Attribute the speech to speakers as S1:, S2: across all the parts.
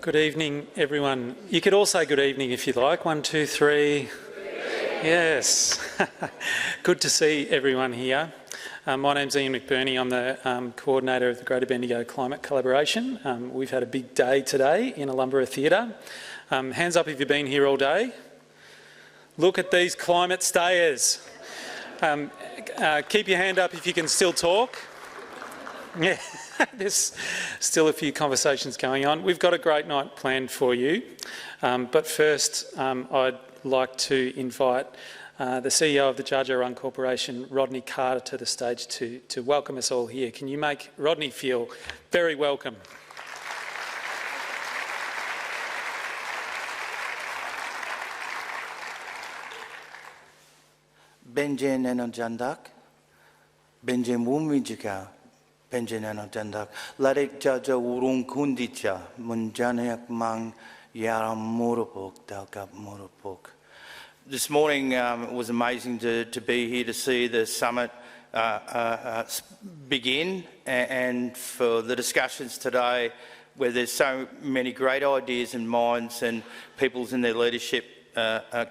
S1: Good evening, everyone. You could all say good evening if you'd like. 1, 2, 3. Yes. Good to see everyone here. My name's Ian McBurney. I'm the coordinator of the Greater Bendigo Climate Collaboration. We've had a big day today in Alumbra Theatre. Hands up if you've been here all day. Look at these climate stayers. Keep your hand up if you can still talk. Yeah. There's still a few conversations going on. We've got a great night planned for you. But first, I'd like to invite the CEO of the Jar Jar Run Corporation, Rodney Carter, to the stage to welcome us all here. Can you make Rodney feel very welcome?
S2: Benjen Jandak, Benjen Wumijika. Benjamin Jandak, Ladik Jaja Urung Kundicha, Munjanayak Mang Yaram Murupok, Dalkap Murupok. This morning it was amazing to be here to see the summit begin and for the discussions today where there's so many great ideas and minds and peoples in their leadership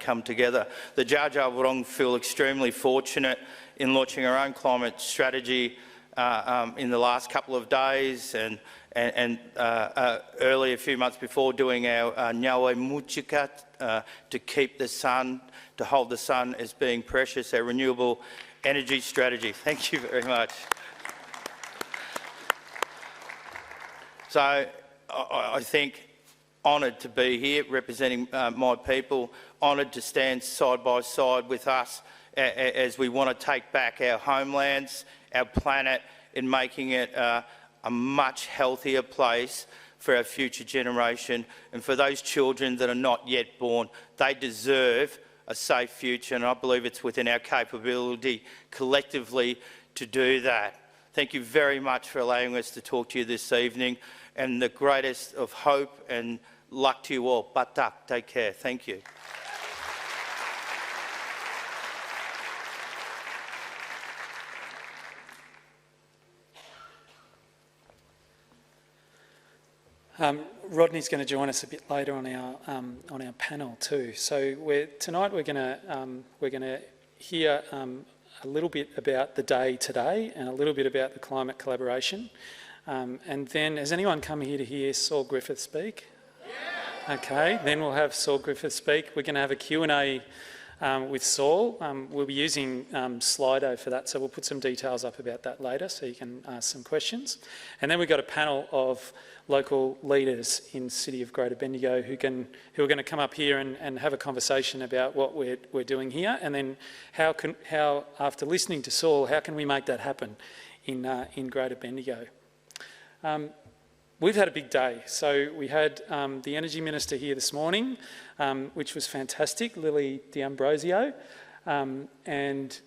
S2: come together. The Jar Jar Wurrung feel extremely fortunate in launching our own climate strategy in the last couple of days and early a few months before doing our Nyawe Muchikat to keep the sun, to hold the sun as being precious, our renewable energy strategy. Thank you very much. So I think honoured to be here representing my people, honoured to stand side by side with us as we want to take back our homelands, our planet, in making it a much healthier place for our future generation and for those children that are not yet born. They deserve a safe future, and I believe it's within our capability collectively to do that. Thank you very much for allowing us to talk to you this evening, and the greatest of hope and luck to you all. Batak, take care. Thank you.
S1: Rodney's going to join us a bit later on our panel too. So tonight we're going to hear a little bit about the day today and a little bit about the climate collaboration. And then, has anyone come here to hear Saul Griffith speak? Yeah. Okay, then we'll have Saul Griffith speak. We're going to have a Q&A with Saul. We'll be using Slido for that, so we'll put some details up about that later so you can ask some questions. And then we've got a panel of local leaders in the city of Greater Bendigo who are going to come up here and have a conversation about what we're doing here, and then how after listening to Saul, how can we make that happen in Greater Bendigo. We've had a big day. So we had the Energy Minister here this morning, which was fantastic, Lily D'Ambrosio, and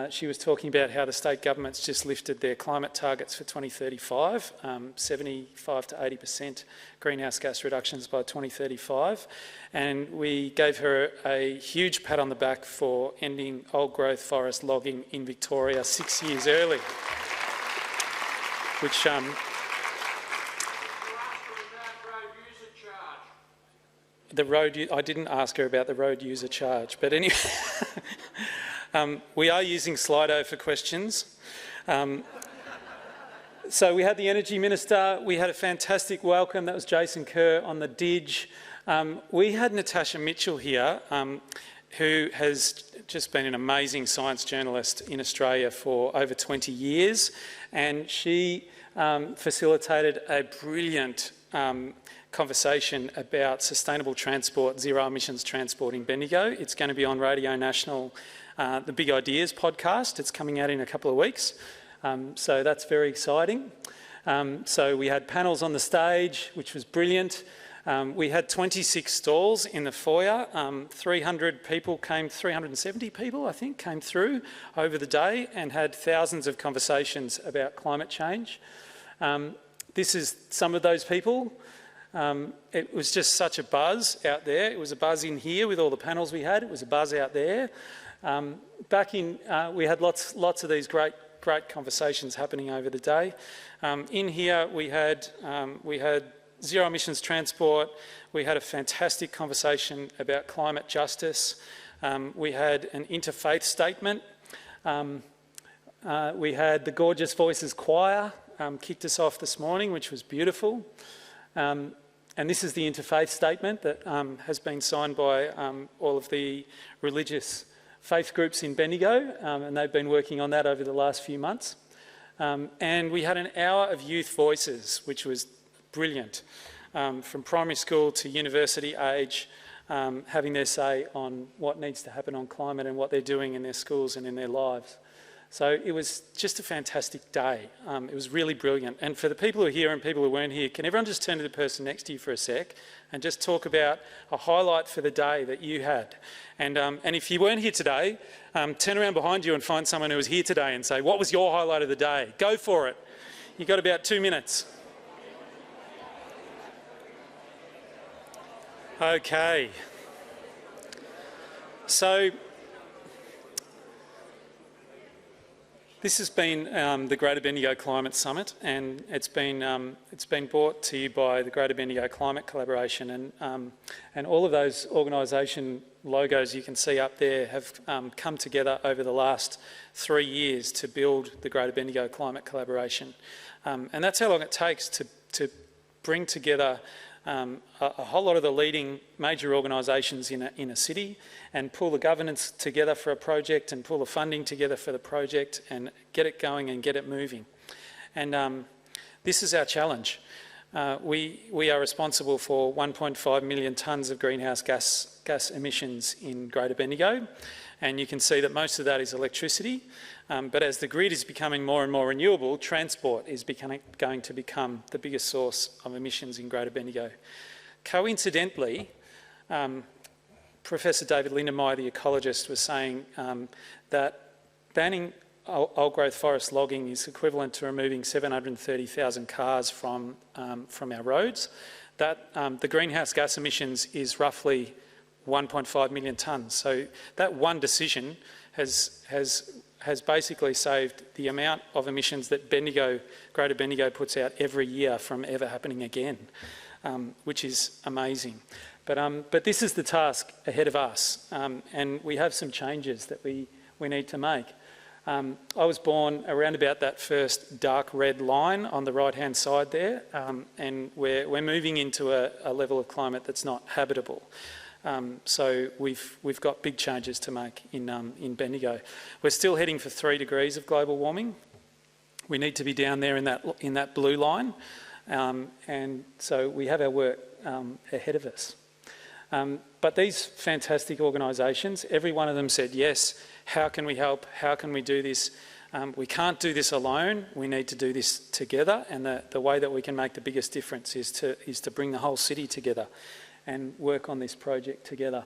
S1: she was talking about how the state government's just lifted their climate targets for 2035, 75 to 80% greenhouse gas reductions by 2035. And we gave her a huge pat on the back for ending old growth forest logging in Victoria 6 years early, which I didn't ask her about the road user charge, but anyway, we are using Slido for questions. So we had the Energy Minister, we had a fantastic welcome, that was Jason Kerr on the Didge. We had Natasha Mitchell here, who has just been an amazing science journalist in Australia for over 20 years, and she facilitated a brilliant conversation about sustainable transport, zero emissions transport in Bendigo. It's going to be on Radio National, the Big Ideas podcast. It's coming out in a couple of weeks. So that's very exciting. So we had panels on the stage, which was brilliant. We had 26 stalls in the foyer. 370 people, I think, came through over the day and had thousands of conversations about climate change. This is some of those people. It was just such a buzz out there. It was a buzz in here with all the panels we had. It was a buzz out there. We had lots of these great conversations happening over the day. In here we had zero emissions transport. We had a fantastic conversation about climate justice. We had an interfaith statement. We had the Gorgeous Voices Choir kicked us off this morning, which was beautiful. And this is the interfaith statement that has been signed by all of the religious faith groups in Bendigo, and they've been working on that over the last few months. And we had an hour of youth voices, which was brilliant, from primary school to university age, having their say on what needs to happen on climate and what they're doing in their schools and in their lives. So it was just a fantastic day. It was really brilliant. And for the people who are here and people who weren't here, can everyone just turn to the person next to you for a sec and just talk about a highlight for the day that you had? And if you weren't here today, turn around behind you and find someone who was here today and say, what was your highlight of the day? Go for it. You've got about 2 minutes. Okay. So this has been the Greater Bendigo Climate Summit, and it's been brought to you by the Greater Bendigo Climate Collaboration, and all of those organisation logos you can see up there have come together over the last 3 years to build the Greater Bendigo Climate Collaboration, and that's how long it takes to bring together a whole lot of the leading major organisations in a city and pull the governance together for a project and pull the funding together for the project and get it going and get it moving. And this is our challenge. We are responsible for 1.5 million tonnes of greenhouse gas emissions in Greater Bendigo, and you can see that most of that is electricity. But as the grid is becoming more and more renewable, transport is going to become the biggest source of emissions in Greater Bendigo. Coincidentally, Professor David Lindenmayer, the ecologist, was saying that banning old-growth forest logging is equivalent to removing 730,000 cars from our roads. That the greenhouse gas emissions is roughly 1.5 million tonnes. So that one decision has basically saved the amount of emissions that Greater Bendigo puts out every year from ever happening again, which is amazing. But this is the task ahead of us, and we have some changes that we need to make. I was born around about that first dark red line on the right-hand side there, and we're moving into a level of climate that's not habitable. So we've got big changes to make in Bendigo. We're still heading for 3 degrees of global warming. We need to be down there in that blue line, and so we have our work ahead of us. But these fantastic organisations, every one of them said, yes, how can we help? How can we do this? We can't do this alone. We need to do this together, and the way that we can make the biggest difference is to bring the whole city together and work on this project together.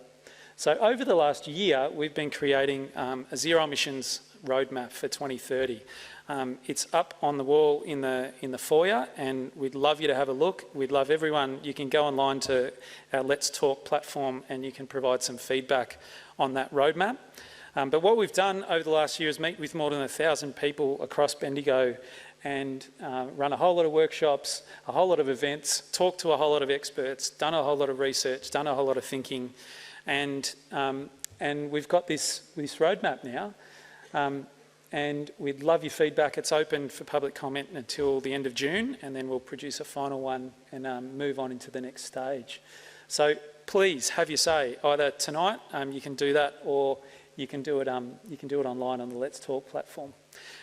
S1: So over the last year, we've been creating a zero emissions roadmap for 2030. It's up on the wall in the foyer, and we'd love you to have a look. We'd love everyone. You can go online to our Let's Talk platform and you can provide some feedback on that roadmap. But what we've done over the last year is meet with more than 1,000 people across Bendigo and run a whole lot of workshops, a whole lot of events, talked to a whole lot of experts, done a whole lot of research, done a whole lot of thinking, and we've got this roadmap now, and we'd love your feedback. It's open for public comment until the end of June, and then we'll produce a final one and move on into the next stage. So please have your say. Either tonight you can do that, or you can do it online on the Let's Talk platform.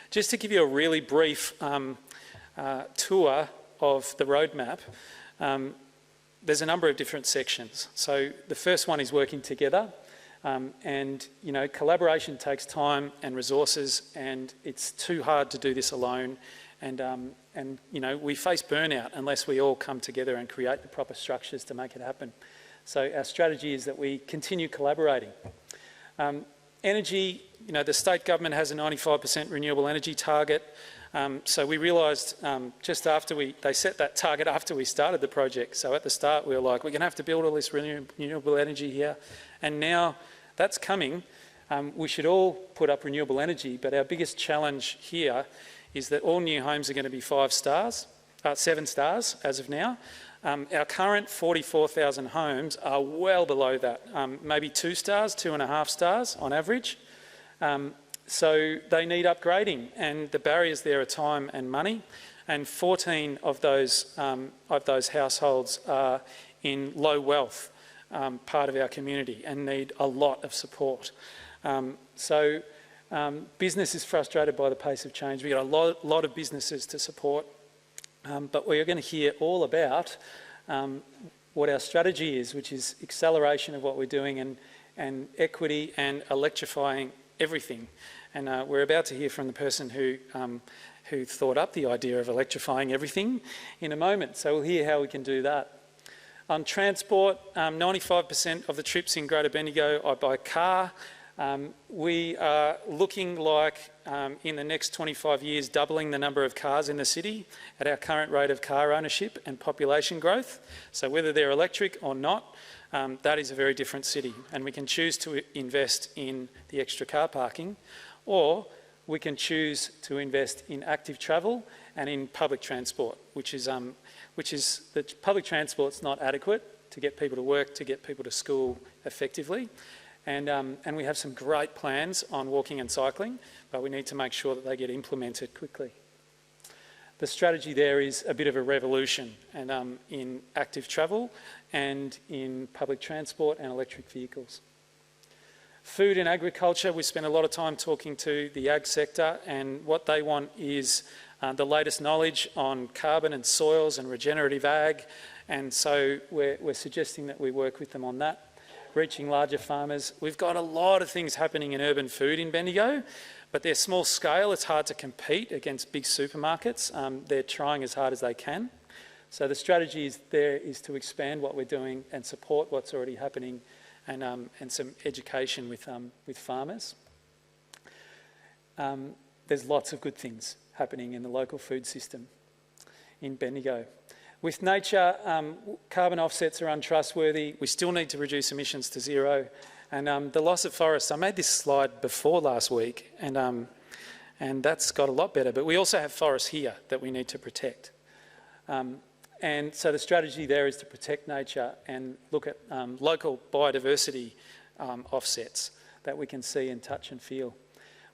S1: Just to give you a really brief tour of the roadmap, there's a number of different sections. So the first one is working together, and you know, collaboration takes time and resources, and it's too hard to do this alone. And you know, we face burnout unless we all come together and create the proper structures to make it happen. So our strategy is that we continue collaborating. Energy, you know, the state government has a 95% renewable energy target. So we realised just after they set that target after we started the project. So at the start we were like, we're going to have to build all this renewable energy here. And now that's coming. We should all put up renewable energy, but our biggest challenge here is that all new homes are going to be 7 stars as of now. Our current 44,000 homes are well below that, maybe 2 stars, 2.5 stars on average. So they need upgrading, and the barriers there are time and money. And 14 of those households are in low wealth part of our community and need a lot of support. Business is frustrated by the pace of change. We've got a lot of businesses to support, but we're going to hear all about what our strategy is, which is acceleration of what we're doing and equity and electrifying everything. And we're about to hear from the person who thought up the idea of electrifying everything in a moment. So we'll hear how we can do that. On transport, 95% of the trips in Greater Bendigo are by car. We are looking like in the next 25 years doubling the number of cars in the city at our current rate of car ownership and population growth. So whether they're electric or not, that is a very different city, and we can choose to invest in the extra car parking, or we can choose to invest in active travel and in public transport, which is that public transport's not adequate to get people to work, to get people to school effectively. And we have some great plans on walking and cycling, but we need to make sure that they get implemented quickly. The strategy there is a bit of a revolution and in active travel and in public transport and electric vehicles. Food and agriculture, we spent a lot of time talking to the ag sector, and what they want is the latest knowledge on carbon and soils and regenerative ag, and so we're suggesting that we work with them on that. Reaching larger farmers. We've got a lot of things happening in urban food in Bendigo, but they're small scale. It's hard to compete against big supermarkets. They're trying as hard as they can. So the strategy is to expand what we're doing and support what's already happening, and some education with farmers. There's lots of good things happening in the local food system in Bendigo. With nature, carbon offsets are untrustworthy. We still need to reduce emissions to zero. And the loss of forests, I made this slide before last week, and that's got a lot better. But we also have forests here that we need to protect. And so the strategy there is to protect nature and look at local biodiversity offsets that we can see and touch and feel.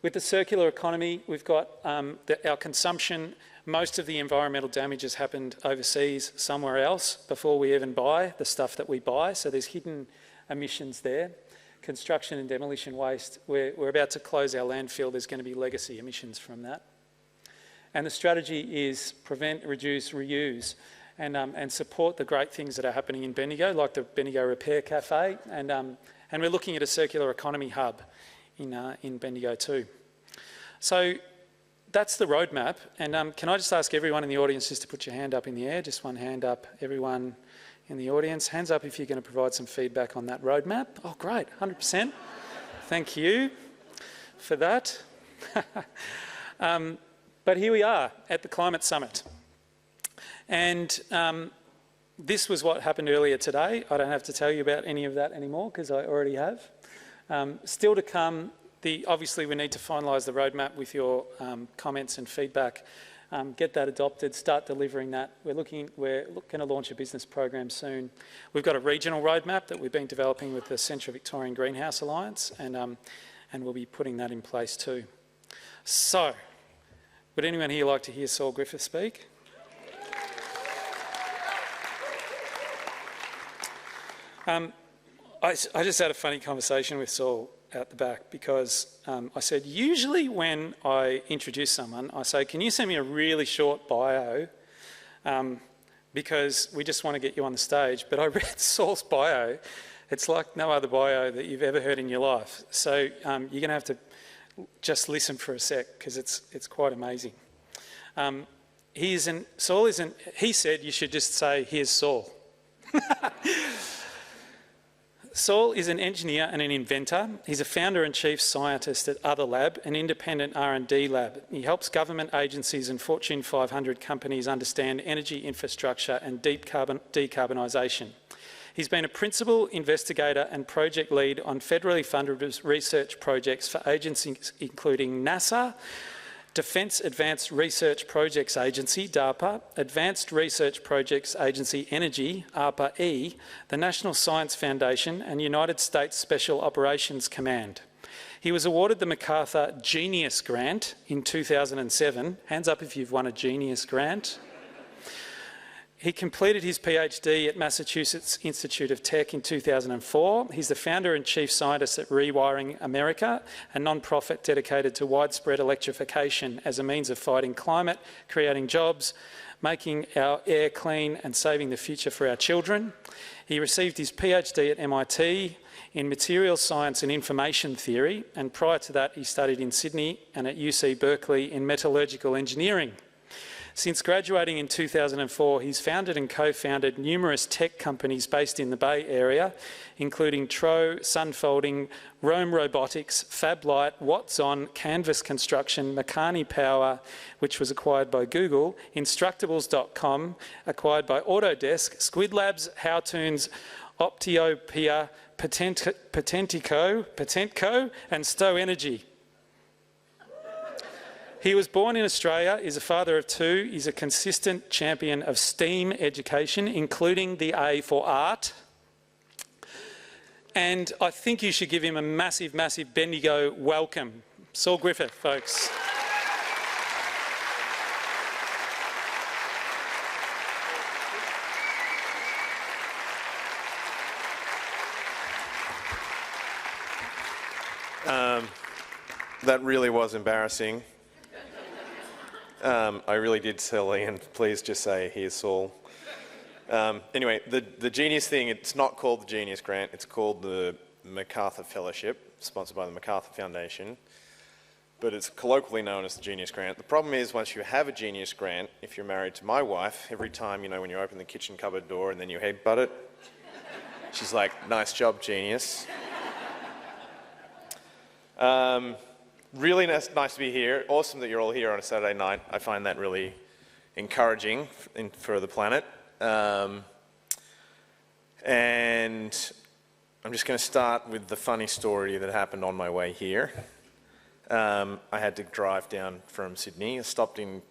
S1: With the circular economy, we've got our consumption. Most of the environmental damage has happened overseas, somewhere else, before we even buy the stuff that we buy. So there's hidden emissions there. Construction and demolition waste, we're about to close our landfill. There's going to be legacy emissions from that. And the strategy is prevent, reduce, reuse, and support the great things that are happening in Bendigo, like the Bendigo Repair Cafe. And we're looking at a circular economy hub in Bendigo too. So that's the roadmap, and can I just ask everyone in the audience just to put your hand up in the air, just one hand up, everyone in the audience. Hands up if you're going to provide some feedback on that roadmap. Oh great, 100%. Thank you for that. But here we are at the Climate Summit, and this was what happened earlier today. I don't have to tell you about any of that anymore because I already have. Still to come, obviously we need to finalise the roadmap with your comments and feedback, get that adopted, start delivering that. We're going to launch a business program soon. We've got a regional roadmap that we've been developing with the Central Victorian Greenhouse Alliance, and we'll be putting that in place too. So, would anyone here like to hear Saul Griffith speak? I just had a funny conversation with Saul out the back because I said, usually when I introduce someone, I say, can you send me a really short bio because we just want to get you on the stage. But I read Saul's bio. It's like no other bio that you've ever heard in your life. So you're going to have to just listen for a sec because it's quite amazing. He said you should just say, here's Saul. Saul is an engineer and an inventor. He's a founder and chief scientist at Other Lab, an independent R&D lab. He helps government agencies and Fortune 500 companies understand energy infrastructure and decarbonisation. He's been a principal investigator and project lead on federally funded research projects for agencies including NASA, Defence Advanced Research Projects Agency, DARPA, Advanced Research Projects Agency Energy, ARPA-E, the National Science Foundation and United States Special Operations Command. He was awarded the MacArthur Genius Grant in 2007. Hands up if you've won a Genius Grant. He completed his PhD at Massachusetts Institute of Tech in 2004. He's the founder and chief scientist at Rewiring America, a non-profit dedicated to widespread electrification as a means of fighting climate, creating jobs, making our air clean and saving the future for our children. He received his PhD at MIT in materials science and information theory, and prior to that he studied in Sydney and at UC Berkeley in metallurgical engineering. Since graduating in 2004, he's founded and co-founded numerous tech companies based in the Bay Area, including Tro, Sunfolding, Rome Robotics, Fablight, What's On, Canvas Construction, Makani Power, which was acquired by Google, Instructables.com, acquired by Autodesk, Squid Labs, Howtoons, Optiopia, Patentco, and Stow Energy. He was born in Australia, is a father of two, is a consistent champion of STEAM education, including the A for art. And I think you should give him a massive, massive Bendigo welcome. Saul Griffith, folks.
S3: That really was embarrassing. I really did tell Ian, please just say, here's Saul. Anyway, the Genius thing, it's not called the Genius Grant, it's called the MacArthur Fellowship, sponsored by the MacArthur Foundation, but it's colloquially known as the Genius Grant. The problem is, once you have a Genius Grant, if you're married to my wife, every time, you know, when you open the kitchen cupboard door and then you headbutt it, she's like, nice job, genius. Really nice to be here. Awesome that you're all here on a Saturday night. I find that really encouraging for the planet. And I'm just going to start with the funny story that happened on my way here. I had to drive down from Sydney. I stopped in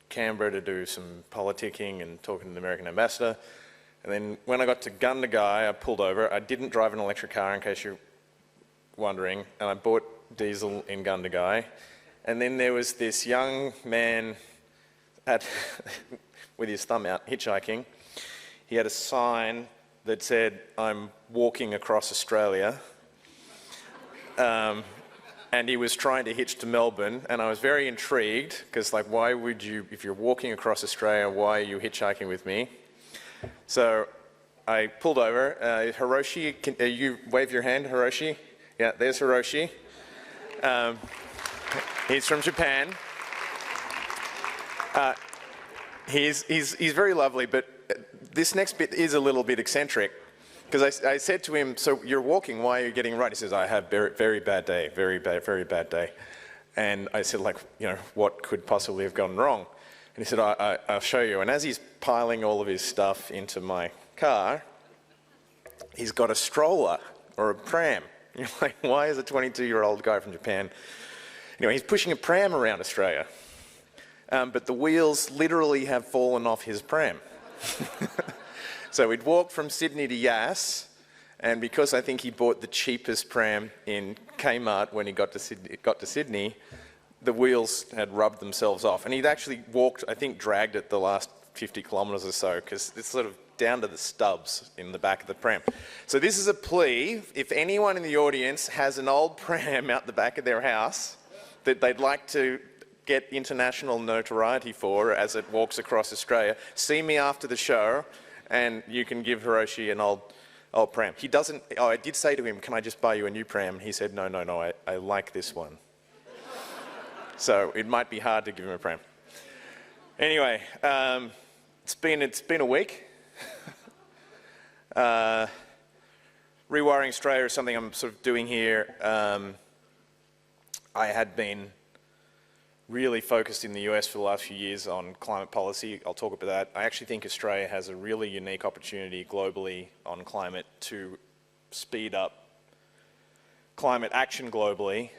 S3: Canberra to do some politicking and talking to the American ambassador. And then when I got to Gundagai, I pulled over. I didn't drive an electric car, in case you're wondering, and I bought diesel in Gundagai. And then there was this young man with his thumb out, hitchhiking. He had a sign that said, "I'm walking across Australia." And he was trying to hitch to Melbourne, and I was very intrigued, because, like, why would you, if you're walking across Australia, why are you hitchhiking with me? So I pulled over. Hiroshi, you wave your hand, Hiroshi? Yeah, there's Hiroshi. He's from Japan. He's very lovely, but this next bit is a little bit eccentric, because I said to him, "So you're walking, why are you getting right?" He says, "I have very bad day, very bad day." And I said, like, you know, what could possibly have gone wrong? And he said, I'll show you. And as he's piling all of his stuff into my car, he's got a stroller or a pram. You're like, why is a 22-year-old guy from Japan? Anyway, he's pushing a pram around Australia. But the wheels literally have fallen off his pram. So we'd walked from Sydney to Yass, and because I think he bought the cheapest pram in Kmart when he got to Sydney, the wheels had rubbed themselves off. And he'd actually walked, I think, dragged it the last 50 kilometres or so, because it's sort of down to the stubs in the back of the pram. So this is a plea. If anyone in the audience has an old pram out the back of their house that they'd like to get international notoriety for as it walks across Australia, see me after the show and you can give Hiroshi an old pram. He doesn't, I did say to him, "Can I just buy you a new pram?" He said, no, I like this one. So it might be hard to give him a pram. Anyway, it's been a week. Rewiring Australia is something I'm sort of doing here. I had been really focused in the US for the last few years on climate policy. I'll talk about that. I actually think Australia has a really unique opportunity globally on climate to speed up climate action globally.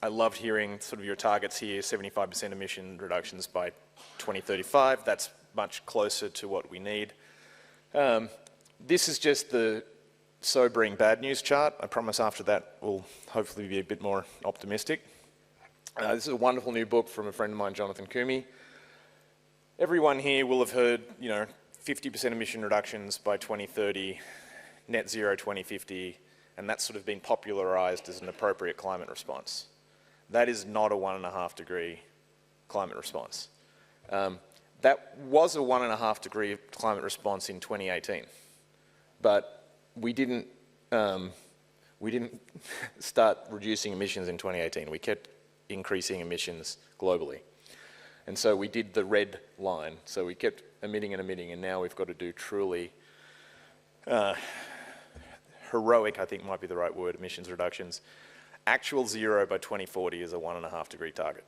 S3: I loved hearing sort of your targets here, 75% emission reductions by 2035. That's much closer to what we need. This is just the sobering bad news chart. I promise after that we'll hopefully be a bit more optimistic. This is a wonderful new book from a friend of mine, Jonathan Coomey. Everyone here will have heard, 50% emission reductions by 2030, net zero 2050, and that's sort of been popularized as an appropriate climate response. That is not a 1.5 degree climate response. That was a 1.5 degree climate response in 2018, but we didn't start reducing emissions in 2018. We kept increasing emissions globally. And so we did the red line. So we kept emitting and emitting, and now we've got to do truly heroic, I think might be the right word, emissions reductions. Actual zero by 2040 is a 1.5 degree target.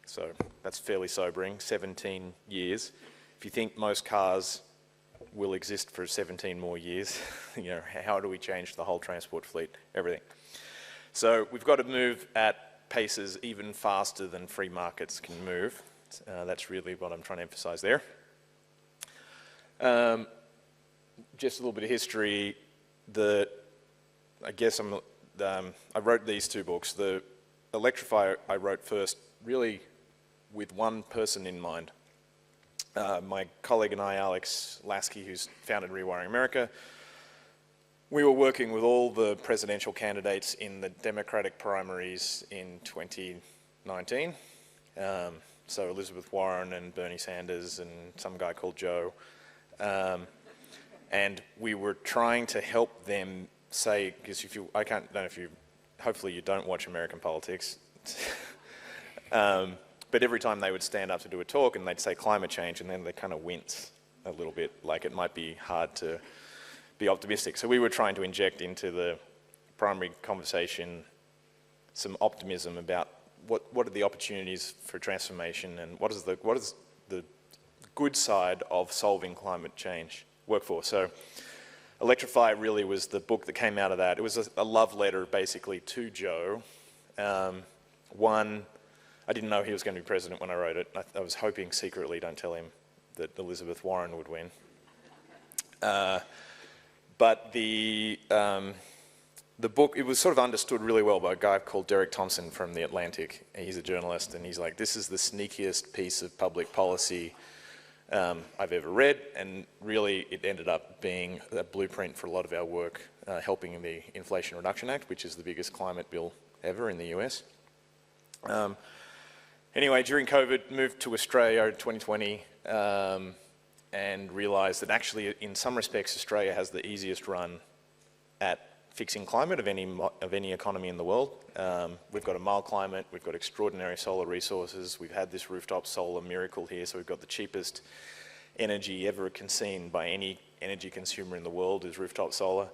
S3: So that's fairly sobering, 17 years. If you think most cars will exist for 17 more years, how do we change the whole transport fleet, everything? So we've got to move at paces even faster than free markets can move. That's really what I'm trying to emphasize there. Just a little bit of history. I wrote these two books. The Electrify I wrote first really with one person in mind. My colleague and I, Alex Lasky, who's founded Rewiring America, we were working with all the presidential candidates in the Democratic primaries in 2019. So Elizabeth Warren and Bernie Sanders and some guy called Joe. And we were trying to help them say, because hopefully you don't watch American politics. But every time they would stand up to do a talk and they'd say climate change, and then they kind of wince a little bit, like it might be hard to be optimistic. So we were trying to inject into the primary conversation some optimism about what are the opportunities for transformation, and what is the good side of solving climate change work for. So Electrify really was the book that came out of that. It was a love letter basically to Joe. I didn't know he was going to be president when I wrote it. I was hoping secretly, don't tell him, that Elizabeth Warren would win. But the book, it was sort of understood really well by a guy called Derek Thompson from The Atlantic. He's a journalist, and he's like, this is the sneakiest piece of public policy I've ever read, and really it ended up being a blueprint for a lot of our work, helping in the Inflation Reduction Act, which is the biggest climate bill ever in the US. Anyway, during COVID, moved to Australia in 2020 and realised that actually in some respects Australia has the easiest run at fixing climate of any economy in the world. We've got a mild climate, we've got extraordinary solar resources, we've had this rooftop solar miracle here, so we've got the cheapest energy ever seen by any energy consumer in the world is rooftop solar.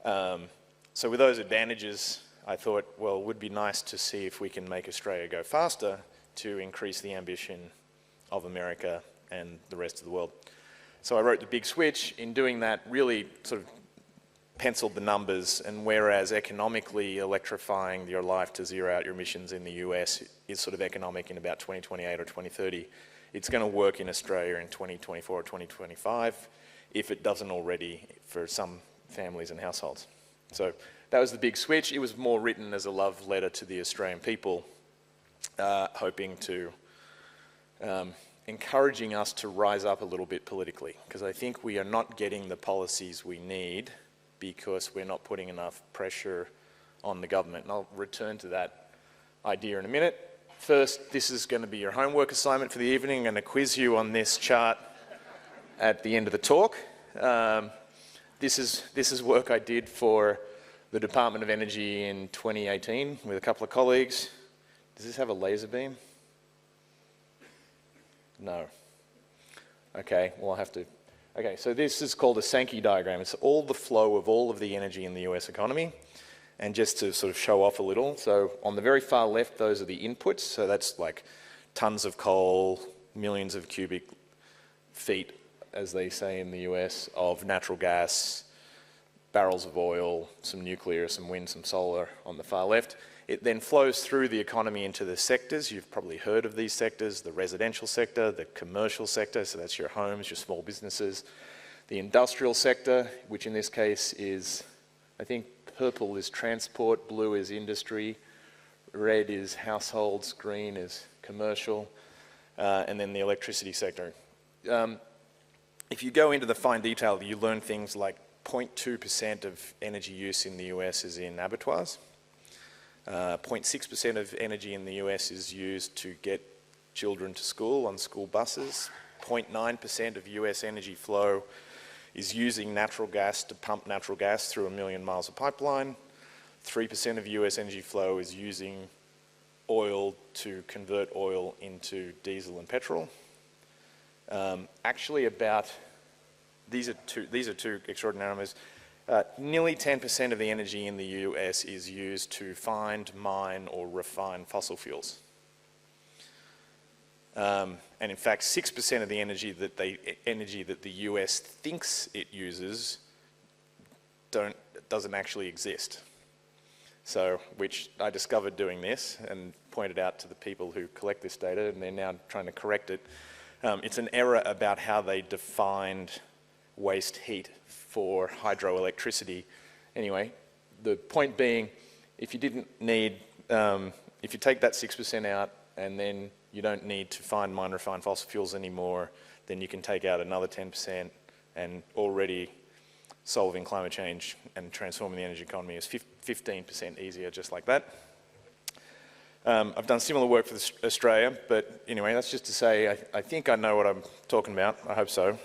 S3: So with those advantages, I thought, well, it would be nice to see if we can make Australia go faster to increase the ambition of America and the rest of the world. So I wrote The Big Switch. In doing that, really sort of penciled the numbers, and whereas economically electrifying your life to zero out your emissions in the US is sort of economic in about 2028 or 2030, it's going to work in Australia in 2024 or 2025 if it doesn't already for some families and households. So that was The Big Switch. It was more written as a love letter to the Australian people, hoping to, encouraging us to rise up a little bit politically, because I think we are not getting the policies we need because we're not putting enough pressure on the government. And I'll return to that idea in a minute. First, this is going to be your homework assignment for the evening. I'm going to quiz you on this chart at the end of the talk. This is work I did for the Department of Energy in 2018 with a couple of colleagues. Does this have a laser beam? No. Okay, well I'll have to... Okay, so this is called a Sankey diagram. It's all the flow of all of the energy in the US economy. And just to sort of show off a little, so on the very far left, those are the inputs. So that's like tons of coal, millions of cubic feet, as they say in the US, of natural gas, barrels of oil, some nuclear, some wind, some solar on the far left. It then flows through the economy into the sectors. You've probably heard of these sectors: the residential sector, the commercial sector, so that's your homes, your small businesses, the industrial sector, which in this case is, I think purple is transport, blue is industry, red is households, green is commercial, and then the electricity sector. If you go into the fine detail, you learn things like 0.2% of energy use in the US is in abattoirs. 0.6% of energy in the US is used to get children to school on school buses. 0.9% of US energy flow is using natural gas to pump natural gas through 1 million miles of pipeline. 3% of US energy flow is using oil to convert oil into diesel and petrol. Actually, these are two extraordinary numbers. Nearly 10% of the energy in the US is used to find, mine, or refine fossil fuels. And in fact, 6% of the energy that the US thinks it uses doesn't actually exist. So, which I discovered doing this and pointed out to the people who collect this data, and they're now trying to correct it. It's an error about how they defined waste heat for hydroelectricity. Anyway, the point being, if you didn't need, if you take that 6% out and then you don't need to find, mine, refine fossil fuels anymore, then you can take out another 10%, and already solving climate change and transforming the energy economy is 15% easier, just like that. I've done similar work for Australia, but anyway, that's just to say I think I know what I'm talking about. I hope so.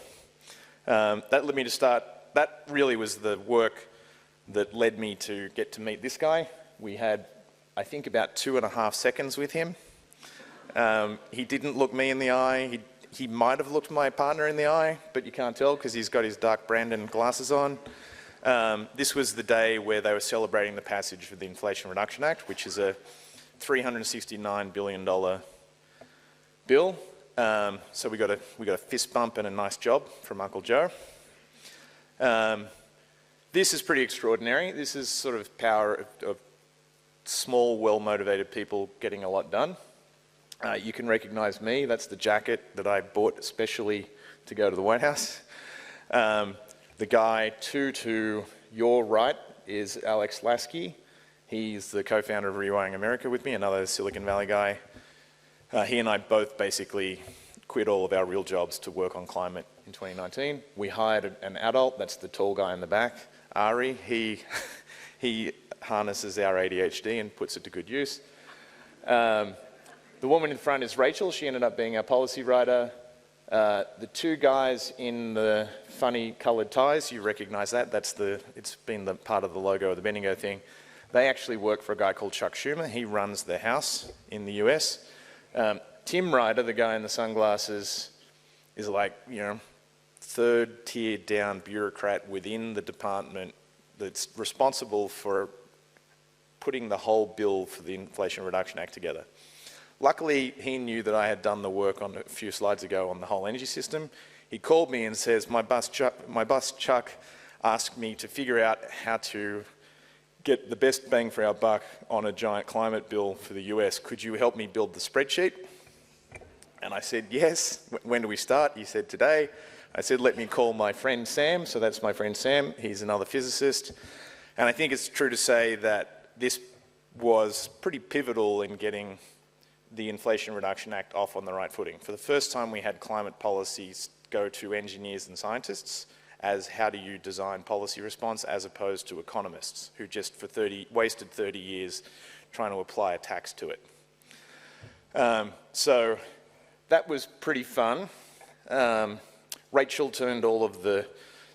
S3: That led me to start, that really was the work that led me to get to meet this guy. We had, I think, about 2.5 seconds with him. He didn't look me in the eye. He might have looked my partner in the eye, but you can't tell because he's got his dark Brandon glasses on. This was the day where they were celebrating the passage of the Inflation Reduction Act, which is a $369 billion bill. So we got a fist bump and a nice job from Uncle Joe. This is pretty extraordinary. This is sort of power of small, well-motivated people getting a lot done. You can recognize me. That's the jacket that I bought especially to go to the White House. The guy to your right is Alex Lasky. He's the co-founder of Rewiring America with me, another Silicon Valley guy. He and I both basically quit all of our real jobs to work on climate in 2019. We hired an adult, that's the tall guy in the back, Ari. He harnesses our ADHD and puts it to good use. The woman in front is Rachel. She ended up being our policy writer. The two guys in the funny coloured ties, you recognise that. It's been the part of the logo of the Bendigo thing. They actually work for a guy called Chuck Schumer. He runs the House in the US. Tim Ryder, the guy in the sunglasses, is like, third tier down bureaucrat within the department that's responsible for putting the whole bill for the Inflation Reduction Act together. Luckily, he knew that I had done the work on a few slides ago on the whole energy system. He called me and says, my boss Chuck asked me to figure out how to get the best bang for our buck on a giant climate bill for the US. Could you help me build the spreadsheet? And I said, yes. When do we start? He said, today. I said, let me call my friend Sam. So that's my friend Sam. He's another physicist. And I think it's true to say that this was pretty pivotal in getting the Inflation Reduction Act off on the right footing. For the first time, we had climate policies go to engineers and scientists as how do you design policy response, as opposed to economists who just wasted 30 years trying to apply a tax to it. So that was pretty fun. Rachel turned all of the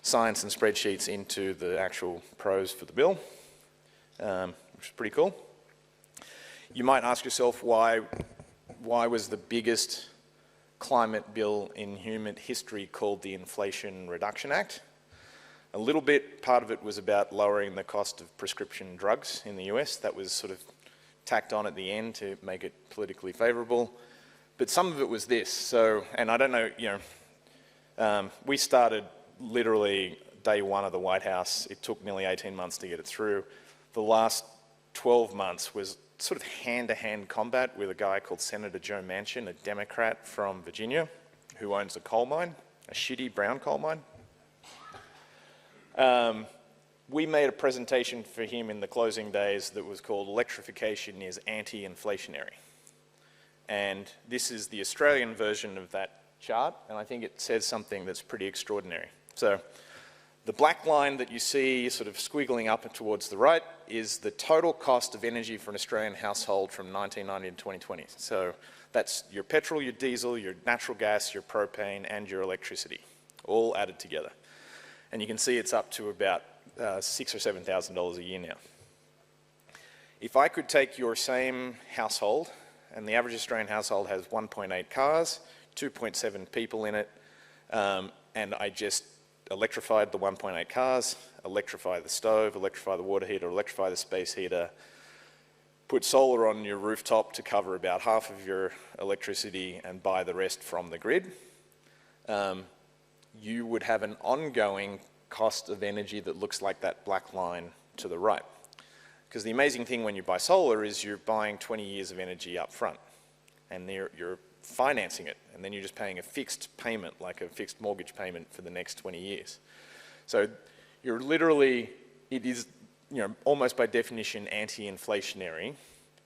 S3: science and spreadsheets into the actual prose for the bill, which is pretty cool. You might ask yourself why was the biggest climate bill in human history called the Inflation Reduction Act? A little bit, part of it was about lowering the cost of prescription drugs in the US. That was sort of tacked on at the end to make it politically favourable. But some of it was this. So, and I don't know, we started literally day one of the White House. It took nearly 18 months to get it through. The last 12 months was sort of hand-to-hand combat with a guy called Senator Joe Manchin, a Democrat from Virginia, who owns a coal mine, a shitty brown coal mine. We made a presentation for him in the closing days that was called Electrification is Anti-Inflationary. And this is the Australian version of that chart, and I think it says something that's pretty extraordinary. So the black line that you see sort of squiggling up and towards the right is the total cost of energy for an Australian household from 1990 to 2020. So that's your petrol, your diesel, your natural gas, your propane, and your electricity, all added together. And you can see it's up to about $6,000 or $7,000 a year now. If I could take your same household, and the average Australian household has 1.8 cars, 2.7 people in it, and I just electrified the 1.8 cars, electrify the stove, electrify the water heater, electrify the space heater, put solar on your rooftop to cover about half of your electricity and buy the rest from the grid, you would have an ongoing cost of energy that looks like that black line to the right. Because the amazing thing when you buy solar is you're buying 20 years of energy up front, and you're financing it, and then you're just paying a fixed payment, like a fixed mortgage payment for the next 20 years. So you're literally, it is, you know, almost by definition anti-inflationary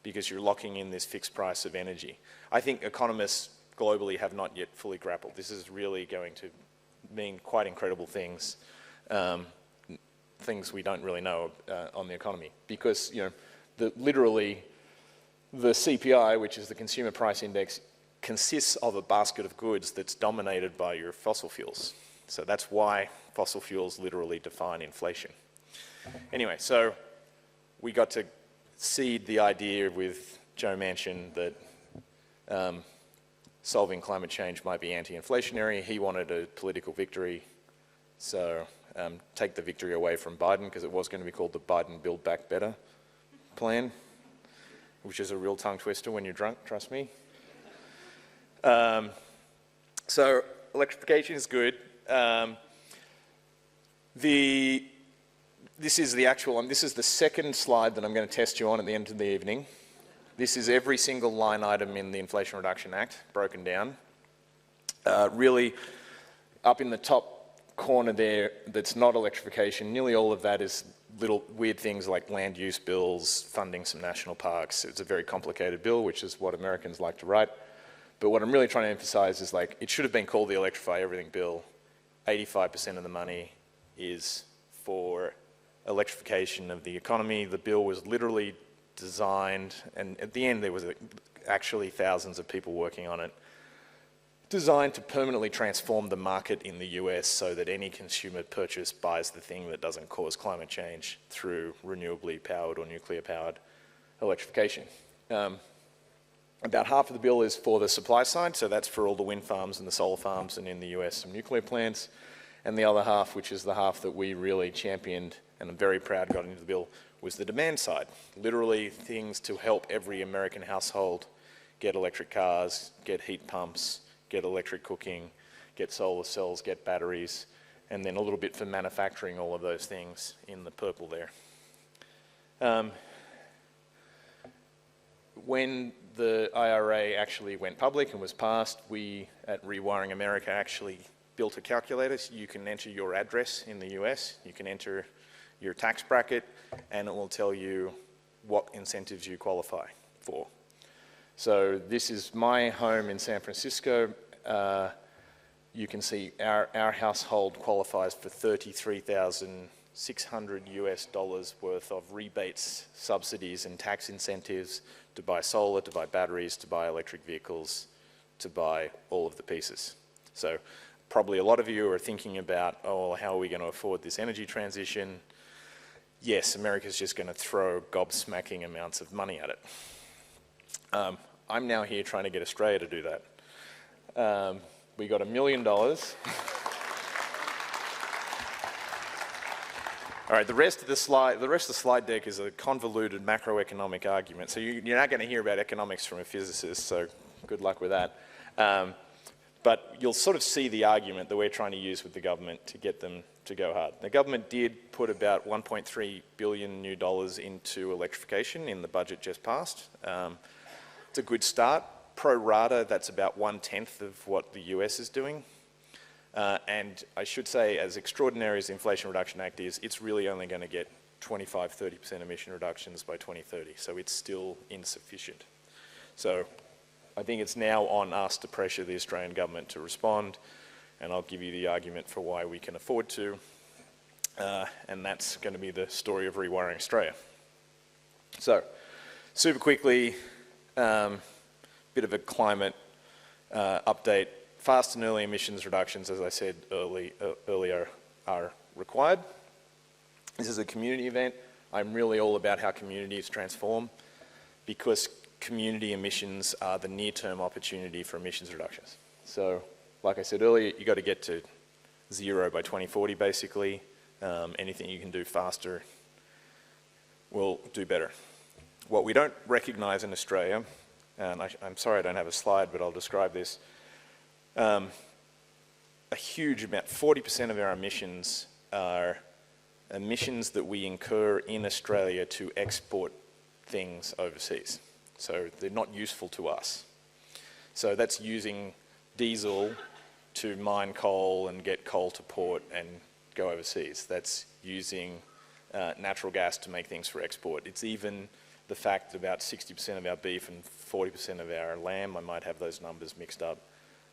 S3: because you're locking in this fixed price of energy. I think economists globally have not yet fully grappled. This is really going to mean quite incredible things, things we don't really know on the economy, because, you know, literally the CPI, which is the Consumer Price Index, consists of a basket of goods that's dominated by your fossil fuels. So that's why fossil fuels literally define inflation. Anyway, so we got to seed the idea with Joe Manchin that solving climate change might be anti-inflationary. He wanted a political victory, so take the victory away from Biden, because it was going to be called the Biden Build Back Better plan, which is a real tongue twister when you're drunk, trust me. So electrification is good. This is the actual, this is the second slide that I'm going to test you on at the end of the evening. This is every single line item in the Inflation Reduction Act broken down. Really, up in the top corner there, that's not electrification, nearly all of that is little weird things like land use bills, funding some national parks. It's a very complicated bill, which is what Americans like to write. But what I'm really trying to emphasize is, like, it should have been called the Electrify Everything bill. 85% of the money is for electrification of the economy. The bill was literally designed, and at the end there was actually thousands of people working on it, designed to permanently transform the market in the US so that any consumer purchase buys the thing that doesn't cause climate change through renewably powered or nuclear powered electrification. About half of the bill is for the supply side, so that's for all the wind farms and the solar farms, and in the US some nuclear plants. And the other half, which is the half that we really championed and I'm very proud got into the bill, was the demand side. Literally things to help every American household get electric cars, get heat pumps, get electric cooking, get solar cells, get batteries, and then a little bit for manufacturing all of those things in the purple there. When the IRA actually went public and was passed, we at Rewiring America actually built a calculator. So you can enter your address in the US, you can enter your tax bracket, and it will tell you what incentives you qualify for. So this is my home in San Francisco. You can see our household qualifies for $33,600 US worth of rebates, subsidies, and tax incentives to buy solar, to buy batteries, to buy electric vehicles, to buy all of the pieces. So probably a lot of you are thinking about, oh, how are we going to afford this energy transition? Yes, America's just going to throw gobsmacking amounts of money at it. I'm now here trying to get Australia to do that. We got $1 million. All right, the rest of the slide deck is a convoluted macroeconomic argument. So you're not going to hear about economics from a physicist, so good luck with that. But you'll sort of see the argument that we're trying to use with the government to get them to go hard. The government did put about $1.3 billion new into electrification in the budget just passed. It's a good start. Pro rata, that's about 1/10 of what the US is doing. And I should say, as extraordinary as the Inflation Reduction Act is, it's really only going to get 25–30% emission reductions by 2030. So it's still insufficient. So I think it's now on us to pressure the Australian government to respond. And I'll give you the argument for why we can afford to. And that's going to be the story of Rewiring Australia. So, super quickly, bit of a climate update. Fast and early emissions reductions, as I said earlier, are required. This is a community event. I'm really all about how communities transform, because community emissions are the near-term opportunity for emissions reductions. So, like I said earlier, you've got to get to 0 by 2040, basically. Anything you can do faster will do better. What we don't recognise in Australia, and I'm sorry I don't have a slide, but I'll describe this. A huge amount, 40% of our emissions are emissions that we incur in Australia to export things overseas. So they're not useful to us. So that's using diesel to mine coal and get coal to port and go overseas. That's using natural gas to make things for export. It's even the fact that about 60% of our beef and 40% of our lamb, I might have those numbers mixed up,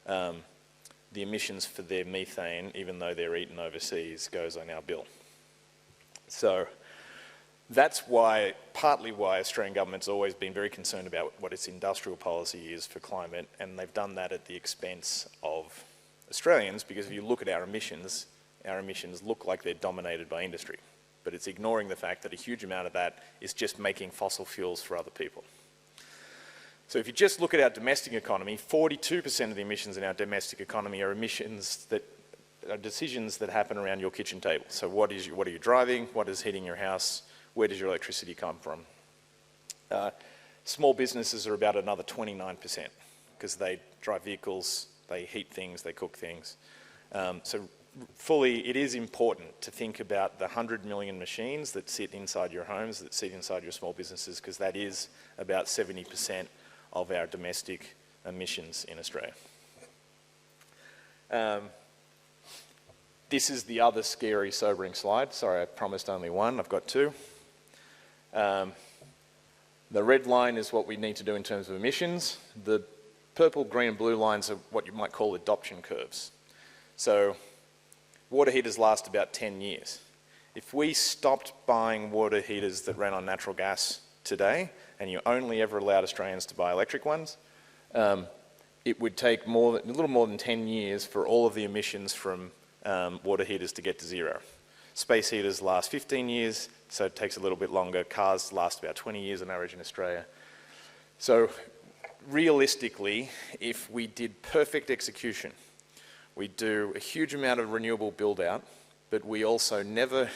S3: the emissions for their methane, even though they're eaten overseas, goes on our bill. So that's why, partly why Australian government's always been very concerned about what its industrial policy is for climate, and they've done that at the expense of Australians, because if you look at our emissions look like they're dominated by industry. But it's ignoring the fact that a huge amount of that is just making fossil fuels for other people. So if you just look at our domestic economy, 42% of the emissions in our domestic economy are emissions that are decisions that happen around your kitchen table. So what are you driving? What is heating your house? Where does your electricity come from? Small businesses are about another 29%, because they drive vehicles, they heat things, they cook things. So fully, it is important to think about the 100 million machines that sit inside your homes, that sit inside your small businesses, because that is about 70% of our domestic emissions in Australia. This is the other scary, sobering slide. Sorry, I promised only one. I've got two. The red line is what we need to do in terms of emissions. The purple, green, and blue lines are what you might call adoption curves. So water heaters last about 10 years. If we stopped buying water heaters that ran on natural gas today, and you only ever allowed Australians to buy electric ones, it would take a little more than 10 years for all of the emissions from water heaters to get to 0. Space heaters last 15 years, so it takes a little bit longer. Cars last about 20 years on average in Australia. So realistically, if we did perfect execution, we do a huge amount of renewable build out, but we also never,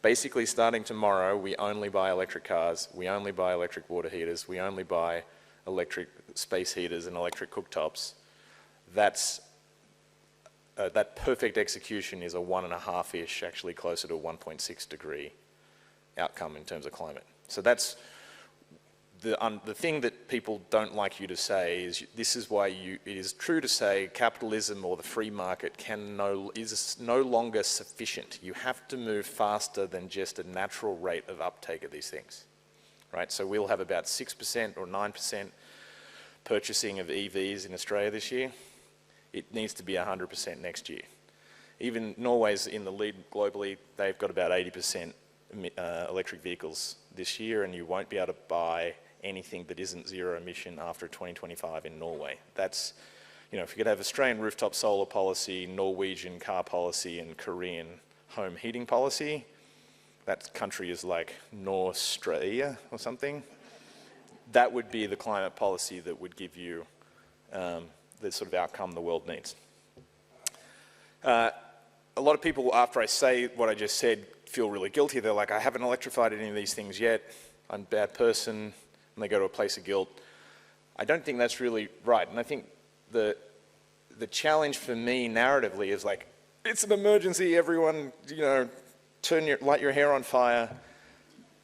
S3: basically starting tomorrow, we only buy electric cars, we only buy electric water heaters, we only buy electric space heaters and electric cooktops. That perfect execution is a 1.5-ish, actually closer to a 1.6 degree outcome in terms of climate. So that's the thing that people don't like you to say is this is why it is true to say capitalism or the free market is no longer sufficient. You have to move faster than just a natural rate of uptake of these things, right? So we'll have about 6% or 9% purchasing of EVs in Australia this year. It needs to be 100% next year. Even Norway's in the lead globally. They've got about 80% electric vehicles this year, and you won't be able to buy anything that isn't zero emission after 2025 in Norway. That's, if you could have Australian rooftop solar policy, Norwegian car policy, and Korean home heating policy, that country is like Norstralia or something. That would be the climate policy that would give you the sort of outcome the world needs. A lot of people, after I say what I just said, feel really guilty. They're like, I haven't electrified any of these things yet. I'm a bad person. And they go to a place of guilt. I don't think that's really right. And I think the challenge for me narratively is like, it's an emergency, everyone, light your hair on fire.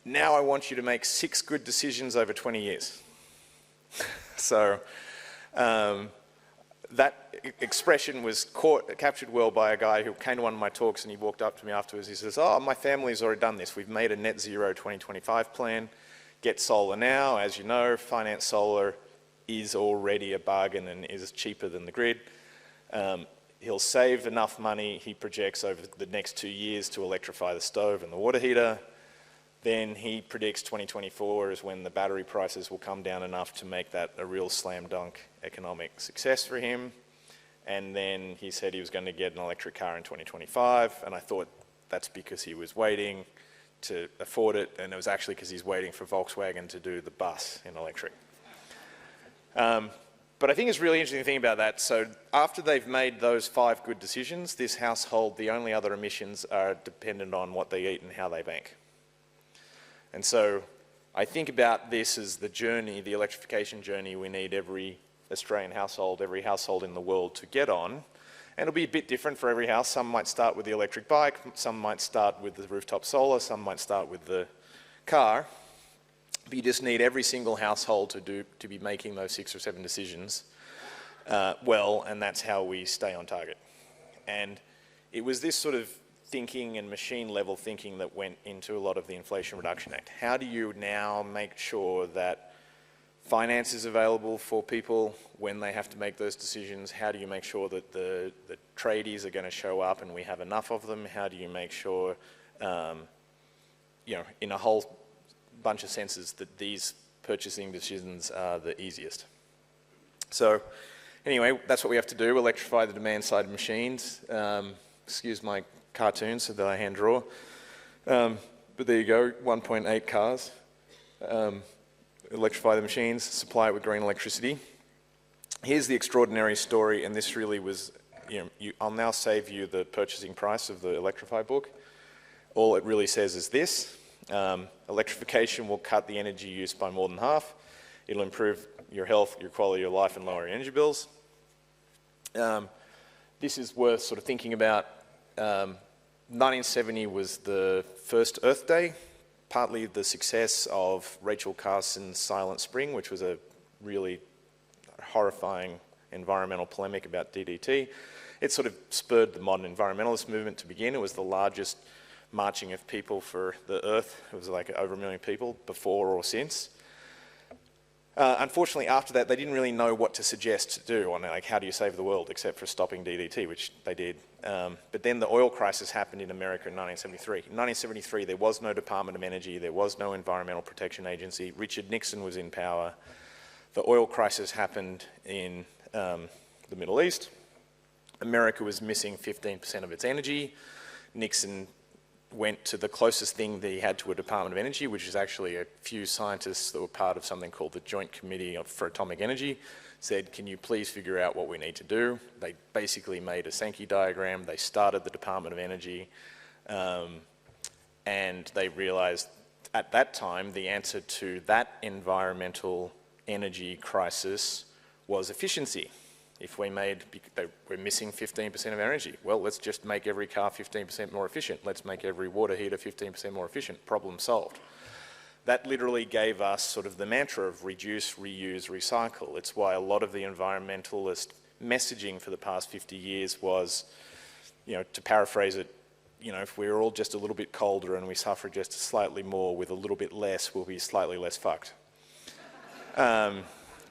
S3: Now I want you to make 6 good decisions over 20 years. So that expression was captured well by a guy who came to one of my talks, and he walked up to me afterwards. He says, "Oh, my family's already done this. We've made a net zero 2025 plan. Get solar now. As you know, finance solar is already a bargain and is cheaper than the grid." He'll save enough money, he projects, over the next 2 years to electrify the stove and the water heater. Then he predicts 2024 is when the battery prices will come down enough to make that a real slam dunk economic success for him. And then he said he was going to get an electric car in 2025, and I thought that's because he was waiting to afford it, and it was actually because he's waiting for Volkswagen to do the bus in electric. But I think it's a really interesting thing about that. So after they've made those 5 good decisions, this household, the only other emissions are dependent on what they eat and how they bank. And so I think about this as the journey, the electrification journey we need every Australian household, every household in the world to get on. And it'll be a bit different for every house. Some might start with the electric bike, some might start with the rooftop solar, some might start with the car. But you just need every single household to be making those 6 or 7 decisions well, and that's how we stay on target. And it was this sort of thinking and machine level thinking that went into a lot of the Inflation Reduction Act. How do you now make sure that finance is available for people when they have to make those decisions? How do you make sure that the tradies are going to show up and we have enough of them? How do you make sure, in a whole bunch of senses, that these purchasing decisions are the easiest? So anyway, that's what we have to do, electrify the demand side of machines. Excuse my cartoons that I hand draw. But there you go, 1.8 cars. Electrify the machines, supply it with green electricity. Here's the extraordinary story, and this really was, I'll now save you the purchasing price of the Electrify book. All it really says is this: electrification will cut the energy use by more than half. It'll improve your health, your quality of life, and lower your energy bills. This is worth sort of thinking about. 1970 was the first Earth Day, partly the success of Rachel Carson's Silent Spring, which was a really horrifying environmental polemic about DDT. It sort of spurred the modern environmentalist movement to begin. It was the largest marching of people for the Earth. It was like over 1 million people before or since. Unfortunately, after that, they didn't really know what to suggest to do on like how do you save the world, except for stopping DDT, which they did. But then the oil crisis happened in America in 1973. In 1973, there was no Department of Energy, there was no Environmental Protection Agency. Richard Nixon was in power. The oil crisis happened in the Middle East. America was missing 15% of its energy. Nixon went to the closest thing that he had to a Department of Energy, which is actually a few scientists that were part of something called the Joint Committee for Atomic Energy, said, can you please figure out what we need to do? They basically made a Sankey diagram. They started the Department of Energy, and they realized at that time the answer to that environmental energy crisis was efficiency. If we're missing 15% of energy, well, let's just make every car 15% more efficient. Let's make every water heater 15% more efficient. Problem solved. That literally gave us sort of the mantra of reduce, reuse, recycle. It's why a lot of the environmentalist messaging for the past 50 years was, to paraphrase it, if we're all just a little bit colder and we suffer just slightly more with a little bit less, we'll be slightly less fucked.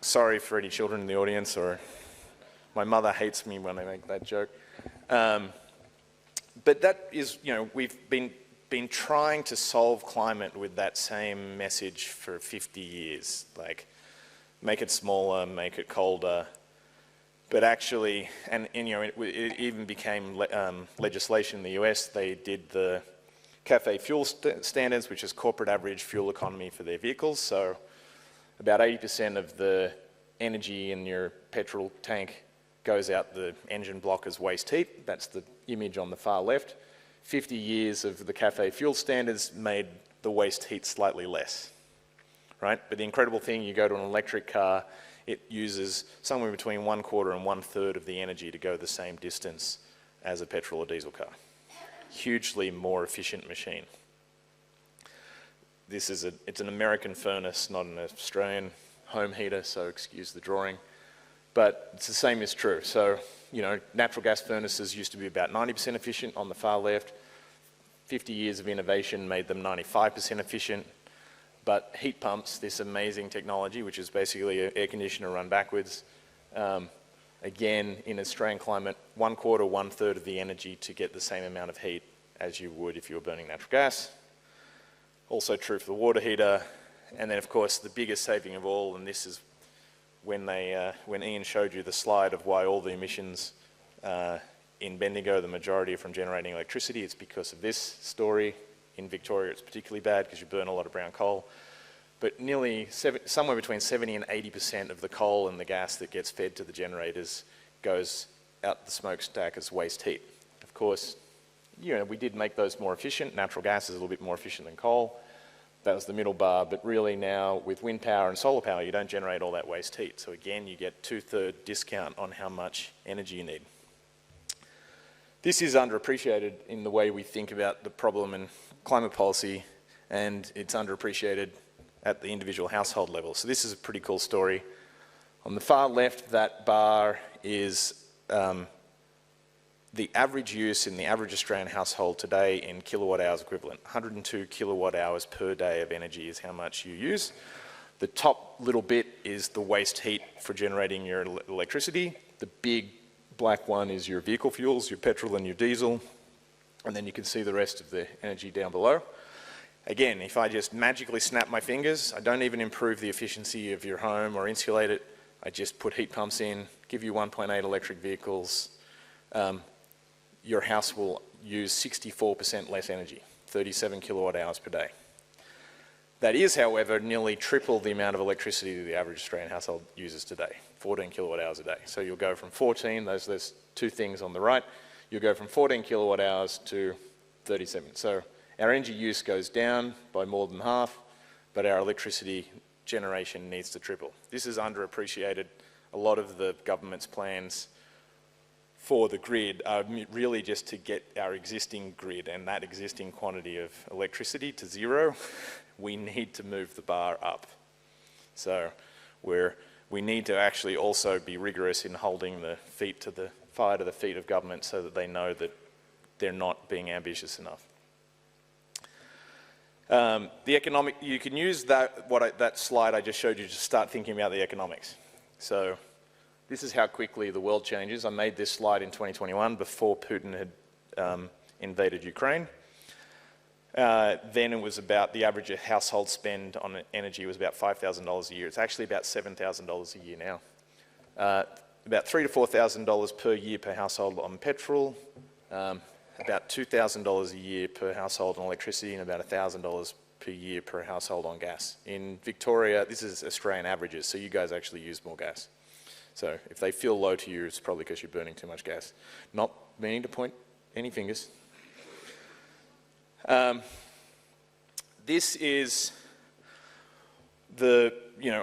S3: Sorry for any children in the audience, or my mother hates me when I make that joke. But that is, we've been trying to solve climate with that same message for 50 years. Like, make it smaller, make it colder. But actually, and it even became legislation in the US. They did the CAFE fuel standards, which is corporate average fuel economy for their vehicles. So about 80% of the energy in your petrol tank goes out the engine block as waste heat. That's the image on the far left. 50 years of the CAFE fuel standards made the waste heat slightly less, right? But the incredible thing, you go to an electric car, it uses somewhere between 1/4 and 1/3 of the energy to go the same distance as a petrol or diesel car. Hugely more efficient machine. It's an American furnace, not an Australian home heater, so excuse the drawing. But it's the same is true. So, natural gas furnaces used to be about 90% efficient on the far left. 50 years of innovation made them 95% efficient. But heat pumps, this amazing technology, which is basically an air conditioner run backwards, again, in Australian climate, 1/4, 1/3 of the energy to get the same amount of heat as you would if you were burning natural gas. Also true for the water heater. And then, of course, the biggest saving of all, and this is when Ian showed you the slide of why all the emissions in Bendigo, the majority are from generating electricity. It's because of this story. In Victoria, it's particularly bad because you burn a lot of brown coal. But somewhere between 70 and 80% of the coal and the gas that gets fed to the generators goes out the smokestack as waste heat. Of course, we did make those more efficient. Natural gas is a little bit more efficient than coal. That was the middle bar, but really now with wind power and solar power, you don't generate all that waste heat. So again, you get 2/3 discount on how much energy you need. This is underappreciated in the way we think about the problem in climate policy, and it's underappreciated at the individual household level. So this is a pretty cool story. On the far left, that bar is the average use in the average Australian household today in kilowatt hours equivalent. 102 kilowatt hours per day of energy is how much you use. The top little bit is the waste heat for generating your electricity. The big black one is your vehicle fuels, your petrol and your diesel. And then you can see the rest of the energy down below. Again, if I just magically snap my fingers, I don't even improve the efficiency of your home or insulate it. I just put heat pumps in, give you 1.8 electric vehicles. Your house will use 64% less energy, 37 kilowatt hours per day. That is, however, nearly triple the amount of electricity that the average Australian household uses today, 14 kilowatt hours a day. So you'll go from 14, there's two things on the right, you'll go from 14 kilowatt hours to 37. So our energy use goes down by more than half, but our electricity generation needs to triple. This is underappreciated. A lot of the government's plans for the grid are really just to get our existing grid and that existing quantity of electricity to zero. We need to move the bar up. So we need to actually also be rigorous in holding the fire to the feet of government so that they know that they're not being ambitious enough. You can use that slide I just showed you to start thinking about the economics. So this is how quickly the world changes. I made this slide in 2021 before Putin had invaded Ukraine. Then it was about the average household spend on energy was about $5,000 a year. It's actually about $7,000 a year now. About $3,000 to $4,000 per year per household on petrol, about $2,000 a year per household on electricity, and about $1,000 per year per household on gas. In Victoria, this is Australian averages, so you guys actually use more gas. So if they feel low to you, it's probably because you're burning too much gas. Not meaning to point any fingers. This is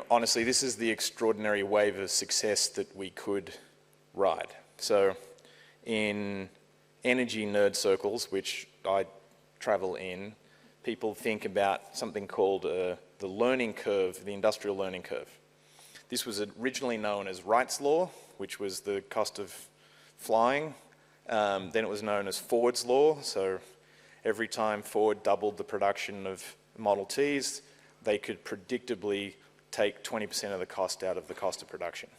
S3: honestly, this is the extraordinary wave of success that we could ride. So in energy nerd circles, which I travel in, people think about something called the learning curve, the industrial learning curve. This was originally known as Wright's Law, which was the cost of flying. Then it was known as Ford's Law. So every time Ford doubled the production of Model Ts, they could predictably take 20% of the cost out of the cost of production.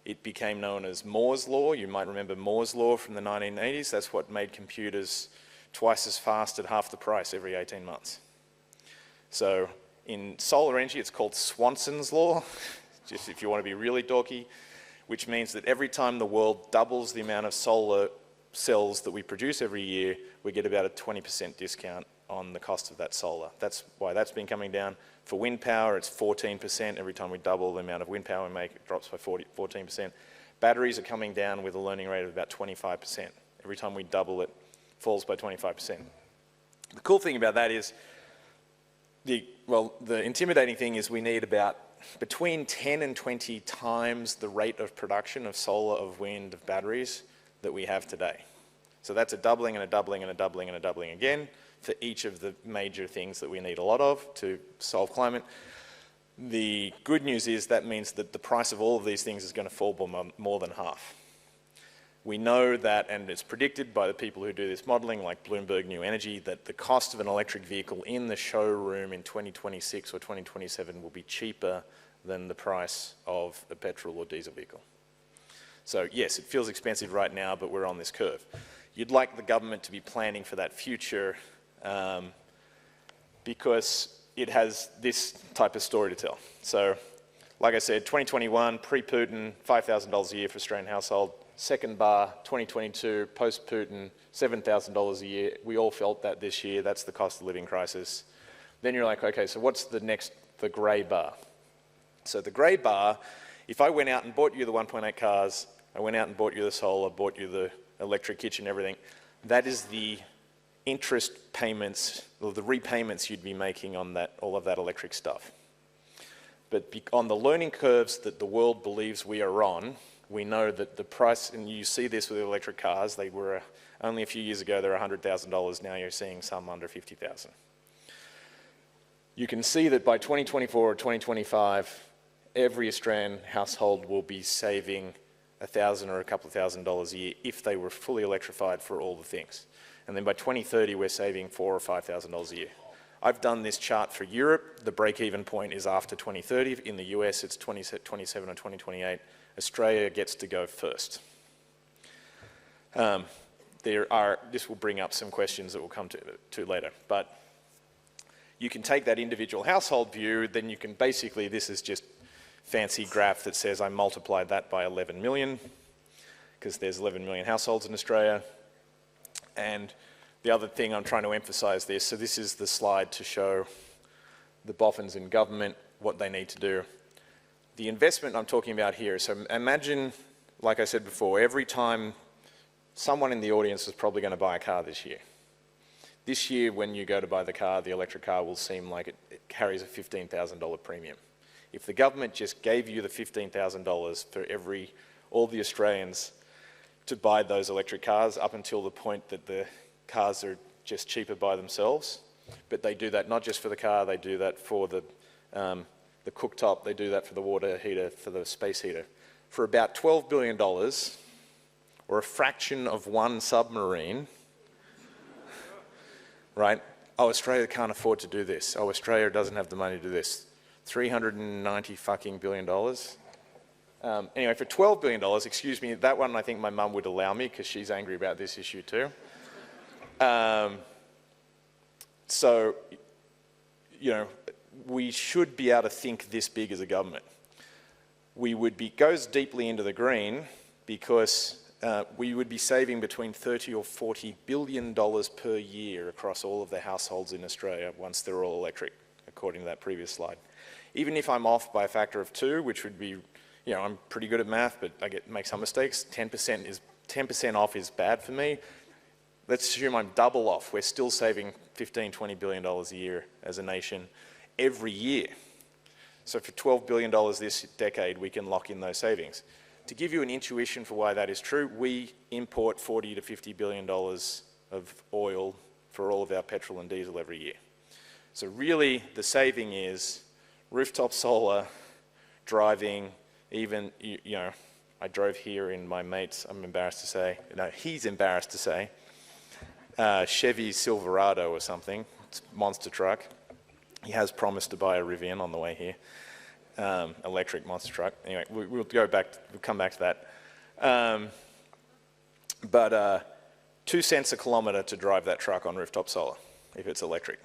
S3: It became known as Moore's Law. You might remember Moore's Law from the 1980s. That's what made computers twice as fast at half the price every 18 months. So in solar energy, it's called Swanson's Law, just if you want to be really dorky, which means that every time the world doubles the amount of solar cells that we produce every year, we get about a 20% discount on the cost of that solar. That's why that's been coming down. For wind power, it's 14%. Every time we double the amount of wind power we make, it drops by 14%. Batteries are coming down with a learning rate of about 25%. Every time we double it, it falls by 25%. The cool thing about that is, the intimidating thing is we need about between 10 and 20 times the rate of production of solar, of wind, of batteries that we have today. So that's a doubling and a doubling and a doubling and a doubling again for each of the major things that we need a lot of to solve climate. The good news is that means that the price of all of these things is going to fall by more than half. We know that, and it's predicted by the people who do this modelling, like Bloomberg New Energy, that the cost of an electric vehicle in the showroom in 2026 or 2027 will be cheaper than the price of a petrol or diesel vehicle. So yes, it feels expensive right now, but we're on this curve. You'd like the government to be planning for that future because it has this type of story to tell. So, like I said, 2021, pre-Putin, $5,000 a year for Australian household. Second bar, 2022, post-Putin, $7,000 a year. We all felt that this year. That's the cost of living crisis. Then you're like, okay, so what's the next, the grey bar? So the grey bar, if I went out and bought you the 1.8 cars, I went out and bought you the solar, bought you the electric kitchen, everything, that is the interest payments, or the repayments you'd be making on that, all of that electric stuff. But on the learning curves that the world believes we are on, we know that the price, and you see this with electric cars, they were, only a few years ago, they were $100,000, now you're seeing some under $50,000. You can see that by 2024 or 2025, every Australian household will be saving $1,000 or a couple of $1,000s a year if they were fully electrified for all the things. And then by 2030, we're saving $4,000 or $5,000 a year. I've done this chart for Europe. The break-even point is after 2030. In the US, it's 2027 or 2028. Australia gets to go first. This will bring up some questions that we'll come to later. But you can take that individual household view, then you can basically, this is just fancy graph that says I multiplied that by 11 million, because there's 11 million households in Australia. And the other thing I'm trying to emphasise this, so this is the slide to show the boffins in government what they need to do. The investment I'm talking about here, so imagine, like I said before, every time someone in the audience is probably going to buy a car this year. This year, when you go to buy the car, the electric car will seem like it carries a $15,000 premium. If the government just gave you the $15,000 for all the Australians to buy those electric cars up until the point that the cars are just cheaper by themselves, but they do that not just for the car, they do that for the cooktop, they do that for the water heater, for the space heater. For about $12 billion, or a fraction of one submarine, right? Oh, Australia can't afford to do this. Oh, Australia doesn't have the money to do this. $390 fucking billion. Anyway, for $12 billion, excuse me, that one I think my mum would allow me because she's angry about this issue too. So, you know, we should be able to think this big as a government. Goes deeply into the green because we would be saving between $30 or $40 billion per year across all of the households in Australia once they're all electric, according to that previous slide. Even if I'm off by a factor of 2, which would be, you know, I'm pretty good at math, but I make some mistakes. 10% off is bad for me. Let's assume I'm double off. We're still saving $15, $20 billion a year as a nation every year. So for $12 billion this decade, we can lock in those savings. To give you an intuition for why that is true, we import $40 to $50 billion of oil for all of our petrol and diesel every year. So really, the saving is rooftop solar, driving, even, you know, I drove here in my mate's, I'm embarrassed to say, no, he's embarrassed to say, Chevy Silverado or something. It's a monster truck. He has promised to buy a Rivian on the way here. Electric monster truck. Anyway, we'll come back to that. But 2 cents a kilometre to drive that truck on rooftop solar, if it's electric.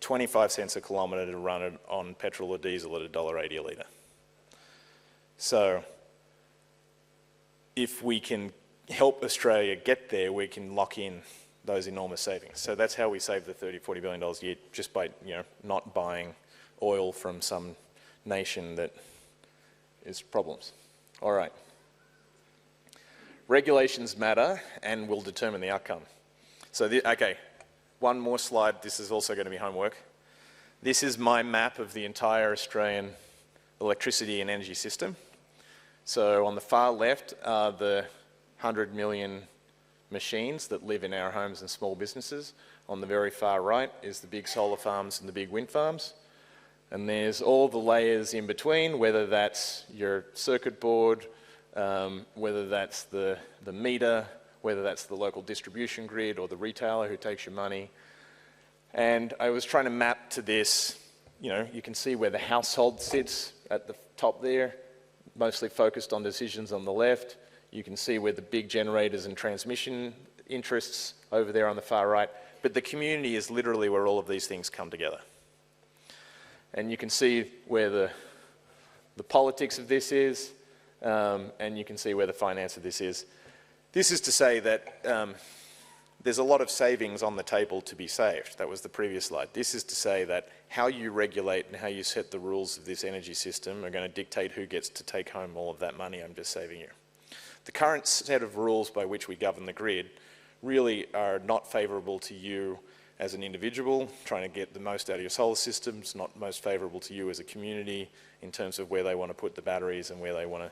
S3: 25 cents a kilometre to run it on petrol or diesel at $1.80 a litre. So if we can help Australia get there, we can lock in those enormous savings. So that's how we save the $30, $40 billion a year, just by, you know, not buying oil from some nation that is problems. All right. Regulations matter and will determine the outcome. So, okay, one more slide. This is also going to be homework. This is my map of the entire Australian electricity and energy system. So on the far left are the 100 million machines that live in our homes and small businesses. On the very far right is the big solar farms and the big wind farms. And there's all the layers in between, whether that's your circuit board, whether that's the meter, whether that's the local distribution grid or the retailer who takes your money. And I was trying to map to this, you can see where the household sits at the top there, mostly focused on decisions on the left. You can see where the big generators and transmission interests over there on the far right. But the community is literally where all of these things come together. And you can see where the politics of this is, and you can see where the finance of this is. This is to say that there's a lot of savings on the table to be saved. That was the previous slide. This is to say that how you regulate and how you set the rules of this energy system are going to dictate who gets to take home all of that money I'm just saving you. The current set of rules by which we govern the grid really are not favourable to you as an individual trying to get the most out of your solar systems, not most favourable to you as a community in terms of where they want to put the batteries and where they want to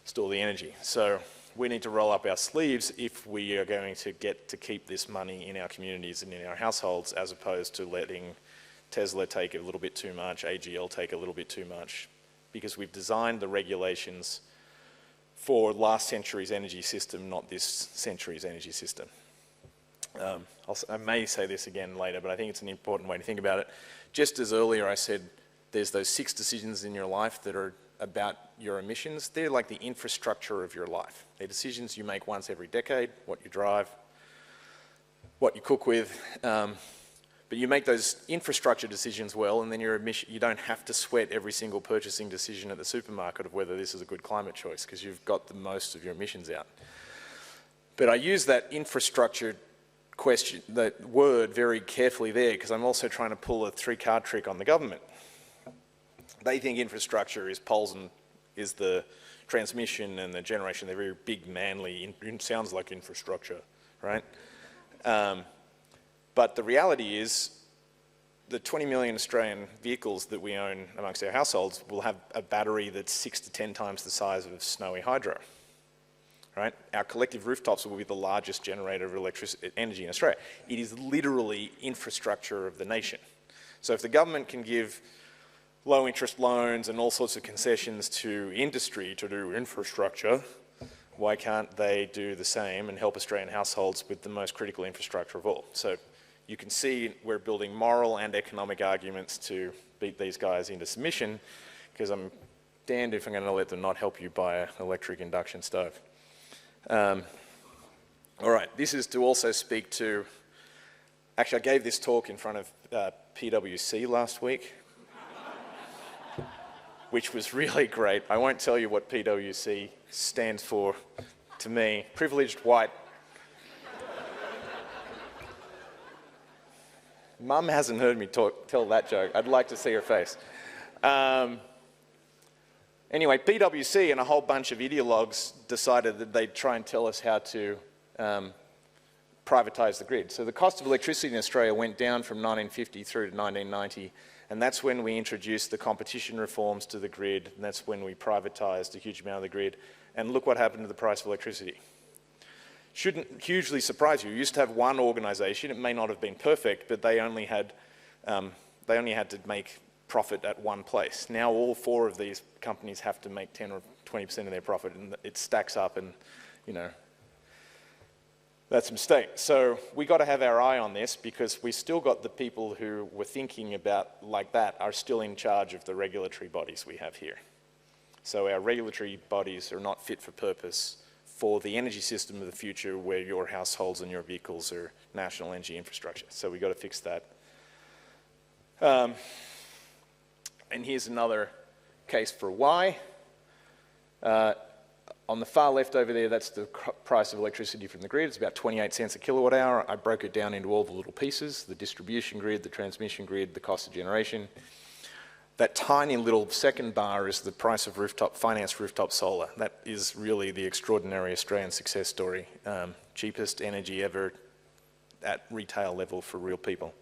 S3: store the energy. So we need to roll up our sleeves if we are going to get to keep this money in our communities and in our households, as opposed to letting Tesla take a little bit too much, AGL take a little bit too much, because we've designed the regulations for last century's energy system, not this century's energy system. I may say this again later, but I think it's an important way to think about it. Just as earlier I said, there's those 6 decisions in your life that are about your emissions. They're like the infrastructure of your life. They're decisions you make once every decade, what you drive, what you cook with. But you make those infrastructure decisions well, and then you don't have to sweat every single purchasing decision at the supermarket of whether this is a good climate choice, because you've got the most of your emissions out. But I use that infrastructure question, that word, very carefully there, because I'm also trying to pull a 3-card trick on the government. They think infrastructure is poles and is the transmission and the generation. They're very big, manly, sounds like infrastructure, right? But the reality is the 20 million Australian vehicles that we own amongst our households will have a battery that's 6 to 10 times the size of snowy hydro, right? Our collective rooftops will be the largest generator of energy in Australia. It is literally infrastructure of the nation. So if the government can give low interest loans and all sorts of concessions to industry to do infrastructure, why can't they do the same and help Australian households with the most critical infrastructure of all? So you can see we're building moral and economic arguments to beat these guys into submission, because I'm damned if I'm going to let them not help you buy an electric induction stove. All right, this is to also speak to, actually I gave this talk in front of PwC last week, which was really great. I won't tell you what PwC stands for to me. Privileged white. Mum hasn't heard me tell that joke. I'd like to see her face. Anyway, PwC and a whole bunch of ideologues decided that they'd try and tell us how to privatise the grid. So the cost of electricity in Australia went down from 1950 through to 1990, and that's when we introduced the competition reforms to the grid, and that's when we privatised a huge amount of the grid. And look what happened to the price of electricity. Shouldn't hugely surprise you. You used to have one organisation. It may not have been perfect, but they only had to make profit at one place. Now all 4 of these companies have to make 10 or 20% of their profit, and it stacks up, and that's a mistake. So we got to have our eye on this, because we still got the people who were thinking about like that are still in charge of the regulatory bodies we have here. So our regulatory bodies are not fit for purpose for the energy system of the future, where your households and your vehicles are national energy infrastructure. So we've got to fix that. And here's another case for why. On the far left over there, that's the price of electricity from the grid. It's about 28 cents a kilowatt hour. I broke it down into all the little pieces: the distribution grid, the transmission grid, the cost of generation. That tiny little second bar is the price of financed rooftop solar. That is really the extraordinary Australian success story. Cheapest energy ever at retail level for real people.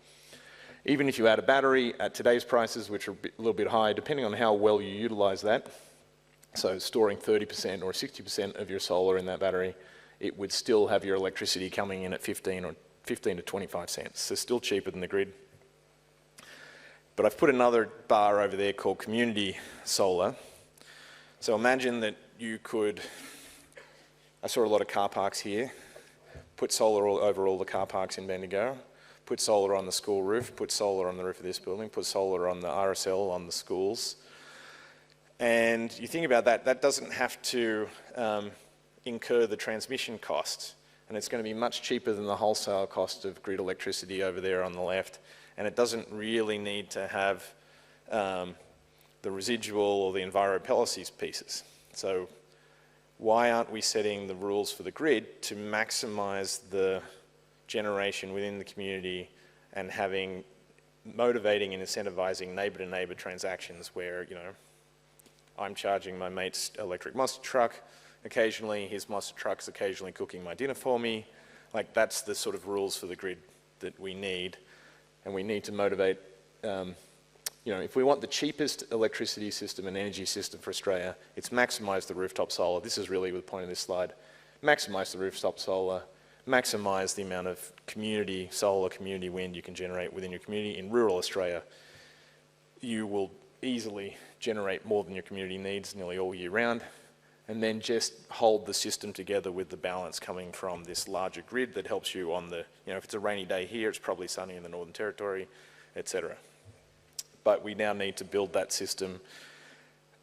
S3: Even if you add a battery at today's prices, which are a little bit high, depending on how well you utilise that, so storing 30% or 60% of your solar in that battery, it would still have your electricity coming in at 15 to 25 cents, so still cheaper than the grid. But I've put another bar over there called community solar. So imagine that you could, I saw a lot of car parks here, put solar all over all the car parks in Bendigo, put solar on the school roof, put solar on the roof of this building, put solar on the RSL on the schools. And you think about that, that doesn't have to incur the transmission costs. And it's going to be much cheaper than the wholesale cost of grid electricity over there on the left. And it doesn't really need to have the residual or the enviro policies pieces. So why aren't we setting the rules for the grid to maximize the generation within the community and motivating and incentivizing neighbour-to-neighbour transactions where, you know, I'm charging my mate's electric monster truck occasionally, his monster truck's occasionally cooking my dinner for me. Like, that's the sort of rules for the grid that we need. And we need to motivate, you know, if we want the cheapest electricity system and energy system for Australia, it's maximise the rooftop solar. This is really the point of this slide. Maximise the rooftop solar, maximise the amount of community solar, community wind you can generate within your community. In rural Australia, you will easily generate more than your community needs nearly all year round, and then just hold the system together with the balance coming from this larger grid that helps you on the, you know, if it's a rainy day here, it's probably sunny in the Northern Territory, etc. But we now need to build that system,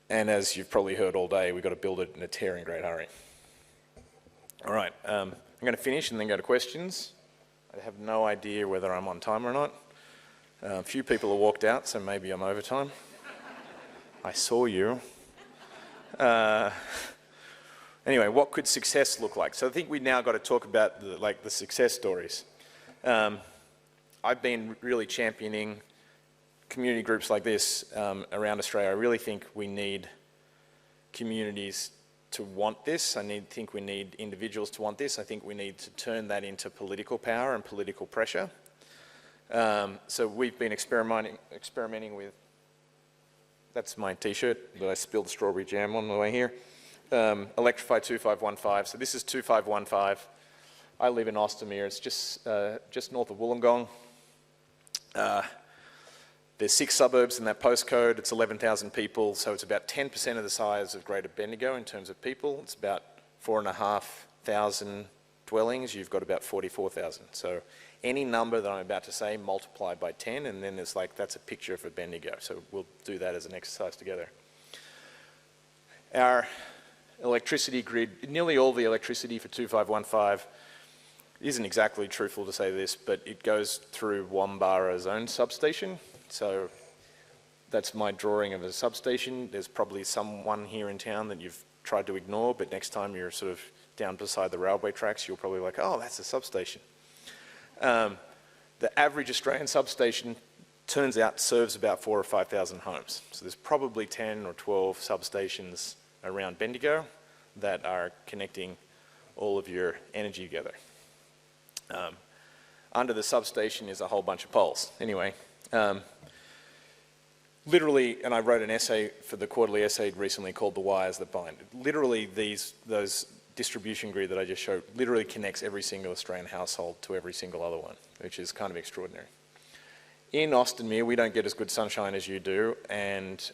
S3: and as you've probably heard all day, we've got to build it in a tearing great hurry. All right, I'm going to finish and then go to questions. I have no idea whether I'm on time or not. A few people have walked out, so maybe I'm over time. I saw you. Anyway, what could success look like? So I think we've now got to talk about the success stories. I've been really championing community groups like this around Australia. I really think we need communities to want this. I think we need individuals to want this. I think we need to turn that into political power and political pressure. So we've been experimenting with, that's my t-shirt that I spilled strawberry jam on the way here. Electrify 2515. So this is 2515. I live in Ostermere. It's just north of Wollongong. There's 6 suburbs in that postcode. It's 11,000 people, so it's about 10% of the size of Greater Bendigo in terms of people. It's about 4,500 dwellings. You've got about 44,000. So any number that I'm about to say, multiplied by 10, and then there's like, that's a picture for Bendigo. So we'll do that as an exercise together. Our electricity grid, nearly all the electricity for 2515 isn't exactly truthful to say this, but it goes through Wombara's own substation. So that's my drawing of a substation. There's probably someone here in town that you've tried to ignore, but next time you're sort of down beside the railway tracks, you'll probably be like, oh, that's a substation. The average Australian substation, turns out, serves about 4,000 or 5,000 homes. So there's probably 10 or 12 substations around Bendigo that are connecting all of your energy together. Under the substation is a whole bunch of poles. Anyway, literally, and I wrote an essay for the quarterly essay recently called The Wires That Bind. Literally those distribution grid that I just showed literally connects every single Australian household to every single other one, which is kind of extraordinary. In Ostermere, we don't get as good sunshine as you do, and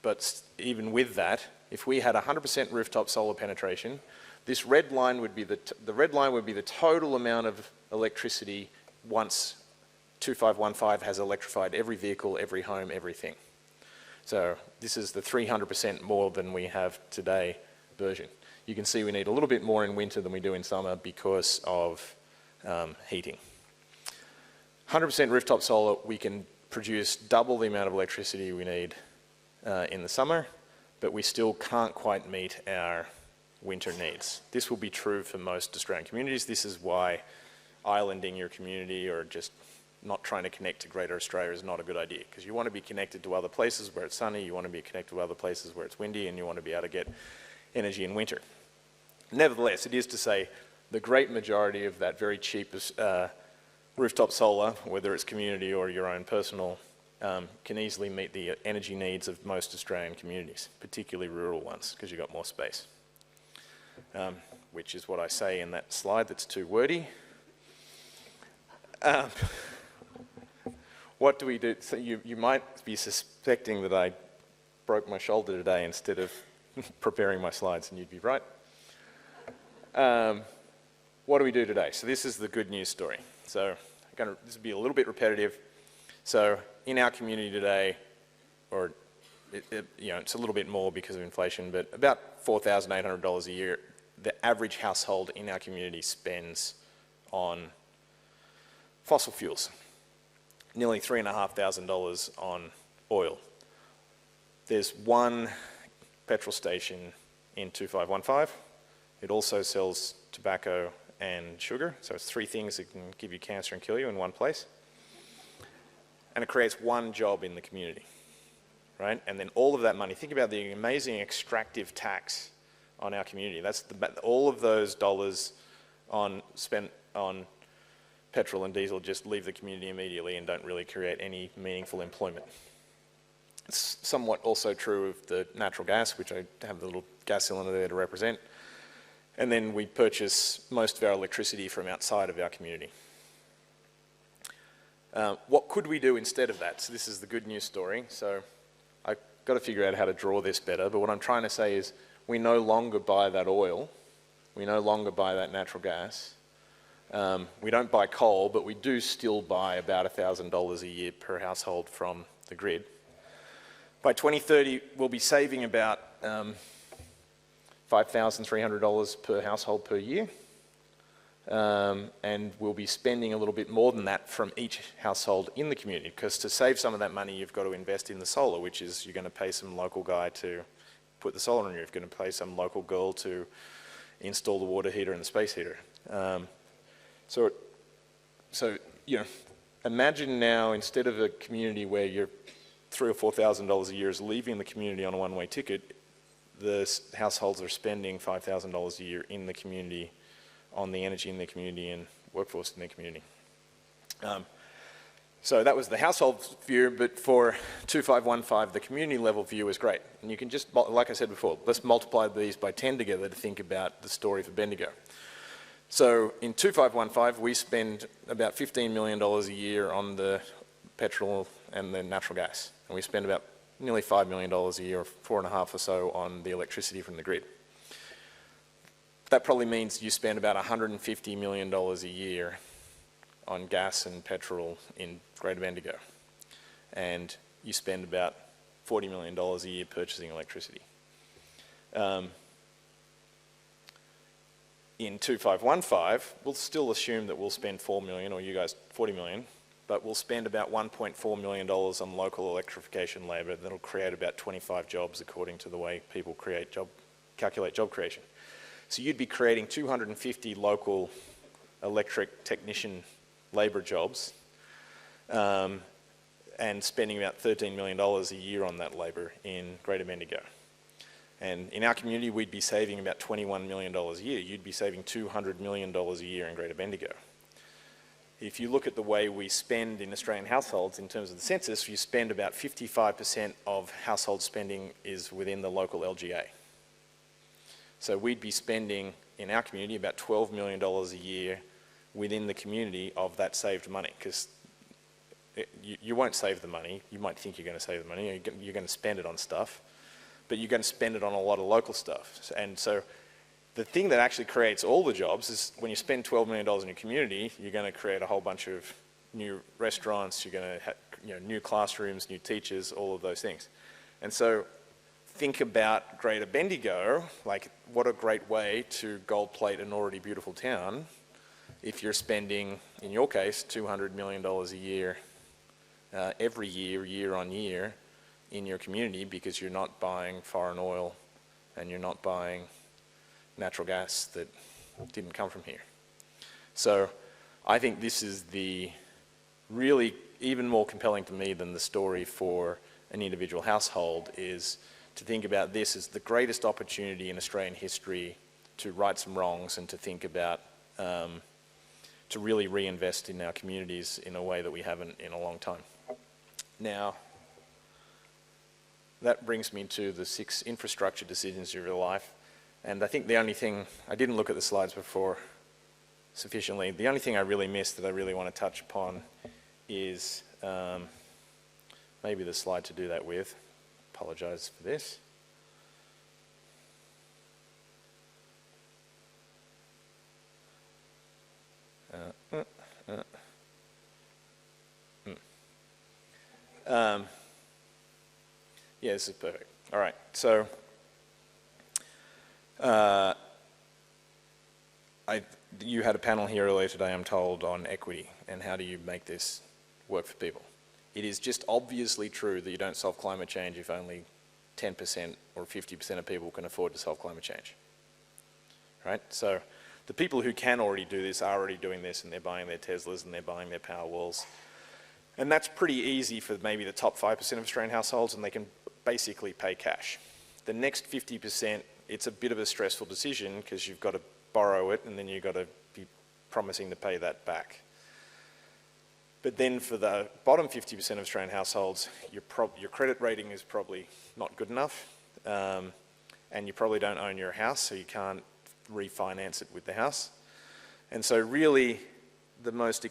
S3: but even with that, if we had 100% rooftop solar penetration, this red line would be the red line would be the total amount of electricity once 2515 has electrified every vehicle, every home, everything. So this is the 300% more than we have today version. You can see we need a little bit more in winter than we do in summer because of heating. 100% rooftop solar, we can produce double the amount of electricity we need in the summer, but we still can't quite meet our winter needs. This will be true for most Australian communities. This is why islanding your community or just not trying to connect to Greater Australia is not a good idea, because you want to be connected to other places where it's sunny, you want to be connected to other places where it's windy, and you want to be able to get energy in winter. Nevertheless, it is to say the great majority of that very cheap rooftop solar, whether it's community or your own personal, can easily meet the energy needs of most Australian communities, particularly rural ones, because you've got more space. which is what I say in that slide that's too wordy. What do we do? So you might be suspecting that I broke my shoulder today instead of preparing my slides, and you'd be right. What do we do today? So this is the good news story. So this will be a little bit repetitive. So in our community today, or it's a little bit more because of inflation, but about $4,800 a year, the average household in our community spends on fossil fuels. Nearly $3,500 on oil. There's one petrol station in 2515. It also sells tobacco and sugar, so it's 3 things that can give you cancer and kill you in one place. And it creates one job in the community, right? And then all of that money, think about the amazing extractive tax on our community. That's all of those dollars spent on petrol and diesel just leave the community immediately and don't really create any meaningful employment. It's somewhat also true of the natural gas, which I have the little gas cylinder there to represent. And then we purchase most of our electricity from outside of our community. What could we do instead of that? So this is the good news story. So I've got to figure out how to draw this better, but what I'm trying to say is we no longer buy that oil, we no longer buy that natural gas. We don't buy coal, but we do still buy about $1,000 a year per household from the grid. By 2030, we'll be saving about $5,300 per household per year. And we'll be spending a little bit more than that from each household in the community, because to save some of that money, you've got to invest in the solar, which is you're going to pay some local guy to put the solar on your roof, you're going to pay some local girl to install the water heater and the space heater. So imagine now, instead of a community where you're $3,000 or $4,000 a year is leaving the community on a one-way ticket, the households are spending $5,000 a year in the community on the energy in their community and workforce in their community. So that was the household view, but for 2515, the community level view is great. And you can just, like I said before, let's multiply these by 10 together to think about the story for Bendigo. So in 2515, we spend about $15 million a year on the petrol and the natural gas. And we spend about nearly $5 million a year, 4.5 or so, on the electricity from the grid. That probably means you spend about $150 million a year on gas and petrol in Greater Bendigo. And you spend about $40 million a year purchasing electricity. In 2515, we'll still assume that we'll spend $4 million, or you guys $40 million, but we'll spend about $1.4 million on local electrification labour. That'll create about 25 jobs according to the way people calculate job creation. So you'd be creating 250 local electric technician labour jobs and spending about $13 million a year on that labour in Greater Bendigo. And in our community, we'd be saving about $21 million a year. You'd be saving $200 million a year in Greater Bendigo. If you look at the way we spend in Australian households in terms of the census, you spend about 55% of household spending is within the local LGA. So we'd be spending in our community about $12 million a year within the community of that saved money, because you won't save the money. You might think you're going to save the money. You're going to spend it on stuff, but you're going to spend it on a lot of local stuff. And so the thing that actually creates all the jobs is when you spend $12 million in your community, you're going to create a whole bunch of new restaurants, you're going to have new classrooms, new teachers, all of those things. And so think about Greater Bendigo, like what a great way to gold plate an already beautiful town if you're spending, in your case, $200 million a year, every year, year on year, in your community, because you're not buying foreign oil and you're not buying natural gas that didn't come from here. So I think this is the really even more compelling to me than the story for an individual household, is to think about this as the greatest opportunity in Australian history to right some wrongs and to think about to really reinvest in our communities in a way that we haven't in a long time. Now, that brings me to the 6 infrastructure decisions of your life. And I think the only thing, I didn't look at the slides before sufficiently, the only thing I really missed that I really want to touch upon is maybe the slide to do that with. Apologise for this. Yeah, this is perfect. All right, so you had a panel here earlier today, I'm told, on equity and how do you make this work for people. It is just obviously true that you don't solve climate change if only 10% or 50% of people can afford to solve climate change, right? So the people who can already do this are already doing this, and they're buying their Teslas and they're buying their Powerwalls. And that's pretty easy for maybe the top 5% of Australian households, and they can basically pay cash. The next 50%, it's a bit of a stressful decision because you've got to borrow it and then you've got to be promising to pay that back. But then for the bottom 50% of Australian households, your credit rating is probably not good enough, and you probably don't own your house, so you can't refinance it with the house. And so really the most,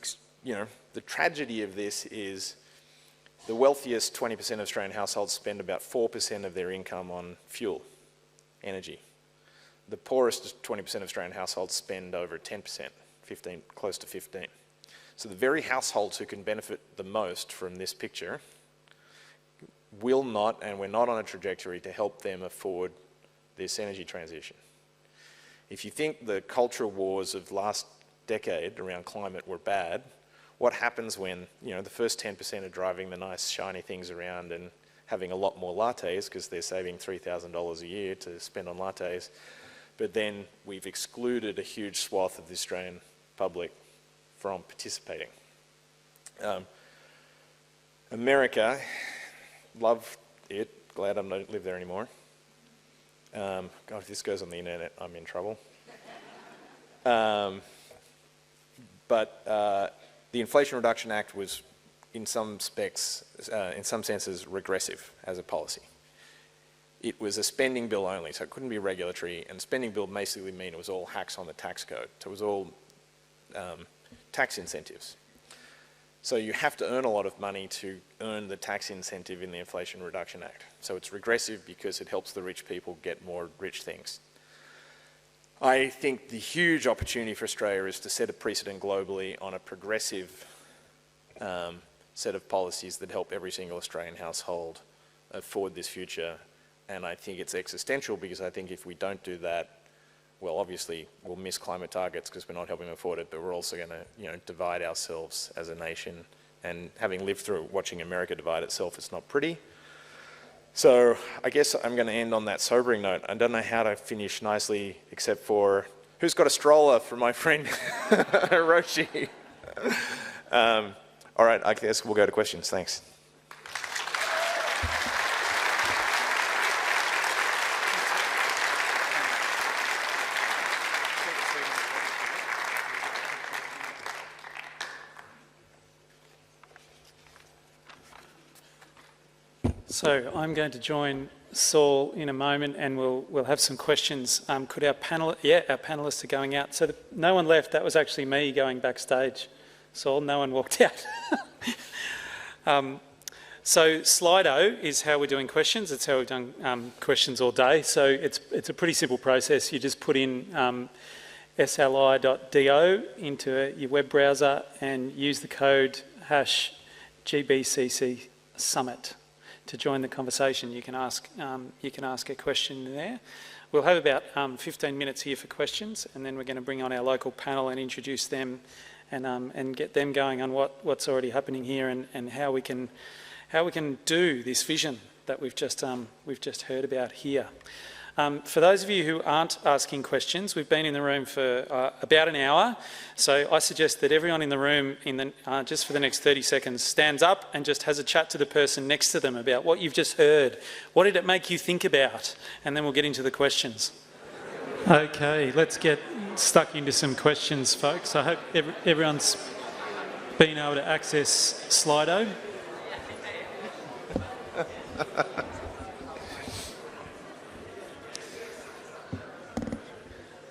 S3: the tragedy of this is the wealthiest 20% of Australian households spend about 4% of their income on fuel, energy. The poorest 20% of Australian households spend over 10%, close to 15%. So the very households who can benefit the most from this picture will not, and we're not on a trajectory to help them afford this energy transition. If you think the cultural wars of last decade around climate were bad, what happens when, the first 10% are driving the nice shiny things around and having a lot more lattes because they're saving $3,000 a year to spend on lattes, but then we've excluded a huge swath of the Australian public from participating. America, love it, glad I don't live there anymore. God, if this goes on the internet, I'm in trouble. But the Inflation Reduction Act was, in some specs, in some senses, regressive as a policy. It was a spending bill only, so it couldn't be regulatory, and spending bill basically mean it was all hacks on the tax code. So it was all tax incentives. So you have to earn a lot of money to earn the tax incentive in the Inflation Reduction Act. So it's regressive because it helps the rich people get more rich things. I think the huge opportunity for Australia is to set a precedent globally on a progressive set of policies that help every single Australian household afford this future. And I think it's existential because I think if we don't do that, well, obviously we'll miss climate targets because we're not helping them afford it, but we're also going to, divide ourselves as a nation. And having lived through watching America divide itself, it's not pretty. So I guess I'm going to end on that sobering note. I don't know how to finish nicely except for, who's got a stroller for my friend Roshi? All right, I guess we'll go to questions. Thanks.
S1: So I'm going to join Saul in a moment, and we'll have some questions. Could our panelists are going out. So no one left. That was actually me going backstage. Saul, no one walked out. So Slido is how we're doing questions. It's how we've done questions all day. So it's a pretty simple process. You just put in sli.do into your web browser and use the code #GBCC Summit. To join the conversation, you can ask a question there. We'll have about 15 minutes here for questions, and then we're going to bring on our local panel and introduce them, and get them going on what's already happening here and how we can do this vision that we've just heard about here. For those of you who aren't asking questions, we've been in the room for about an hour, so I suggest that everyone in the room, just for the next 30 seconds, stands up and just has a chat to the person next to them about what you've just heard. What did it make you think about? And then we'll get into the questions. Okay, let's get stuck into some questions, folks. I hope everyone's been able to access Slido.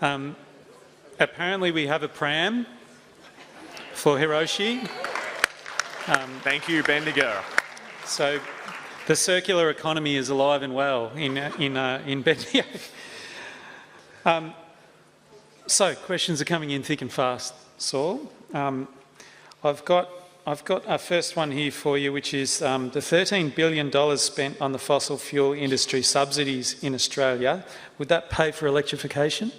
S1: Apparently we have a pram for Hiroshi.
S3: Thank you, Bendigo.
S1: So the circular economy is alive and well in Bendigo. So questions are coming in thick and fast, Saul. I've got our first one here for you, which is the $13 billion spent on the fossil fuel industry subsidies in Australia. Would that pay for electrification?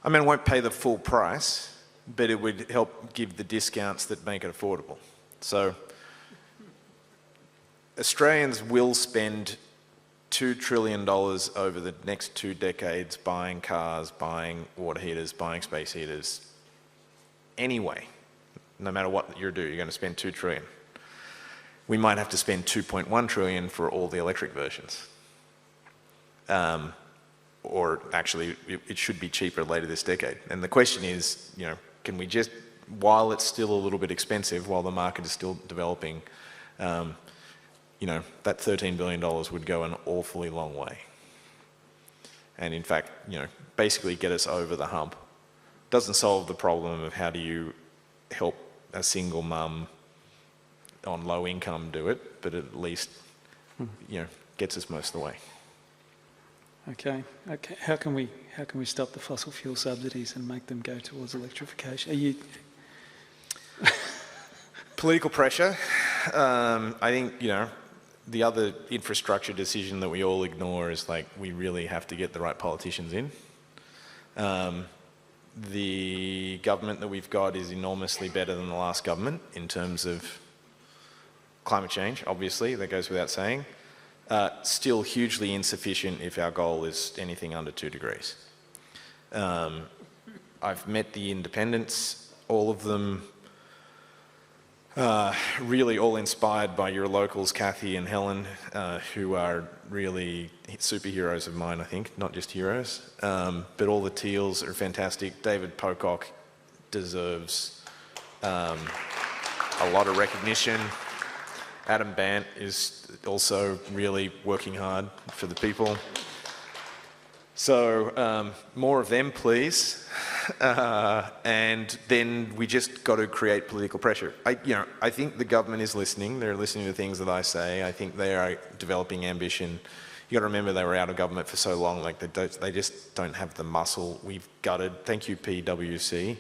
S3: I mean, it won't pay the full price, but it would help give the discounts that make it affordable. So Australians will spend $2 trillion over the next 2 decades buying cars, buying water heaters, buying space heaters. Anyway, no matter what you're going to spend $2 trillion. We might have to spend $2.1 trillion for all the electric versions. Or actually, it should be cheaper later this decade. And the question is, can we just, while it's still a little bit expensive, while the market is still developing, that $13 billion would go an awfully long way. And in fact, basically get us over the hump. Doesn't solve the problem of how do you help a single mum on low income do it, but at least, gets us most of the way.
S1: Okay. How can we stop the fossil fuel subsidies and make them go towards electrification? Are you...
S3: Political pressure. I think, the other infrastructure decision that we all ignore is we really have to get the right politicians in. The government that we've got is enormously better than the last government in terms of climate change, obviously, that goes without saying. Still hugely insufficient if our goal is anything under 2 degrees. I've met the independents, all of them really all inspired by your locals, Kathy and Helen, who are really superheroes of mine, I think, not just heroes. But all the Teals are fantastic. David Pocock deserves a lot of recognition. Adam Bant is also really working hard for the people. So more of them, please. And then we just got to create political pressure. I think the government is listening. They're listening to things that I say. I think they are developing ambition. You got to remember they were out of government for so long. They just don't have the muscle. We've gutted. Thank you, PwC.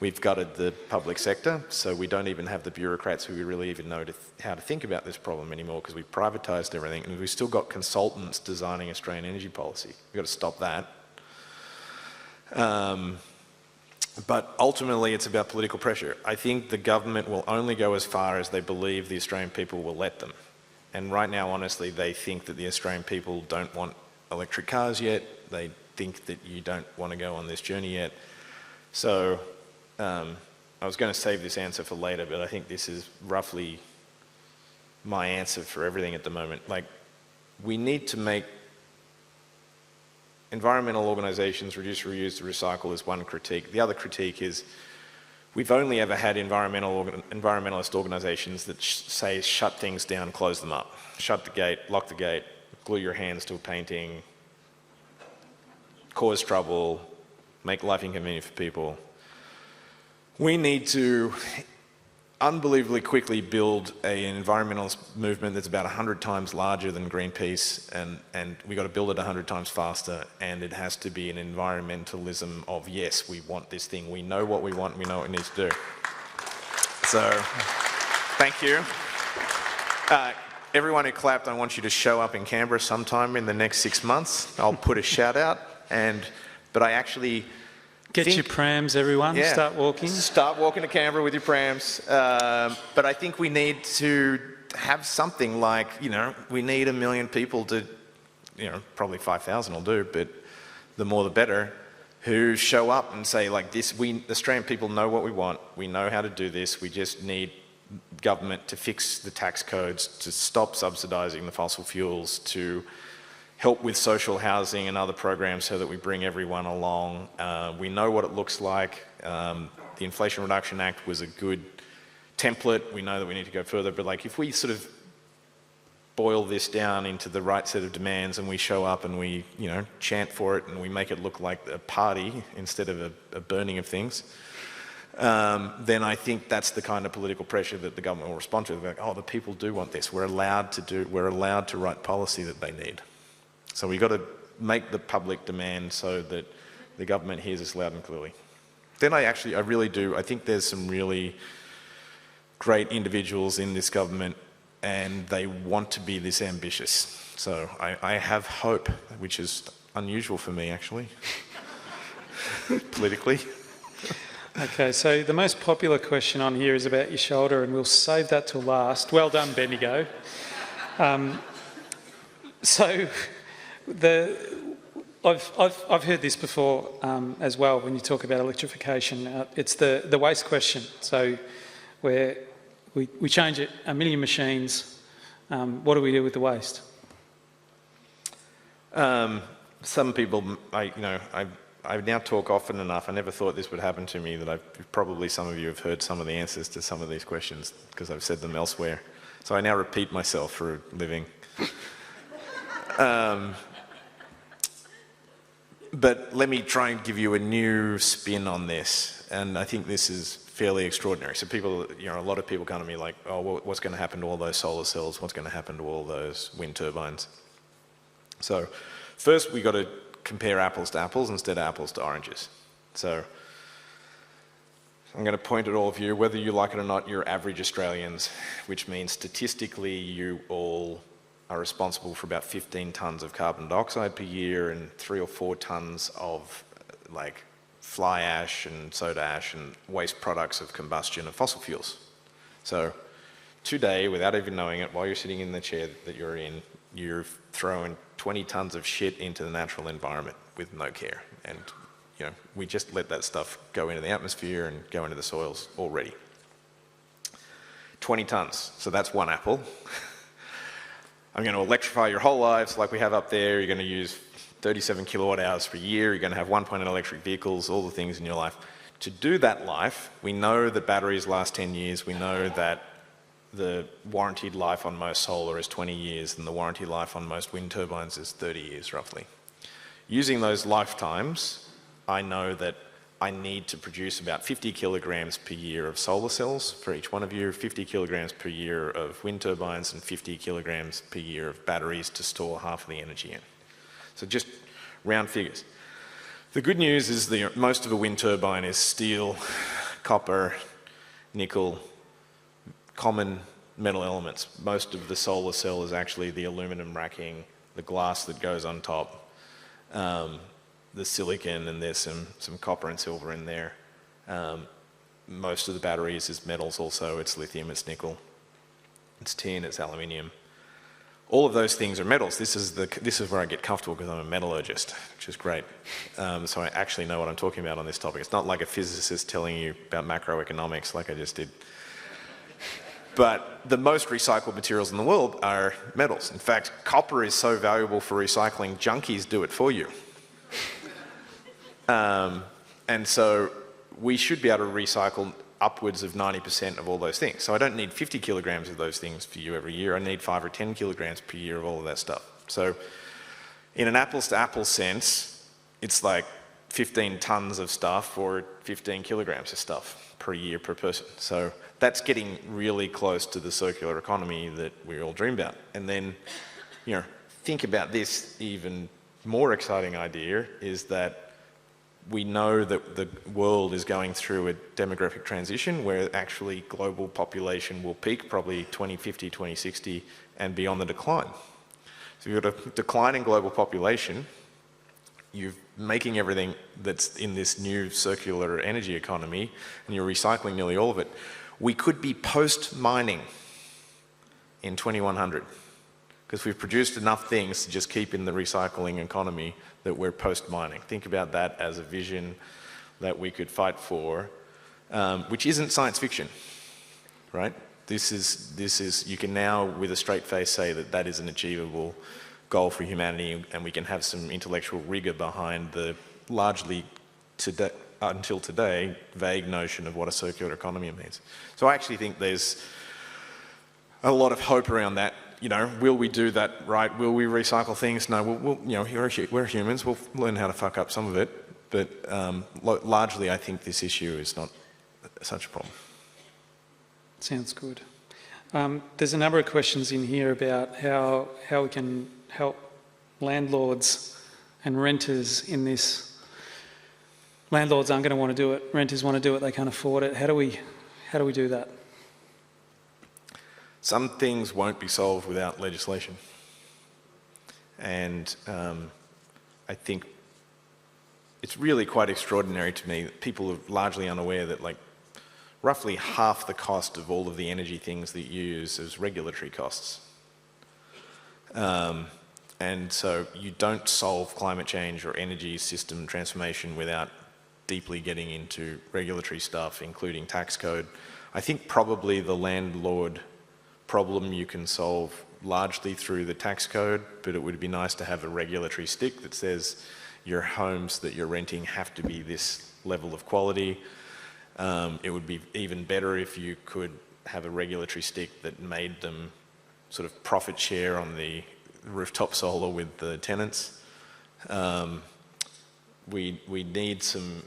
S3: We've gutted the public sector, so we don't even have the bureaucrats who really even know how to think about this problem anymore because we've privatised everything, and we've still got consultants designing Australian energy policy. We've got to stop that. But ultimately, it's about political pressure. I think the government will only go as far as they believe the Australian people will let them. And right now, honestly, they think that the Australian people don't want electric cars yet. They think that you don't want to go on this journey yet. So I was going to save this answer for later, but I think this is roughly my answer for everything at the moment. We need to make environmental organisations reduce, reuse, recycle is one critique. The other critique is we've only ever had environmentalist organisations that say shut things down, close them up. Shut the gate, lock the gate, glue your hands to a painting, cause trouble, make life inconvenient for people. We need to unbelievably quickly build an environmentalist movement that's about 100 times larger than Greenpeace, and we've got to build it 100 times faster, and it has to be an environmentalism of, yes, we want this thing, we know what we want, we know what it needs to do. So, thank you. Everyone who clapped, I want you to show up in Canberra sometime in the next 6 months. I'll put a shout out, but I actually...
S1: Get your prams, everyone. Yeah. Start walking.
S3: Start walking to Canberra with your prams. But I think we need to have something we need 1 million people to, probably 5,000 will do, but the more the better, who show up and say this, we Australian people know what we want, we know how to do this, we just need government to fix the tax codes, to stop subsidising the fossil fuels, to help with social housing and other programs so that we bring everyone along. We know what it looks like. The Inflation Reduction Act was a good template. We know that we need to go further, but if we sort of boil this down into the right set of demands and we show up and we, chant for it and we make it look like a party instead of a burning of things, then I think that's the kind of political pressure that the government will respond to. Like, oh, the people do want this. We're allowed to write policy that they need. So we've got to make the public demand so that the government hears us loud and clearly. Then I really do. I think there's some really great individuals in this government and they want to be this ambitious. So I have hope, which is unusual for me actually, politically.
S1: Okay, so the most popular question on here is about your shoulder, and we'll save that till last. Well done, Bendigo. I've heard this before as well when you talk about electrification. It's the waste question. So where we change it, 1 million machines, what do we do with the waste?
S3: Some people, I now talk often enough. I never thought this would happen to me, that probably some of you have heard some of the answers to some of these questions because I've said them elsewhere. So I now repeat myself for a living. But let me try and give you a new spin on this. And I think this is fairly extraordinary. So people, a lot of people come to me like, oh, well, what's going to happen to all those solar cells? What's going to happen to all those wind turbines? So first we got to compare apples to apples instead of apples to oranges. So I'm going to point at all of you, whether you like it or not, you're average Australians, which means statistically you all are responsible for about 15 tonnes of carbon dioxide per year and 3 or 4 tonnes of like fly ash and soda ash and waste products of combustion of fossil fuels. So today, without even knowing it, while you're sitting in the chair that you're in, you're throwing 20 tonnes of shit into the natural environment with no care. And we just let that stuff go into the atmosphere and go into the soils already. 20 tonnes, so that's one apple. I'm going to electrify your whole lives like we have up there. You're going to use 37 kilowatt hours per year. You're going to have 1.8 electric vehicles, all the things in your life. To do that life, we know that batteries last 10 years. We know that the warranted life on most solar is 20 years and the warranty life on most wind turbines is 30 years roughly. Using those lifetimes, I know that I need to produce about 50 kilograms per year of solar cells for each one of you, 50 kilograms per year of wind turbines and 50 kilograms per year of batteries to store half of the energy in. So just round figures. The good news is that most of a wind turbine is steel, copper, nickel, common metal elements. Most of the solar cell is actually the aluminum racking, the glass that goes on top, the silicon, and there's some copper and silver in there. Most of the batteries is metals also. It's lithium, it's nickel, it's tin, it's aluminium. All of those things are metals. This is where I get comfortable because I'm a metallurgist, which is great. So I actually know what I'm talking about on this topic. It's not like a physicist telling you about macroeconomics like I just did. But the most recycled materials in the world are metals. In fact, copper is so valuable for recycling, junkies do it for you. And so we should be able to recycle upwards of 90% of all those things. So I don't need 50 kilograms of those things for you every year. I need 5 or 10 kilograms per year of all of that stuff. So in an apples to apples sense, it's like 15 tons of stuff or 15 kilograms of stuff per year per person. So that's getting really close to the circular economy that we all dream about. And then, think about this even more exciting idea is that we know that the world is going through a demographic transition where actually global population will peak probably 2050, 2060 and be on the decline. So you've got a decline in global population, you're making everything that's in this new circular energy economy and you're recycling nearly all of it. We could be post-mining in 2100 because we've produced enough things to just keep in the recycling economy that we're post-mining. Think about that as a vision that we could fight for, which isn't science fiction, right? This is, you can now with a straight face say that that is an achievable goal for humanity and we can have some intellectual rigor behind the largely until today, vague notion of what a circular economy means. So I actually think there's a lot of hope around that. you know, will we do that right? Will we recycle things? No, you know, we're humans. We'll learn how to fuck up some of it. But largely, I think this issue is not such a problem.
S1: Sounds good. There's a number of questions in here about how we can help landlords and renters in this. Landlords aren't going to want to do it. Renters want to do it. They can't afford it. How do we do that?
S3: Some things won't be solved without legislation. And I think it's really quite extraordinary to me that people are largely unaware that like roughly half the cost of all of the energy things that you use is regulatory costs. And so you don't solve climate change or energy system transformation without deeply getting into regulatory stuff, including tax code. I think probably the landlord problem you can solve largely through the tax code, but it would be nice to have a regulatory stick that says your homes that you're renting have to be this level of quality. It would be even better if you could have a regulatory stick that made them sort of profit share on the rooftop solar with the tenants. We need some,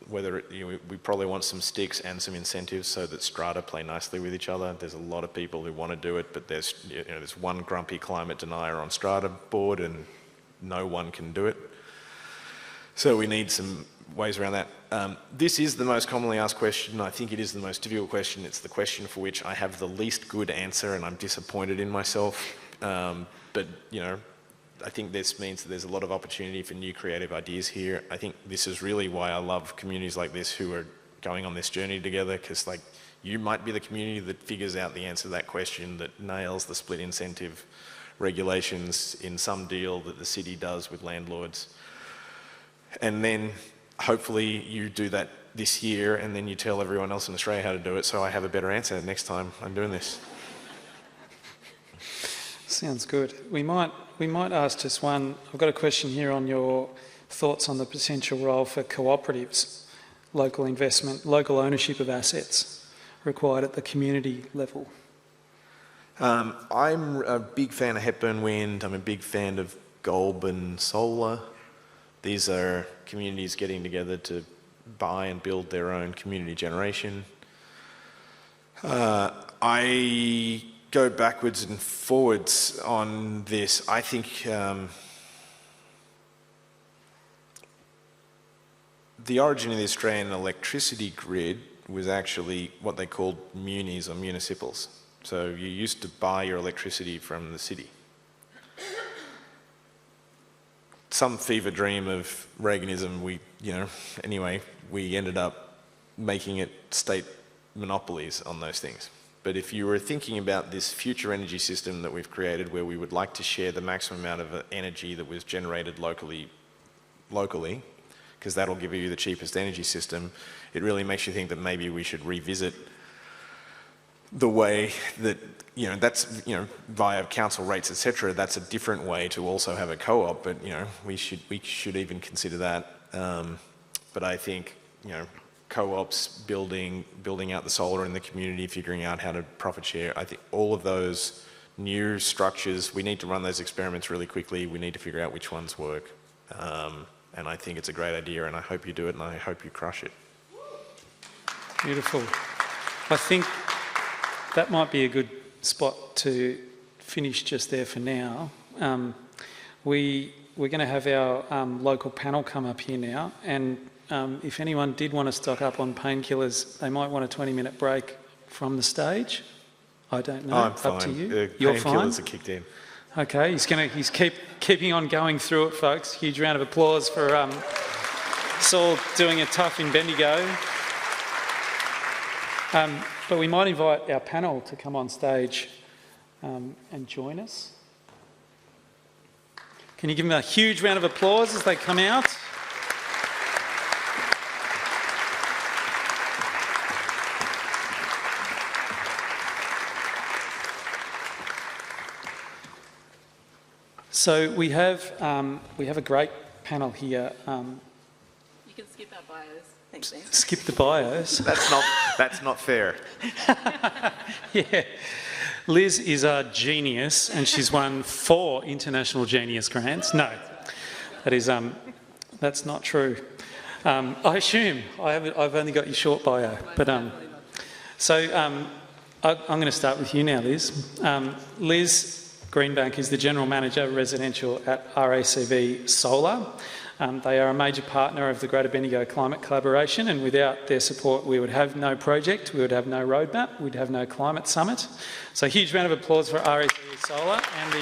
S3: we probably want some sticks and some incentives so that strata play nicely with each other. There's a lot of people who want to do it, but there's one grumpy climate denier on strata board and no one can do it. So we need some ways around that. This is the most commonly asked question. I think it is the most difficult question. It's the question for which I have the least good answer, and I'm disappointed in myself. But you know, I think this means that there's a lot of opportunity for new creative ideas here. I think this is really why I love communities like this who are going on this journey together, because like you might be the community that figures out the answer to that question, that nails the split incentive regulations in some deal that the city does with landlords. And then hopefully you do that this year, and then you tell everyone else in Australia how to do it, so I have a better answer next time I'm doing this.
S1: Sounds good. We might ask just one. I've got a question here on your thoughts on the potential role for cooperatives, local investment, local ownership of assets required at the community level.
S3: I'm a big fan of Hepburn Wind. I'm a big fan of Goulburn Solar. These are communities getting together to buy and build their own community generation. I go backwards and forwards on this. I think the origin of the Australian electricity grid was actually what they called munis or municipals. So you used to buy your electricity from the city. Some fever dream of Reaganism, we ended up making it state monopolies on those things. But if you were thinking about this future energy system that we've created, where we would like to share the maximum amount of energy that was generated locally, because that'll give you the cheapest energy system, it really makes you think that maybe we should revisit the way that, that's, via council rates, etc. That's a different way to also have a co-op, but, we should even consider that. But I think, co-ops, building out the solar in the community, figuring out how to profit share, I think all of those new structures, we need to run those experiments really quickly. We need to figure out which ones work. And I think it's a great idea, and I hope you do it, and I hope you crush it.
S1: Beautiful. I think that might be a good spot to finish just there for now. We're going to have our local panel come up here now, and if anyone did want to stock up on painkillers, they might want a 20-minute break from the stage. I don't know.
S3: I'm fine.
S1: Up to you.
S3: You're fine. Painkillers are kicked in.
S1: Okay, he's keeping on going through it, folks. Huge round of applause for Saul doing it tough in Bendigo. But we might invite our panel to come on stage and join us. Can you give them a huge round of applause as they come out? So we have a great panel here.
S4: You can skip our bios. Thanks, Dan.
S1: Skip the bios.
S3: That's not fair.
S1: Yeah. Liz is a genius and she's won 4 International Genius Grants. No, that is, that's not true. I assume. I've only got your short bio. But I'm going to start with you now, Liz. Liz Greenbank is the General Manager Residential at RACV Solar. They are a major partner of the Greater Bendigo Climate Collaboration, and without their support we would have no project, we would have no roadmap, we'd have no climate summit. So a huge round of applause for RACV Solar and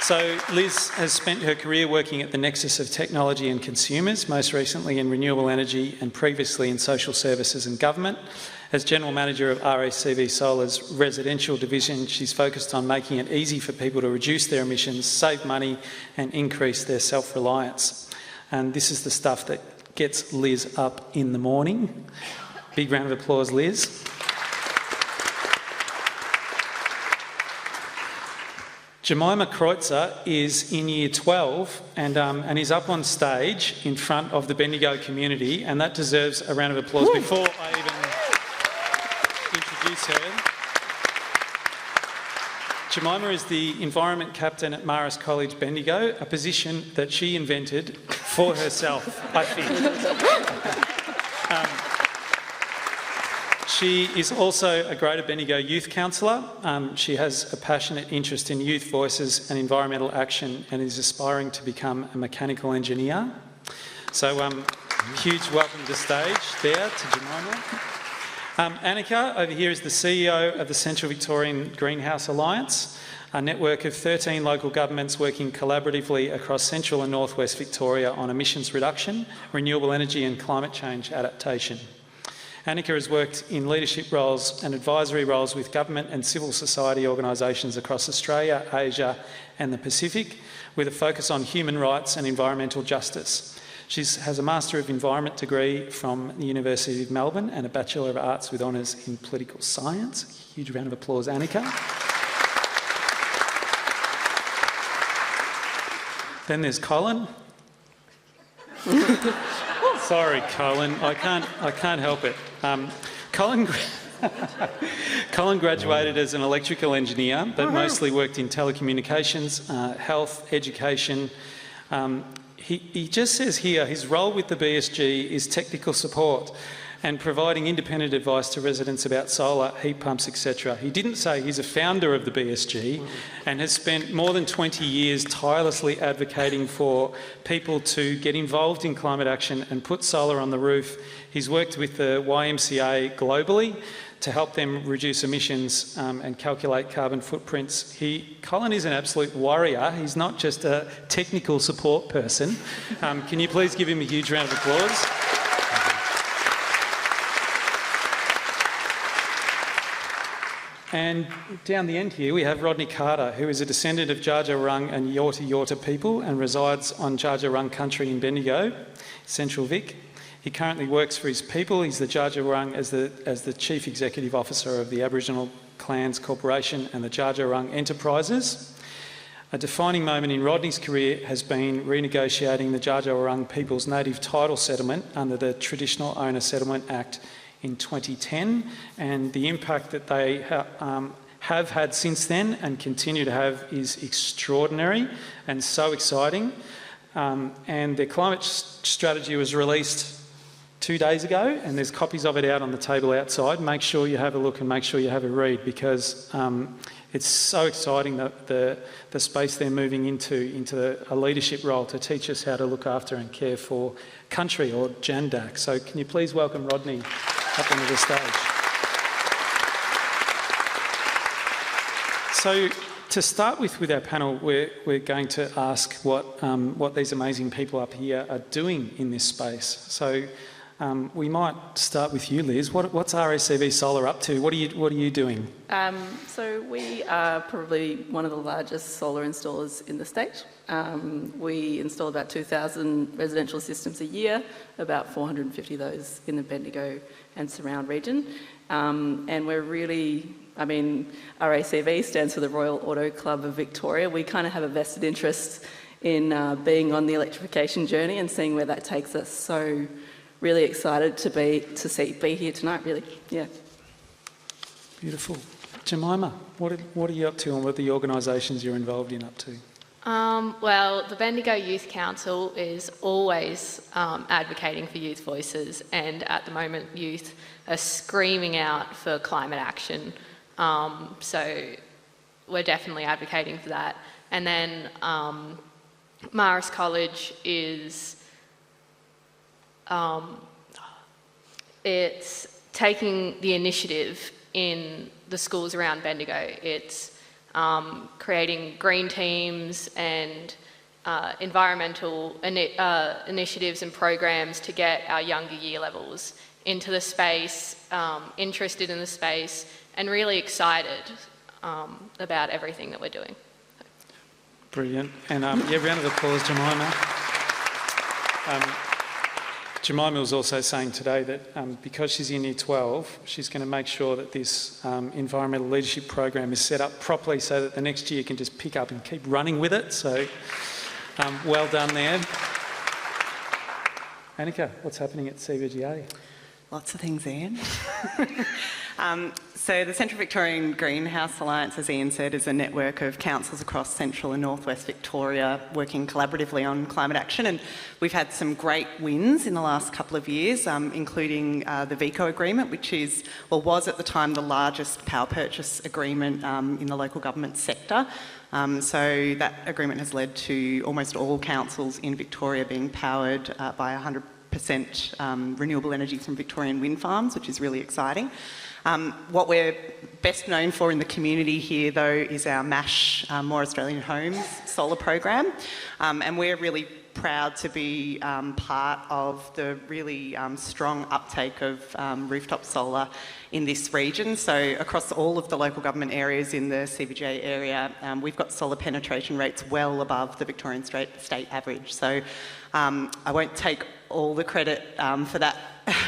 S1: So Liz has spent her career working at the nexus of technology and consumers, most recently in renewable energy and previously in social services and government. As General Manager of RACV Solar's residential division, she's focused on making it easy for people to reduce their emissions, save money and increase their self-reliance. And this is the stuff that gets Liz up in the morning. Big round of applause, Liz. Jemima Kreutzer is in Year 12 and is up on stage in front of the Bendigo community, and that deserves a round of applause. Before I even introduce her, Jemima is the Environment Captain at Marist College Bendigo, a position that she invented for herself, I think. She is also a Greater Bendigo Youth Counsellor. She has a passionate interest in youth voices and environmental action and is aspiring to become a mechanical engineer. So huge welcome to stage there to Jemima. Annika over here is the CEO of the Central Victorian Greenhouse Alliance, a network of 13 local governments working collaboratively across central and northwest Victoria on emissions reduction, renewable energy and climate change adaptation. Annika has worked in leadership roles and advisory roles with government and civil society organisations across Australia, Asia and the Pacific, with a focus on human rights and environmental justice. She has a Master of Environment degree from the University of Melbourne and a Bachelor of Arts with honours in Political Science. Huge round of applause, Annika. Then there's Colin. Sorry, Colin, I can't help it. Colin graduated as an electrical engineer, but mostly worked in telecommunications, health, education. He just says here his role with the BSG is technical support and providing independent advice to residents about solar, heat pumps, etc. He didn't say he's a founder of the BSG and has spent more than 20 years tirelessly advocating for people to get involved in climate action and put solar on the roof. He's worked with the YMCA globally to help them reduce emissions and calculate carbon footprints. Colin is an absolute warrior. He's not just a technical support person. Can you please give him a huge round of applause? And down the end here we have Rodney Carter, who is a descendant of Dja Dja Wurrung and Yorta Yorta people and resides on Dja Dja Wurrung country in Bendigo, Central Vic. He currently works for his people. He's the Dja Dja Wurrung as the Chief Executive Officer of the Aboriginal Clans Corporation and the Dja Dja Wurrung Enterprises. A defining moment in Rodney's career has been renegotiating the Dja Dja Wurrung people's native title settlement under the Traditional Owner Settlement Act in 2010, and the impact that they have had since then and continue to have is extraordinary and so exciting. And their climate strategy was released 2 days ago, and there's copies of it out on the table outside. Make sure you have a look and make sure you have a read, because it's so exciting that the space they're moving into a leadership role to teach us how to look after and care for country, or Jandak. So can you please welcome Rodney up onto the stage. So to start with our panel, we're going to ask what these amazing people up here are doing in this space. So we might start with you, Liz. What's RACV Solar up to? What are you doing?
S4: So we are probably one of the largest solar installers in the state. We install about 2,000 residential systems a year, about 450 of those in the Bendigo and surround region. And we're really, RACV stands for the Royal Auto Club of Victoria. We kind of have a vested interest in being on the electrification journey and seeing where that takes us. So really excited to be here tonight, really. Yeah.
S1: Beautiful. Jemima, what are you up to and what are the organisations you're involved in up to?
S5: Well, the Bendigo Youth Council is always advocating for youth voices, and at the moment youth are screaming out for climate action. So we're definitely advocating for that. And then Marist College is it's taking the initiative in the schools around Bendigo. It's creating green teams and environmental initiatives and programs to get our younger year levels into the space, interested in the space, and really excited about everything that we're doing.
S1: Brilliant. And yeah, round of applause, Jemima. Jemima was also saying today that because she's in Year 12, she's going to make sure that this environmental leadership program is set up properly so that the next year can just pick up and keep running with it. So well done there. Annika, what's happening at CVGA?
S6: Lots of things, Ian. So the Central Victorian Greenhouse Alliance, as Ian said, is a network of councils across central and northwest Victoria working collaboratively on climate action, and we've had some great wins in the last couple of years, including the VECO agreement, which was at the time the largest power purchase agreement in the local government sector. So that agreement has led to almost all councils in Victoria being powered by 100% renewable energy from Victorian wind farms, which is really exciting. What we're best known for in the community here, though, is our MASH, More Australian Homes solar program. And we're really proud to be part of the really strong uptake of rooftop solar in this region. So across all of the local government areas in the CBGA area, we've got solar penetration rates well above the Victorian state average. So I won't take all the credit for that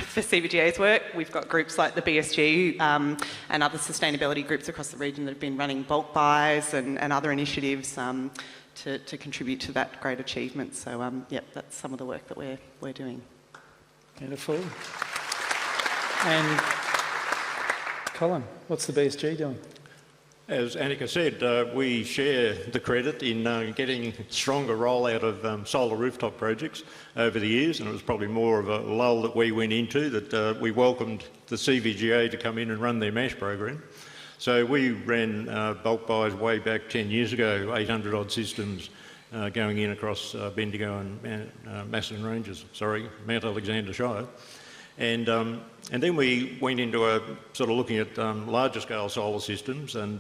S6: for CBGA's work. We've got groups like the BSG and other sustainability groups across the region that have been running bulk buys and other initiatives to contribute to that great achievement. So, yeah, that's some of the work that we're doing.
S1: Beautiful. And Colin, what's the BSG doing?
S7: As Annika said, we share the credit in getting stronger rollout of solar rooftop projects over the years, and it was probably more of a lull that we went into, that we welcomed the CVGA to come in and run their MASH program. So we ran bulk buys way back 10 years ago, 800 odd systems going in across Bendigo and Mount Alexander Shire. And then we went into a sort of looking at larger scale solar systems and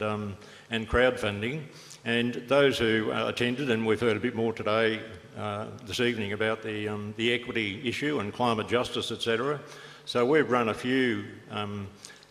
S7: crowdfunding. And those who attended, and we've heard a bit more today, this evening, about the equity issue and climate justice, etc. So we've run a few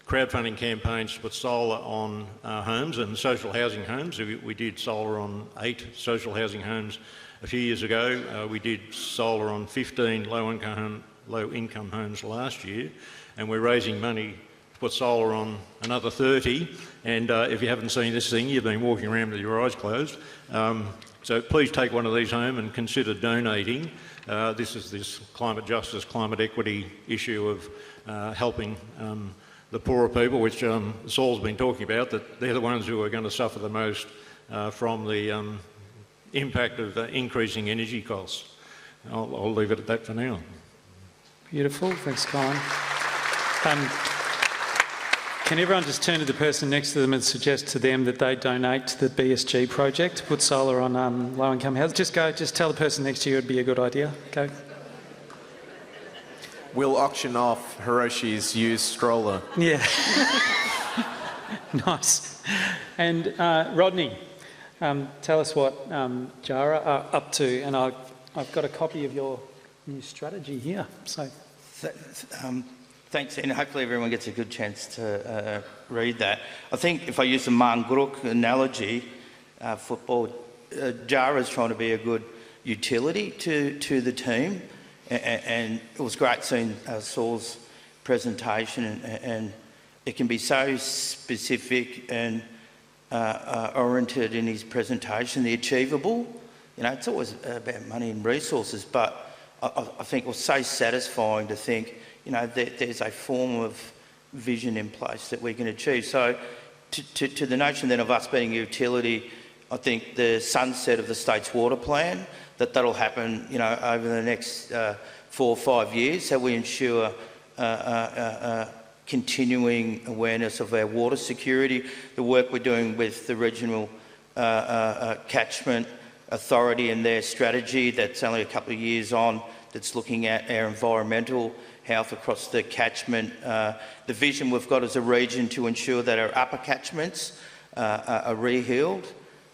S7: crowdfunding campaigns to put solar on homes and social housing homes. We did solar on 8 social housing homes a few years ago. We did solar on 15 low-income homes last year, and we're raising money to put solar on another 30. And if you haven't seen this thing, you've been walking around with your eyes closed. So please take one of these home and consider donating. This is this climate justice, climate equity issue of helping the poorer people, which Saul's been talking about, that they're the ones who are going to suffer the most from the impact of increasing energy costs. I'll leave it at that for now.
S1: Beautiful. Thanks, Colin. Can everyone just turn to the person next to them and suggest to them that they donate to the BSG project to put solar on low-income houses? Just tell the person next to you it'd be a good idea. Go.
S3: We'll auction off Hiroshi's used stroller.
S1: Yeah. Nice. And Rodney, tell us what Jara are up to, and I've got a copy of your new strategy here. So,
S2: thanks, and hopefully everyone gets a good chance to read that. I think if I use the Mangruk analogy, football, Jara's trying to be a good utility to the team, and it was great seeing Saul's presentation, and it can be so specific and oriented in his presentation, the achievable. You know, it's always about money and resources, but I think it was so satisfying to think, you know, there's a form of vision in place that we can achieve. So to the notion then of us being a utility, I think the sunset of the state's water plan, that'll happen, you know, over the next 4 or 5 years, so we ensure continuing awareness of our water security. The work we're doing with the regional catchment authority and their strategy, that's only a couple of years on, that's looking at our environmental health across the catchment. The vision we've got as a region to ensure that our upper catchments are re-healed.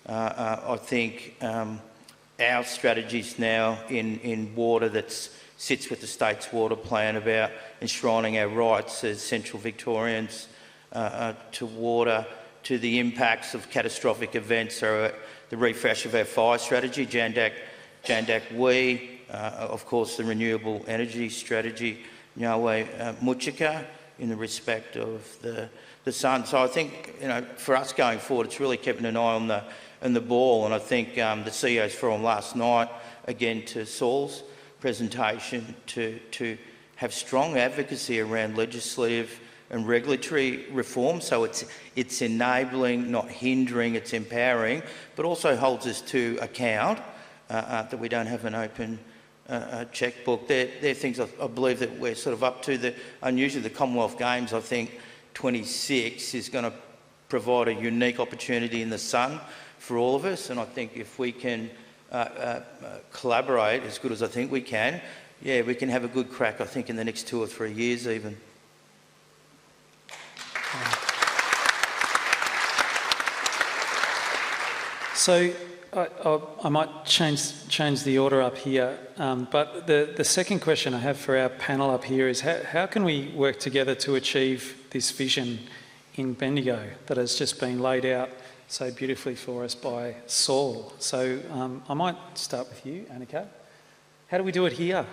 S2: I think our strategies now in water that sits with the state's water plan about enshrining our rights as Central Victorians to water, to the impacts of catastrophic events, or the refresh of our fire strategy, Jandak of course the renewable energy strategy, Nyawe Muchika, in the respect of the sun. So I think, you know, for us going forward, it's really keeping an eye on the ball, and I think the CEO's forum last night, again to Saul's presentation, to have strong advocacy around legislative and regulatory reform. So it's enabling, not hindering, it's empowering, but also holds us to account that we don't have an open checkbook. They're things I believe that we're sort of up to. Unusually the Commonwealth Games, I think 26 is going to provide a unique opportunity in the sun for all of us, and I think if we can collaborate as good as I think we can, yeah, we can have a good crack, I think, in the next 2 or 3 years even.
S1: So I might change the order up here, but the second question I have for our panel up here is how can we work together to achieve this vision in Bendigo that has just been laid out so beautifully for us by Saul? So I might start with you, Annika. How do we do it here?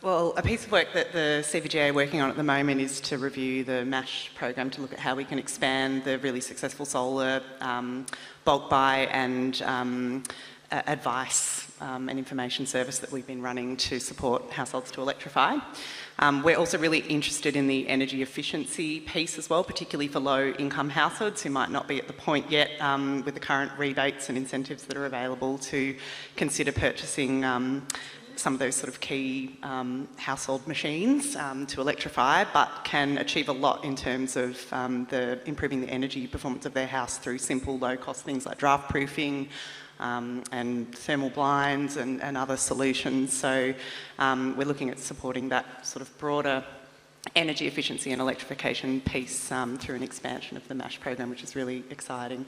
S6: Well, a piece of work that the CVGA are working on at the moment is to review the MASH program to look at how we can expand the really successful solar bulk buy and advice and information service that we've been running to support households to electrify. We're also really interested in the energy efficiency piece as well, particularly for low-income households who might not be at the point yet with the current rebates and incentives that are available to consider purchasing some of those sort of key household machines to electrify, but can achieve a lot in terms of improving the energy performance of their house through simple low-cost things like draft proofing and thermal blinds and other solutions. So we're looking at supporting that sort of broader energy efficiency and electrification piece through an expansion of the MASH program, which is really exciting.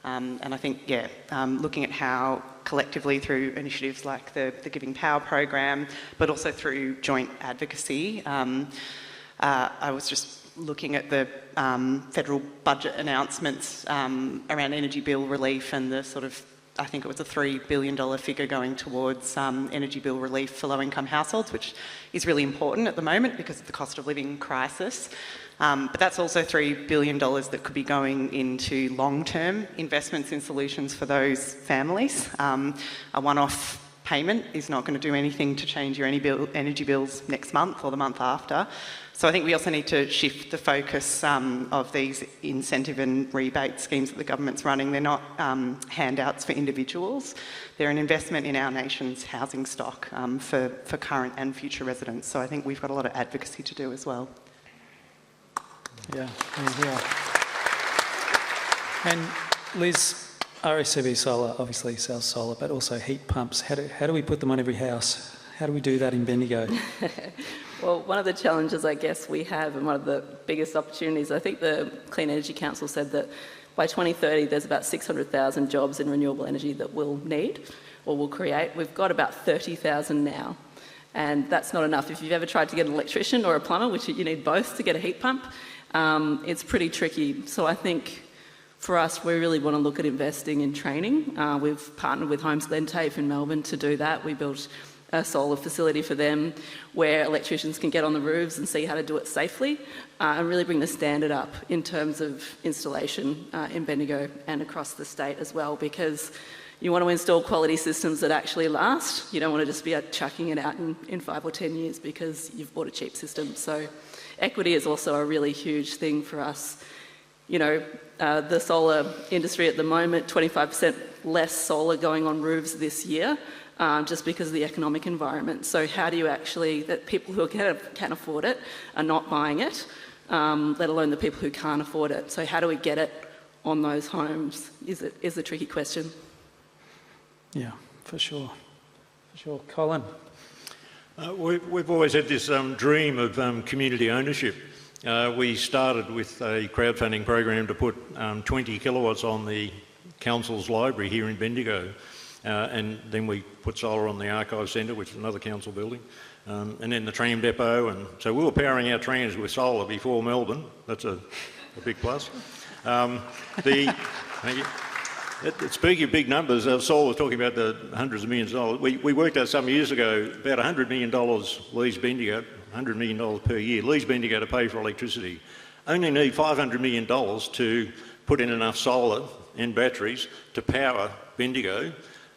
S6: And I think, yeah, looking at how collectively through initiatives like the Giving Power program, but also through joint advocacy. I was just looking at the federal budget announcements around energy bill relief and the sort of, I think it was a $3 billion figure going towards energy bill relief for low-income households, which is really important at the moment because of the cost of living crisis. But that's also $3 billion that could be going into long-term investments in solutions for those families. A one-off payment is not going to do anything to change your energy bills next month or the month after. So I think we also need to shift the focus of these incentive and rebate schemes that the government's running. They're not handouts for individuals. They're an investment in our nation's housing stock for current and future residents. So I think we've got a lot of advocacy to do as well.
S1: Yeah. And Liz, RACV Solar obviously sells solar, but also heat pumps. How do we put them on every house? How do we do that in Bendigo?
S4: Well, one of the challenges I guess we have, and one of the biggest opportunities, I think the Clean Energy Council said that by 2030 there's about 600,000 jobs in renewable energy that we'll need or will create. We've got about 30,000 now. And that's not enough. If you've ever tried to get an electrician or a plumber, which you need both to get a heat pump, it's pretty tricky. So I think for us, we really want to look at investing in training. We've partnered with Homes Glen TAFE in Melbourne to do that. We built a solar facility for them where electricians can get on the roofs and see how to do it safely and really bring the standard up in terms of installation in Bendigo and across the state as well, because You want to install quality systems that actually last. You don't want to just be chucking it out in 5 or 10 years because you've bought a cheap system. So equity is also a really huge thing for us. You know, the solar industry at the moment, 25% less solar going on roofs this year, just because of the economic environment. So how do you actually, that people who can afford it are not buying it, let alone the people who can't afford it. So how do we get it on those homes is a tricky question.
S1: Yeah, for sure. For sure. Colin?
S7: We've always had this dream of community ownership. We started with a crowdfunding program to put 20 kilowatts on the council's library here in Bendigo, and then we put solar on the Archive Centre, which is another council building, and then the tram depot, and so we were powering our trams with solar before Melbourne. That's a big plus. Speaking of big numbers, Saul was talking about the hundreds of millions of dollars. We worked out some years ago about $100 million leaves Bendigo, $100 million per year, leaves Bendigo to pay for electricity. Only need $500 million to put in enough solar and batteries to power Bendigo,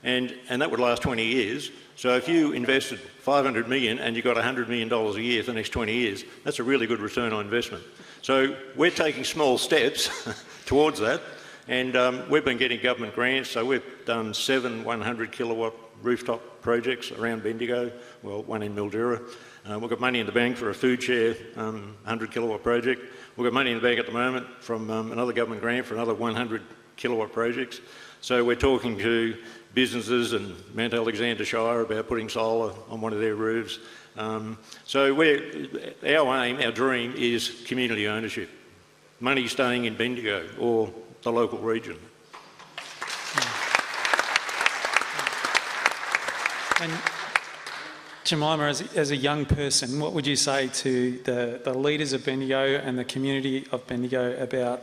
S7: and that would last 20 years. So if you invested $500 million and you got $100 million a year for the next 20 years, that's a really good return on investment. So we're taking small steps towards that. And we've been getting government grants, so we've done 7 100 kilowatt rooftop projects around Bendigo, well, one in Mildura. We've got money in the bank for a food share 100 kilowatt project. We've got money in the bank at the moment from another government grant for another 100 kilowatt projects. So we're talking to businesses and Mount Alexander Shire about putting solar on one of their roofs. So our aim, our dream is community ownership. Money staying in Bendigo or the local region.
S1: And Jemima, as a young person, what would you say to the leaders of Bendigo and the community of Bendigo about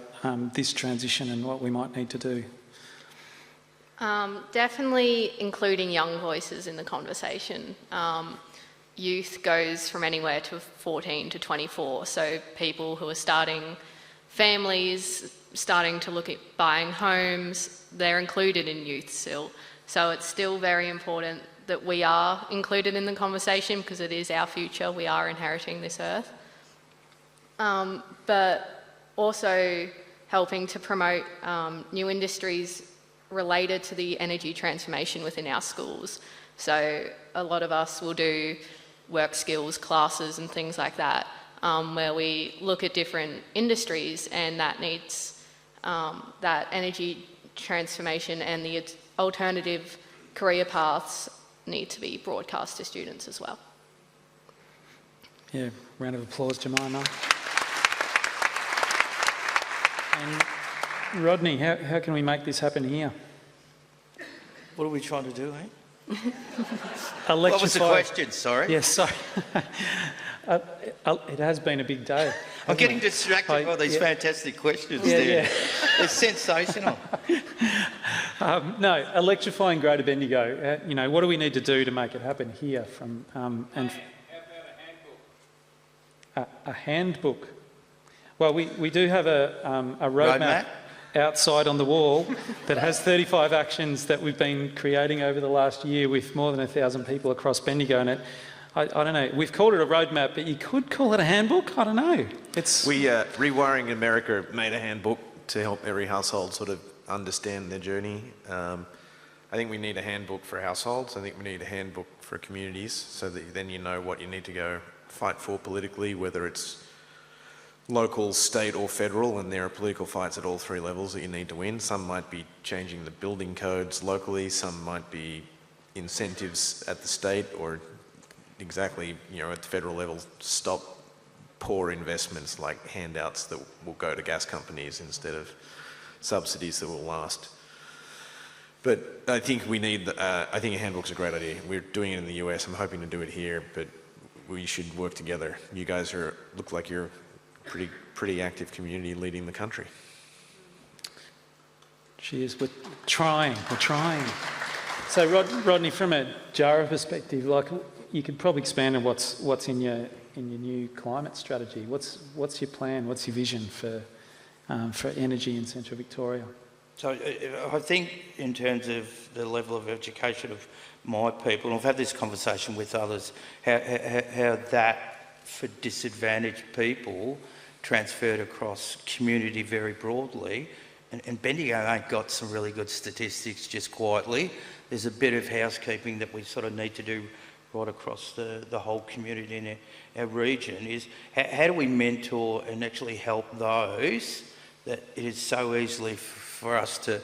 S1: this transition and what we might need to do?
S5: Definitely including young voices in the conversation. Youth goes from anywhere to 14 to 24, so people who are starting families, starting to look at buying homes, they're included in youth still. So it's still very important that we are included in the conversation because it is our future. We are inheriting this earth. But also helping to promote new industries related to the energy transformation within our schools. So a lot of us will do work skills classes and things like that, where we look at different industries and that needs that energy transformation and the alternative career paths need to be broadcast to students as well.
S1: Yeah, round of applause, Jemima. And Rodney, how can we make this happen here?
S2: What are we trying to do, eh?
S1: What
S2: was the question, sorry?
S1: Yes, sorry. It has been a big day.
S2: I'm getting distracted by these fantastic questions there. Yeah. They're sensational.
S1: No, electrifying Greater Bendigo. You know, what do we need to do to make it happen here? From
S8: How about a handbook?
S1: A handbook. Well, we do have a roadmap outside on the wall that has 35 actions that we've been creating over the last year with more than 1,000 people across Bendigo, and I don't know, we've called it a roadmap, but you could call it a handbook. I don't know.
S3: Rewiring America made a handbook to help every household sort of understand their journey. I think we need a handbook for households. I think we need a handbook for communities so that then you know what you need to go fight for politically, whether it's local, state or federal, and there are political fights at all three levels that you need to win. Some might be changing the building codes locally, some might be incentives at the state, or exactly, at the federal level, stop poor investments like handouts that will go to gas companies instead of subsidies that will last. But I think I think a handbook's a great idea. We're doing it in the US, I'm hoping to do it here, but we should work together. You guys look like you're pretty active community leading the country.
S1: Cheers, we're trying. So Rodney, from a Jara perspective, like you could probably expand on what's in your new climate strategy. What's your plan? What's your vision for energy in Central Victoria?
S2: So I think in terms of the level of education of my people, and I've had this conversation with others, how that for disadvantaged people transferred across community very broadly. And Bendigo ain't got some really good statistics just quietly. There's a bit of housekeeping that we sort of need to do right across the whole community in our region, is how do we mentor and actually help those that it is so easily for us to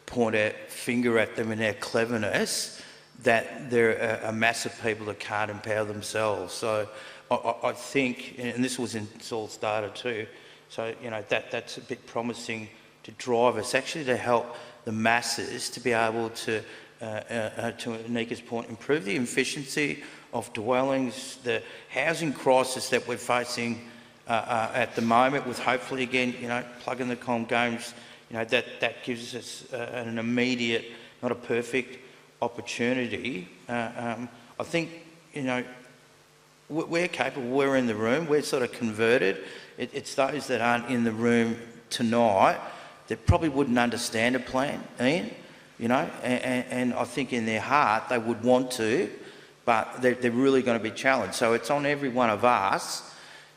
S2: point our finger at them in our cleverness, that there are a mass of people that can't empower themselves. So I think, and this was in Saul's data too, so you know that's a bit promising to drive us actually to help the masses to be able to Anika's point, improve the efficiency of dwellings, the housing crisis that we're facing at the moment, with hopefully again, you know, plugging the com games, you know, that gives us an immediate, not a perfect opportunity. I think, you know, we're capable, we're in the room, we're sort of converted. It's those that aren't in the room tonight that probably wouldn't understand a plan, Ian, you know, and I think in their heart they would want to, but they're really going to be challenged. So it's on every one of us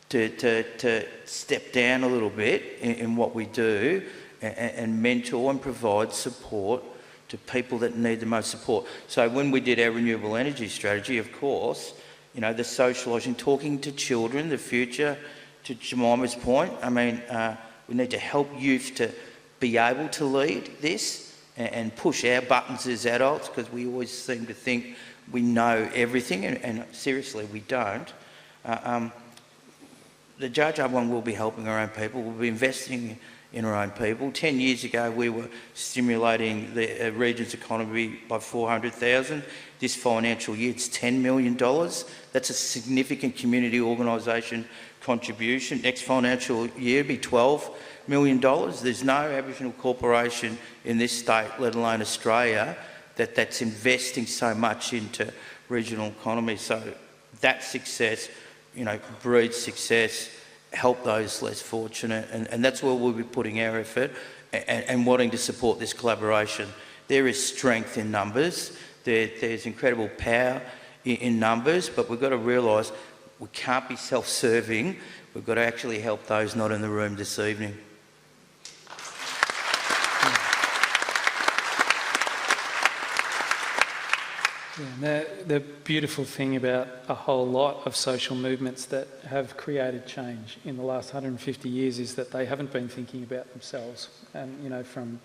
S2: to step down a little bit in what we do and mentor and provide support to people that need the most support. So when we did our renewable energy strategy, of course, you know, the socialising, talking to children, the future, to Jemima's point, I mean, we need to help youth to be able to lead this and push our buttons as adults, because we always seem to think we know everything, and seriously, we don't. The Jar Jar one will be helping our own people. We'll be investing in our own people. 10 years ago, we were stimulating the region's economy by 400,000. This financial year, it's $10 million. That's a significant community organisation contribution. Next financial year, it'll be $12 million. There's no Aboriginal corporation in this state, let alone Australia, that's investing so much into regional economy. So that success, you know, breeds success, help those less fortunate, and that's where we'll be putting our effort and wanting to support this collaboration. There is strength in numbers, there's incredible power in numbers, but we've got to realise we can't be self-serving. We've got to actually help those not in the room this evening.
S1: Yeah, the beautiful thing about a whole lot of social movements that have created change in the last 150 years is that they haven't been thinking about themselves. And, you know, from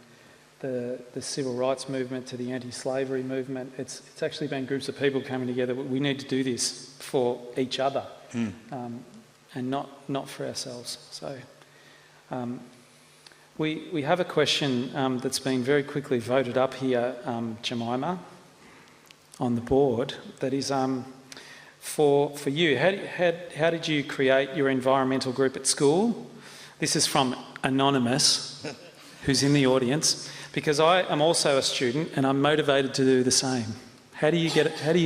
S1: the civil rights movement to the anti-slavery movement, it's actually been groups of people coming together. We need to do this for each other and not for ourselves. So we have a question that's been very quickly voted up here, Jemima, on the board, that is for you. How did you create your environmental group at school? This is from Anonymous, who's in the audience, because I am also a student and I'm motivated to do the same. How do you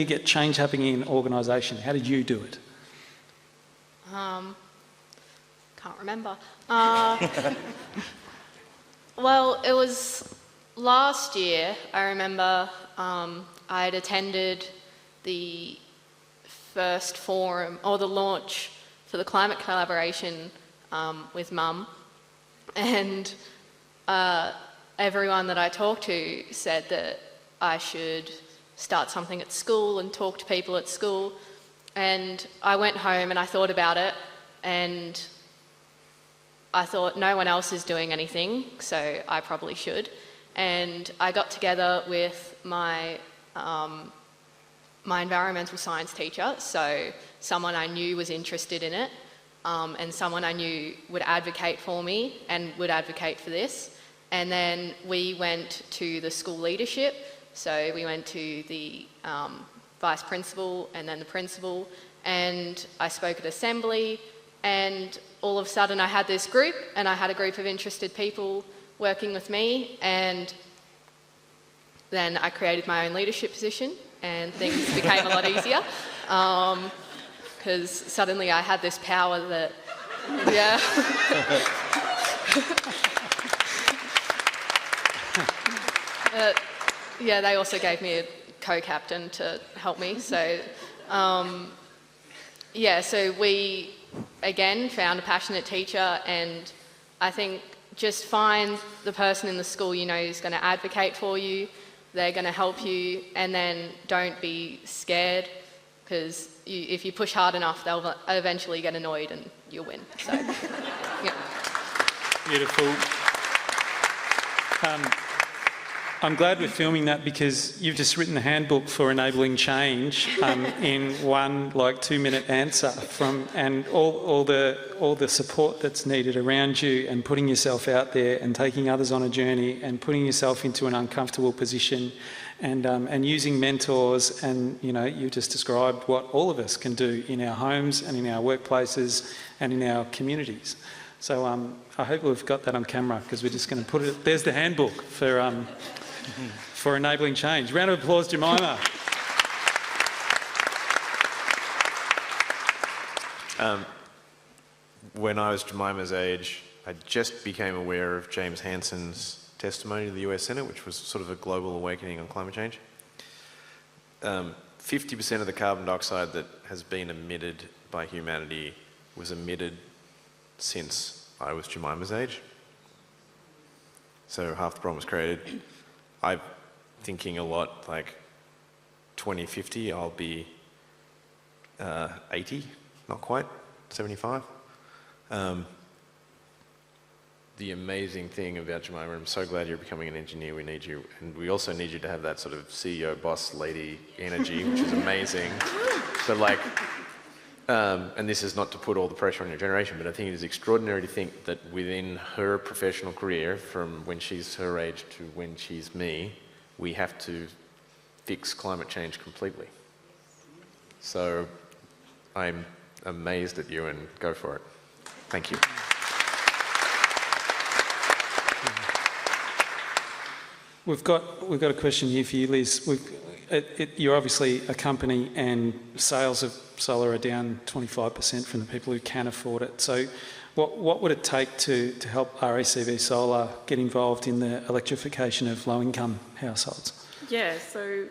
S1: get change happening in an organisation? How did you do it?
S5: Can't remember. Well, it was last year, I remember. I had attended the first forum, or the launch for the climate collaboration with Mum, and everyone that I talked to said that I should start something at school and talk to people at school. And I went home and I thought about it, and I thought no one else is doing anything, so I probably should. And I got together with my environmental science teacher, so someone I knew was interested in it, and someone I knew would advocate for me and would advocate for this. And then we went to the school leadership, so we went to the vice principal and then the principal, and I spoke at assembly, and all of a sudden I had this group, and I had a group of interested people working with me, and then I created my own leadership position, and things became a lot easier, because suddenly I had this power that, yeah. yeah, they also gave me a co-captain to help me. So, yeah, so we, again, found a passionate teacher, and I think just find the person in the school you know who's going to advocate for you, they're going to help you, and then don't be scared, because if you push hard enough, they'll eventually get annoyed and you'll win. So, yeah.
S1: Beautiful. I'm glad we're filming that, because you've just written the handbook for enabling change in one 2-minute answer and all the support that's needed around you, and putting yourself out there and taking others on a journey and putting yourself into an uncomfortable position, and using mentors, and you just described what all of us can do in our homes and in our workplaces and in our communities. So I hope we've got that on camera, because we're just going to put it. There's the handbook for enabling change. Round of applause, Jemima.
S3: When I was Jemima's age, I just became aware of James Hansen's testimony to the US Senate, which was sort of a global awakening on climate change. 50% of the carbon dioxide that has been emitted by humanity was emitted since I was Jemima's age. So half the problem was created. I'm thinking a lot, 2050, I'll be 80, not quite, 75. The amazing thing about Jemima, I'm so glad you're becoming an engineer, we need you. And we also need you to have that sort of CEO, boss lady energy, which is amazing. But and this is not to put all the pressure on your generation, but I think it is extraordinary to think that within her professional career, from when she's her age to when she's me, we have to fix climate change completely. So I'm amazed at you, and go for it. Thank you.
S1: We've got a question here for you, Liz. You're obviously a company, and sales of solar are down 25% from the people who can afford it. So what would it take to help RACV Solar get involved in the electrification of low-income households?
S4: Yeah, so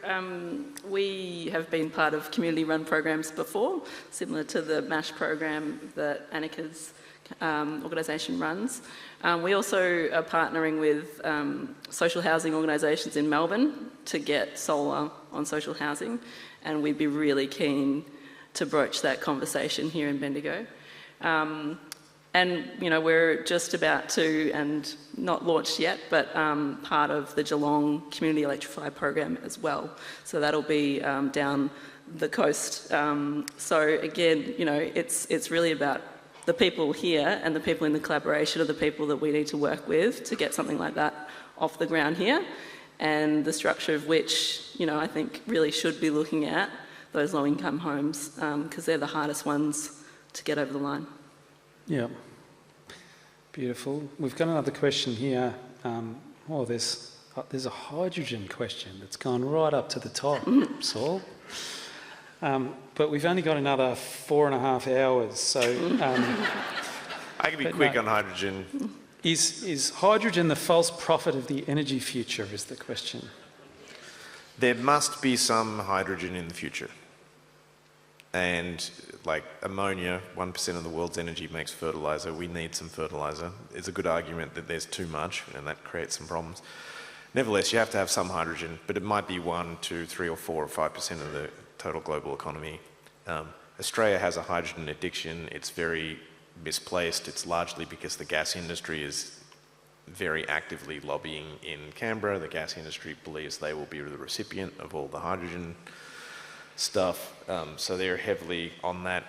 S4: we have been part of community-run programs before, similar to the MASH program that Annika's organisation runs. We also are partnering with social housing organisations in Melbourne to get solar on social housing, and we'd be really keen to broach that conversation here in Bendigo. And, we're just about to, and not launched yet, but part of the Geelong Community Electrify program as well. So that'll be down the coast. So again, it's really about the people here, and the people in the collaboration are the people that we need to work with to get something like that off the ground here, and the structure of which, I think really should be looking at those low-income homes, because they're the hardest ones to get over the line.
S1: Yeah, beautiful. We've got another question here. There's a hydrogen question that's gone right up to the top, Saul. But we've only got another 4.5 hours, so...
S3: I can be quick on hydrogen.
S1: Is hydrogen the false prophet of the energy future, is the question.
S3: There must be some hydrogen in the future. And ammonia, 1% of the world's energy makes fertiliser. We need some fertiliser. It's a good argument that there's too much, and that creates some problems. Nevertheless, you have to have some hydrogen, but it might be 1, 2, 3 or 4 or 5% of the total global economy. Australia has a hydrogen addiction. It's very misplaced. It's largely because the gas industry is very actively lobbying in Canberra. The gas industry believes they will be the recipient of all the hydrogen stuff, so they're heavily on that.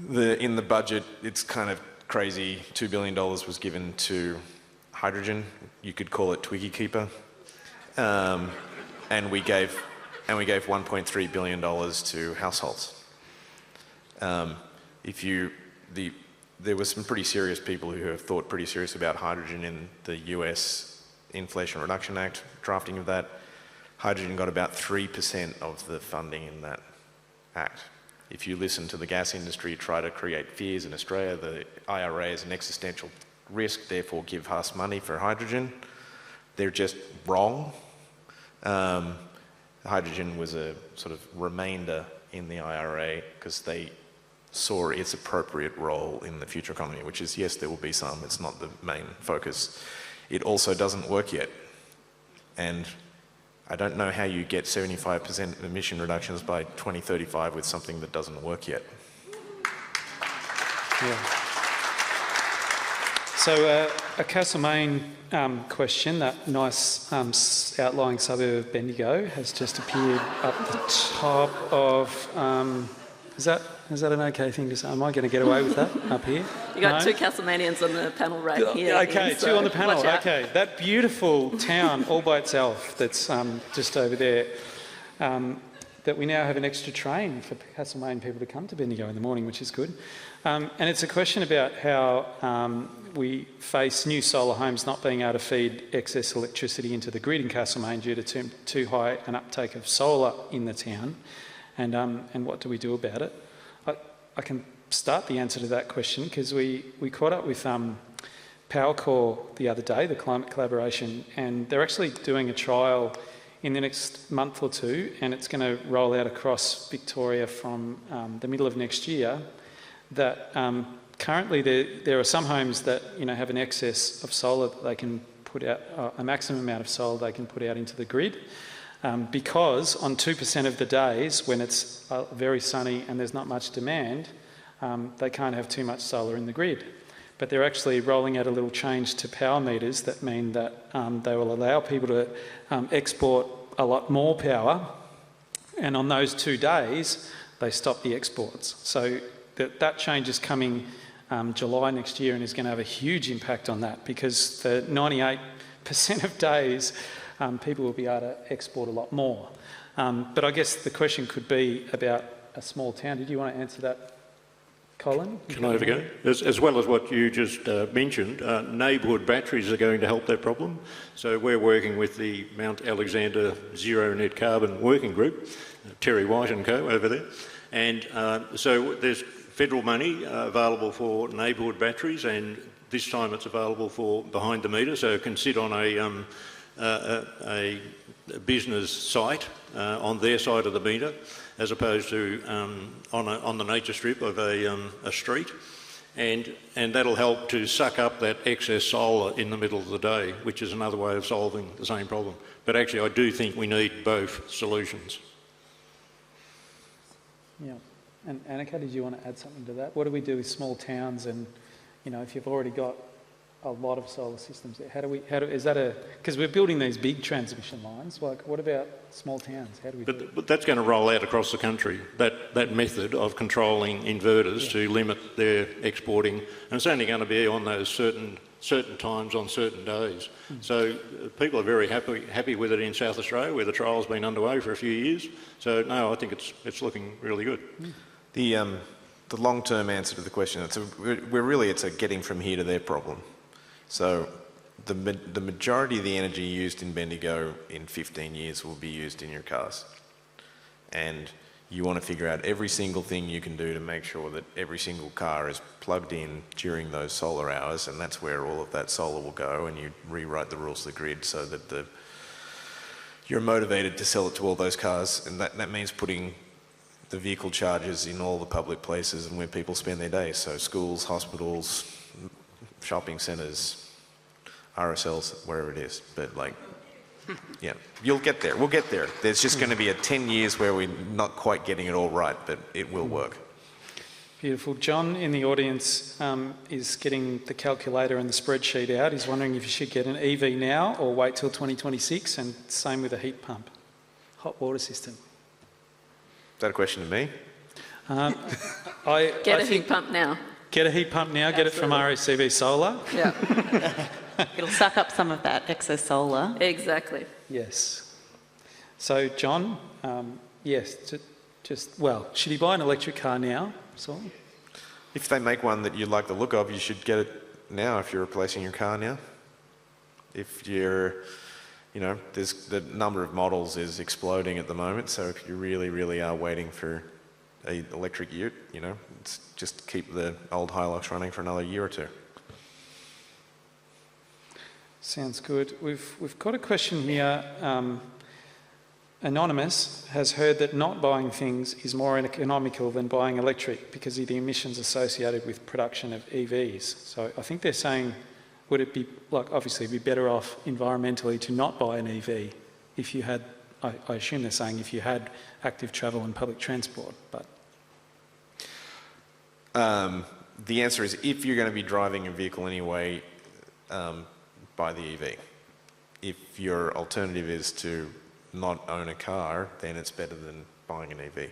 S3: In the budget, it's kind of crazy. $2 billion was given to hydrogen. You could call it Twiggy Keeper, and we gave $1.3 billion to households. There were some pretty serious people who have thought pretty serious about hydrogen in the US Inflation Reduction Act, drafting of that. Hydrogen got about 3% of the funding in that act. If you listen to the gas industry try to create fears in Australia, the IRA is an existential risk, therefore give us money for hydrogen. They're just wrong. Hydrogen was a sort of remainder in the IRA because they saw its appropriate role in the future economy, which is, yes, there will be some, it's not the main focus. It also doesn't work yet. And I don't know how you get 75% emission reductions by 2035 with something that doesn't work yet.
S1: Yeah. So a Castlemaine question, that nice outlying suburb of Bendigo has just appeared up the top of, is that an okay thing to say? Am I going to get away with that up here?
S4: You got
S1: No?
S4: two Castlemanians on the panel right here.
S1: Okay,
S4: Ian,
S1: two on the panel.
S4: watch out.
S1: Okay, that beautiful town all by itself that's just over there, that we now have an extra train for Castlemaine people to come to Bendigo in the morning, which is good. And it's a question about how we face new solar homes not being able to feed excess electricity into the grid in Castlemaine due to too high an uptake of solar in the town. And what do we do about it? I can start the answer to that question because we caught up with Powercore the other day, the climate collaboration, and they're actually doing a trial in the next month or two, and it's going to roll out across Victoria from the middle of next year. That currently there are some homes that have an excess of solar that they can put out, a maximum amount of solar they can put out into the grid. Because on 2% of the days when it's very sunny and there's not much demand, they can't have too much solar in the grid. But they're actually rolling out a little change to power meters that mean that they will allow people to export a lot more power, and on those 2 days they stop the exports. So that change is coming July next year and is going to have a huge impact on that, because for 98% of days people will be able to export a lot more. But I guess the question could be about a small town. Did you want to answer that, Colin?
S7: Can I have a go? As well as what you just mentioned, neighbourhood batteries are going to help that problem. So we're working with the Mount Alexander Zero Net Carbon Working Group, Terry White and co over there. And so there's federal money available for neighbourhood batteries, and this time it's available for behind the meter, so it can sit on a business site on their side of the meter, as opposed to on the nature strip of a street, and that'll help to suck up that excess solar in the middle of the day, which is another way of solving the same problem. But actually I do think we need both solutions.
S1: Yeah. And Annika, did you want to add something to that? What do we do with small towns, and if you've already got a lot of solar systems there, is that because we're building these big transmission lines, like what about small towns? How do we do it?
S7: But that's going to roll out across the country, that method of controlling inverters to limit their exporting, and it's only going to be on those certain times on certain days. So people are very happy with it in South Australia, where the trial's been underway for a few years. So no, I think it's looking really good.
S3: The long-term answer to the question, it's a getting from here to there problem. So the majority of the energy used in Bendigo in 15 years will be used in your cars. And you want to figure out every single thing you can do to make sure that every single car is plugged in during those solar hours, and that's where all of that solar will go, and you rewrite the rules of the grid so that you're motivated to sell it to all those cars, and that means putting the vehicle chargers in all the public places and where people spend their days. So schools, hospitals, shopping centres, RSLs, wherever it is. But yeah, you'll get there. We'll get there. There's just going to be 10 years where we're not quite getting it all right, but it will work.
S1: Beautiful. John in the audience is getting the calculator and the spreadsheet out. He's wondering if you should get an EV now or wait till 2026, and same with a heat pump, hot water system.
S3: Is that a question to me?
S4: Get a heat pump now.
S1: Get a heat pump now. Absolutely. Get it from RACV Solar.
S4: Yeah.
S6: It'll suck up some of that excess solar.
S4: Exactly.
S1: Yes. So, John, yes, should he buy an electric car now, Saul?
S3: If they make one that you like the look of, you should get it now if you're replacing your car now. If you're, the number of models is exploding at the moment, so if you really, really are waiting for an electric ute, just keep the old Hilux running for another year or two.
S1: Sounds good. We've got a question here Anonymous has heard that not buying things is more economical than buying electric because of the emissions associated with production of EVs. So I think they're saying, would it be, like, obviously be better off environmentally to not buy an EV if you had, I assume they're saying if you had active travel and public transport, but...
S3: The answer is, if you're going to be driving a vehicle anyway, buy the EV. If your alternative is to not own a car, then it's better than buying an EV.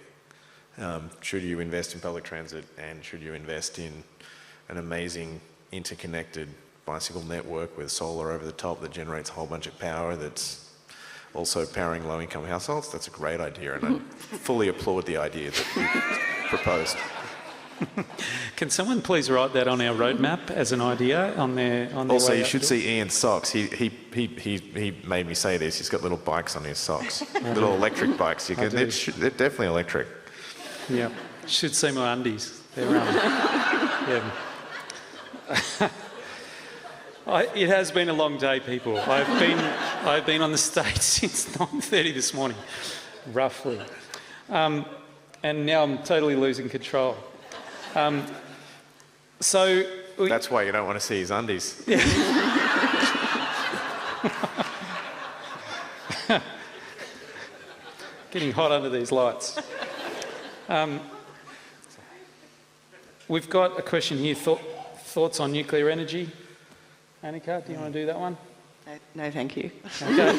S3: Should you invest in public transit, and should you invest in an amazing interconnected bicycle network with solar over the top that generates a whole bunch of power that's also powering low-income households? That's a great idea, and I fully applaud the idea that you proposed.
S1: Can someone please write that on our roadmap as an idea on their
S3: Also,
S1: way
S3: you
S1: out
S3: should
S1: door?
S3: see Ian's socks. He made me say this. He's got little bikes on his socks, little electric bikes. They're definitely electric.
S1: Yeah, should see my undies. They're yeah. It has been a long day, people. I've been on the stage since 9:30 this morning, roughly, and now I'm totally losing control.
S3: That's why you don't want to see his undies.
S1: Yeah. Getting hot under these lights. We've got a question here. Thoughts on nuclear energy? Annika, do you want to do that one?
S6: No, thank you.
S1: Okay.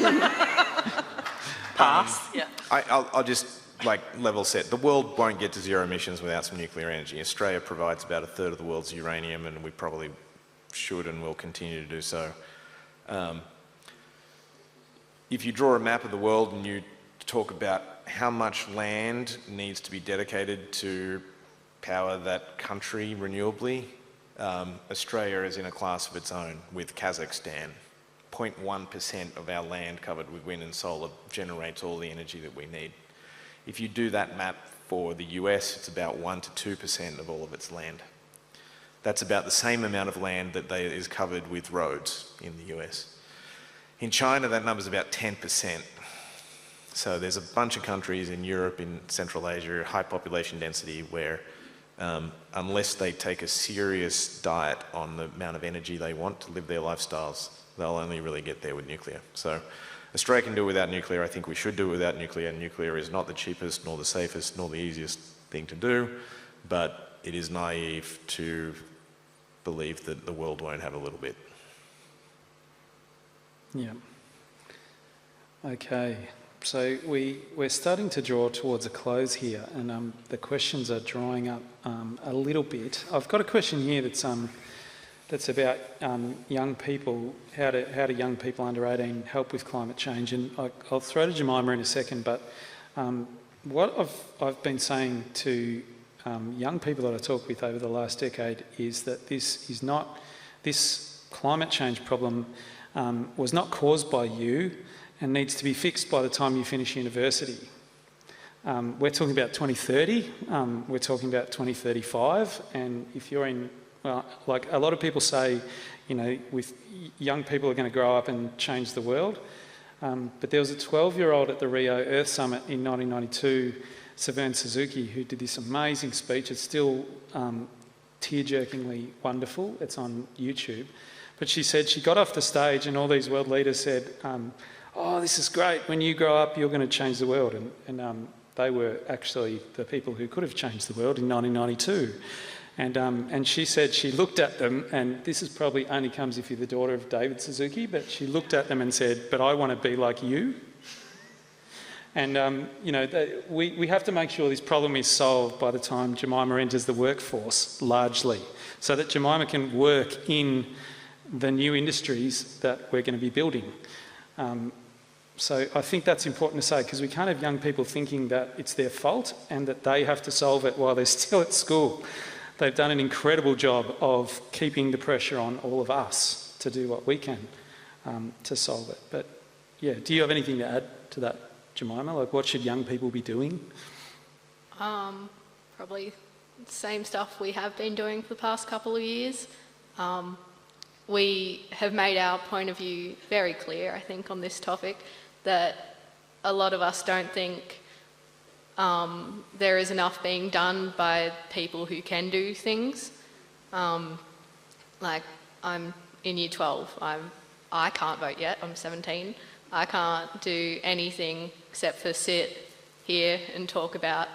S6: Pass. Yeah.
S3: I'll just level set. The world won't get to zero emissions without some nuclear energy. Australia provides about a third of the world's uranium, and we probably should and will continue to do so. If you draw a map of the world and you talk about how much land needs to be dedicated to power that country renewably, Australia is in a class of its own with Kazakhstan. 0.1% of our land covered with wind and solar generates all the energy that we need. If you do that map for the US, it's about 1 to 2% of all of its land. That's about the same amount of land that is covered with roads in the US. In China, that number's about 10%. So there's a bunch of countries in Europe, in Central Asia, high population density, where unless they take a serious diet on the amount of energy they want to live their lifestyles, they'll only really get there with nuclear. So Australia can do it without nuclear. I think we should do it without nuclear. Nuclear is not the cheapest, nor the safest, nor the easiest thing to do, but it is naive to believe that the world won't have a little bit.
S1: Yeah. Okay. So we're starting to draw towards a close here, and the questions are drying up a little bit. I've got a question here that's about young people. How do young people under 18 help with climate change? And I'll throw to Jemima in a second, but what I've been saying to young people that I talk with over the last decade is that this climate change problem was not caused by you and needs to be fixed by the time you finish university. We're talking about 2030, we're talking about 2035, and if you're in, well, like a lot of people say, you know, with young people are going to grow up and change the world, but there was a 12-year-old at the Rio Earth Summit in 1992, Severn Suzuki, who did this amazing speech. It's still tear-jerkingly wonderful. It's on YouTube. But she said she got off the stage and all these world leaders said, oh, this is great. When you grow up, you're going to change the world. And they were actually the people who could have changed the world in 1992. And she said she looked at them, and this is probably only comes if you're the daughter of David Suzuki, but she looked at them and said, but I want to be like you. And, you know, we have to make sure this problem is solved by the time Jemima enters the workforce, largely, so that Jemima can work in the new industries that we're going to be building. So I think that's important to say, because we can't have young people thinking that it's their fault and that they have to solve it while they're still at school. They've done an incredible job of keeping the pressure on all of us to do what we can to solve it. But yeah, do you have anything to add to that, Jemima? Like, what should young people be doing?
S5: Probably the same stuff we have been doing for the past couple of years. We have made our point of view very clear, I think, on this topic, that a lot of us don't think there is enough being done by people who can do things. Like, I'm in year 12. I can't vote yet. I'm 17. I can't do anything except for sit here and talk about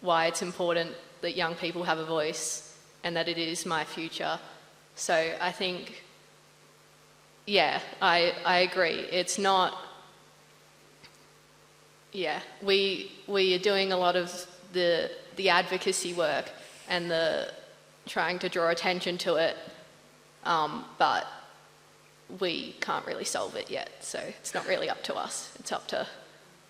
S5: why it's important that young people have a voice and that it is my future. So I think, yeah, I agree. It's not, yeah, we are doing a lot of the advocacy work and the trying to draw attention to it, but we can't really solve it yet. So it's not really up to us. It's up to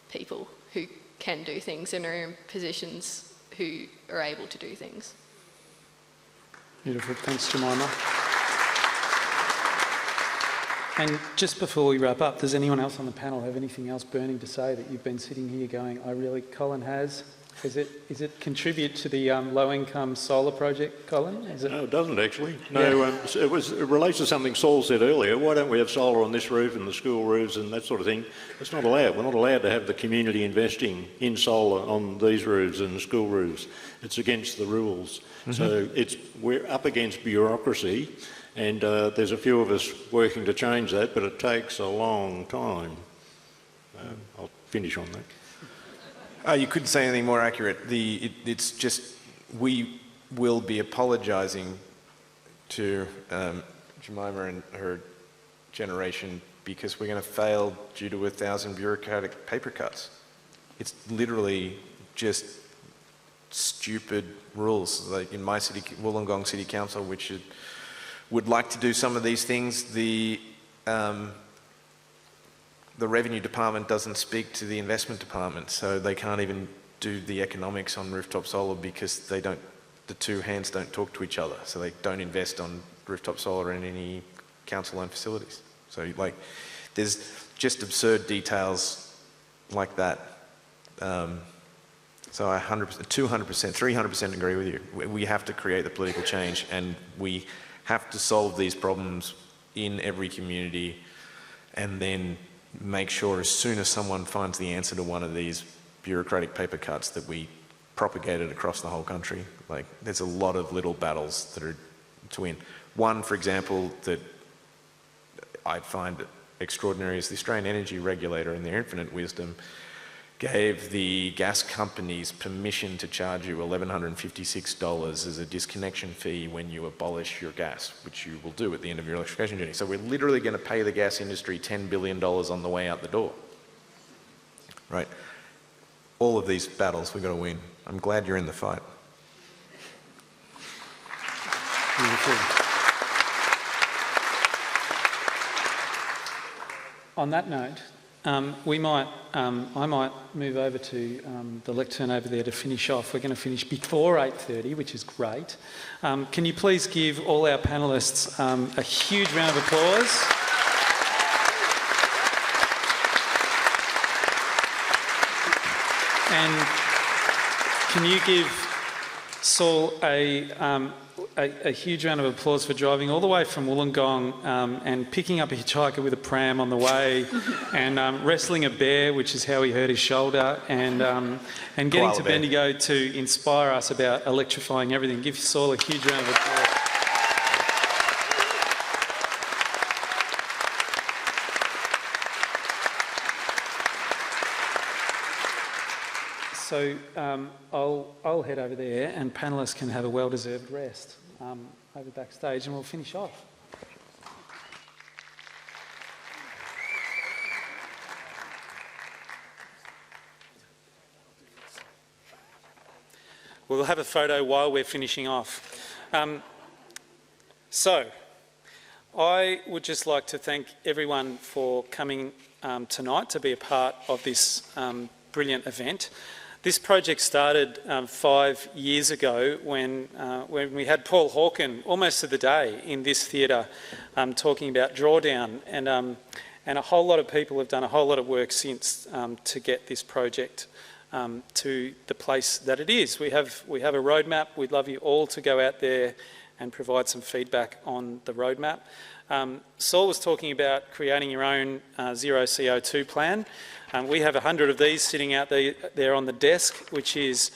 S5: people who can do things and are in positions who are able to do things.
S1: Beautiful. Thanks, Jemima. And just before we wrap up, does anyone else on the panel have anything else burning to say that you've been sitting here going, Colin has? Is it contribute to the low-income solar project, Colin?
S7: No, it doesn't actually. No, yeah. It relates to something Saul said earlier. Why don't we have solar on this roof and the school roofs and that sort of thing? It's not allowed. We're not allowed to have the community investing in solar on these roofs and school roofs. It's against the rules. Mm-hmm. So we're up against bureaucracy, and there's a few of us working to change that, but it takes a long time. I'll finish on that.
S3: You couldn't say anything more accurate. It's just, we will be apologising to Jemima and her generation because we're going to fail due to 1,000 bureaucratic paper cuts. It's literally just stupid rules. Like in my city, Wollongong City Council, which would like to do some of these things, the revenue department doesn't speak to the investment department, so they can't even do the economics on rooftop solar because the two hands don't talk to each other, so they don't invest on rooftop solar in any council-owned facilities. So there's just absurd details like that. So I 100%, 200%, 300% agree with you. We have to create the political change, and we have to solve these problems in every community, and then make sure as soon as someone finds the answer to one of these bureaucratic paper cuts that we propagate it across the whole country. Like, there's a lot of little battles that are to win. One, for example, that I find extraordinary is the Australian Energy Regulator, in their infinite wisdom, gave the gas companies permission to charge you $1,156 as a disconnection fee when you abolish your gas, which you will do at the end of your electrification journey. So we're literally going to pay the gas industry $10 billion on the way out the door. Right? All of these battles we've got to win. I'm glad you're in the fight.
S1: Beautiful. On that note, I might move over to the lectern over there to finish off. We're going to finish before 8:30, which is great. Can you please give all our panellists a huge round of applause? And can you give Saul a huge round of applause for driving all the way from Wollongong and picking up a hitchhiker with a pram on the way and wrestling a bear, which is how he hurt his shoulder, and getting to Bendigo to inspire us about electrifying everything. Give Saul a huge round of applause. So I'll head over there, and panellists can have a well-deserved rest over backstage, and we'll finish off. We'll have a photo while we're finishing off. So I would just like to thank everyone for coming tonight to be a part of this brilliant event. This project started 5 years ago when we had Paul Hawken almost to the day in this theatre talking about drawdown, and a whole lot of people have done a whole lot of work since to get this project to the place that it is. We have a roadmap. We'd love you all to go out there and provide some feedback on the roadmap. Saul was talking about creating your own zero CO2 plan. We have 100 of these sitting out there on the desk, which is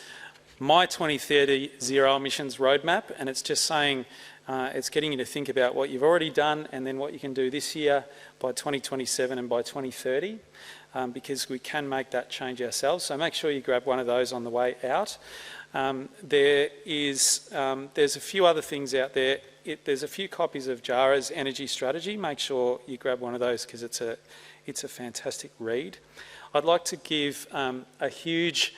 S1: my 2030 zero emissions roadmap, and it's just saying, it's getting you to think about what you've already done and then what you can do this year, by 2027 and by 2030, because we can make that change ourselves. So make sure you grab one of those on the way out. There's a few other things out there. There's a few copies of Jara's energy strategy. Make sure you grab one of those because it's a fantastic read. I'd like to give a huge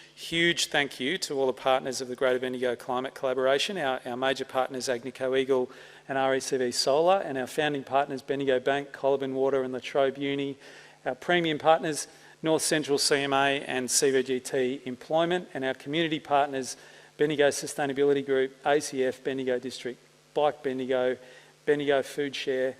S1: thank you to all the partners of the Greater Bendigo Climate Collaboration, our major partners Agnico Eagle and RECV Solar, and our founding partners Bendigo Bank, Colibin Water and La Trobe Uni, our premium partners North Central CMA and CVGT Employment, and our community partners Bendigo Sustainability Group, ACF, Bendigo District, Bike Bendigo, Bendigo Food Share.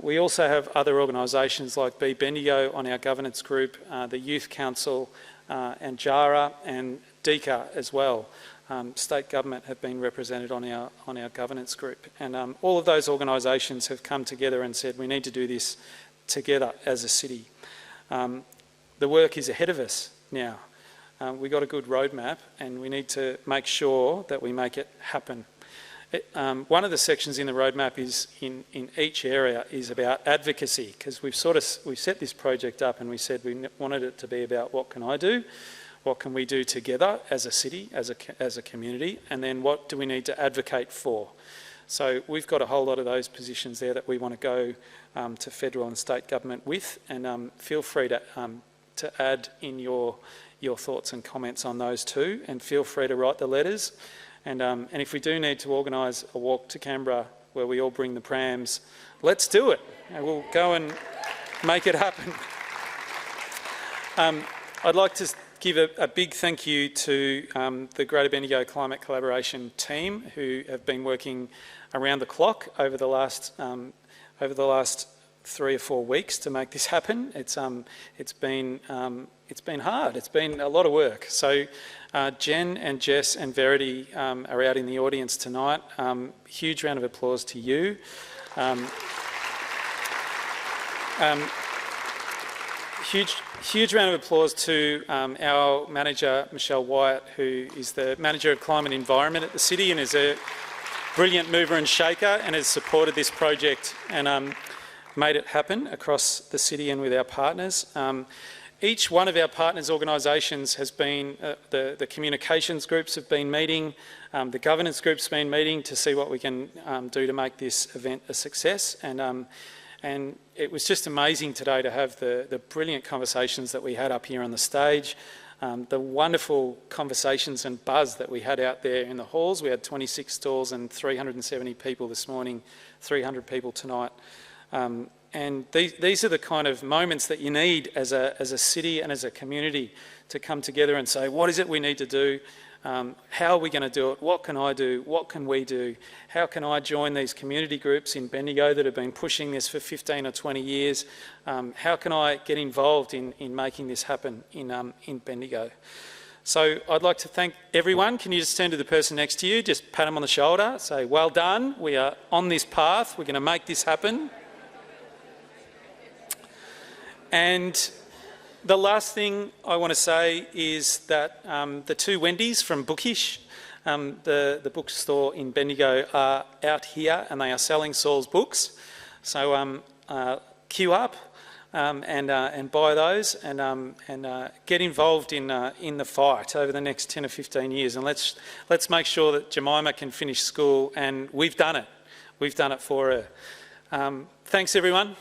S1: We also have other organisations like Be Bendigo on our governance group, the Youth Council and Jara and DECA as well. State government have been represented on our governance group, and all of those organisations have come together and said we need to do this together as a city. The work is ahead of us now. We've got a good roadmap and we need to make sure that we make it happen. One of the sections in the roadmap is in each area is about advocacy, because we've set this project up and we said we wanted it to be about what can I do, what can we do together as a city, as a community, and then what do we need to advocate for. So we've got a whole lot of those positions there that we want to go to federal and state government with, and feel free to add in your thoughts and comments on those too, and feel free to write the letters. And if we do need to organise a walk to Canberra where we all bring the prams, let's do it. And we'll go and make it happen. I'd like to give a big thank you to the Greater Bendigo Climate Collaboration team, who have been working around the clock over the last 3 or 4 weeks to make this happen. It's been hard. It's been a lot of work. So Jen and Jess and Verity are out in the audience tonight. Huge round of applause to you. Huge round of applause to our manager, Michelle Wyatt, who is the Manager of Climate and Environment at the City and is a brilliant mover and shaker and has supported this project and made it happen across the city and with our partners. Each one of our partners' organisations has been, the communications groups have been meeting, the governance group's been meeting to see what we can do to make this event a success. And it was just amazing today to have the brilliant conversations that we had up here on the stage, the wonderful conversations and buzz that we had out there in the halls. We had 26 stalls and 370 people this morning, 300 people tonight. And these are the kind of moments that you need as a city and as a community to come together and say, what is it we need to do? How are we going to do it? What can I do? What can we do? How can I join these community groups in Bendigo that have been pushing this for 15 or 20 years? How can I get involved in making this happen in Bendigo? So I'd like to thank everyone. Can you just turn to the person next to you, just pat them on the shoulder, say, well done, we are on this path, we're going to make this happen. And the last thing I want to say is that the two Wendy's from Bookish, the bookstore in Bendigo, are out here and they are selling Saul's books. So queue up and buy those and get involved in the fight over the next 10 or 15 years. And let's make sure that Jemima can finish school, and we've done it. We've done it for her. Thanks, everyone.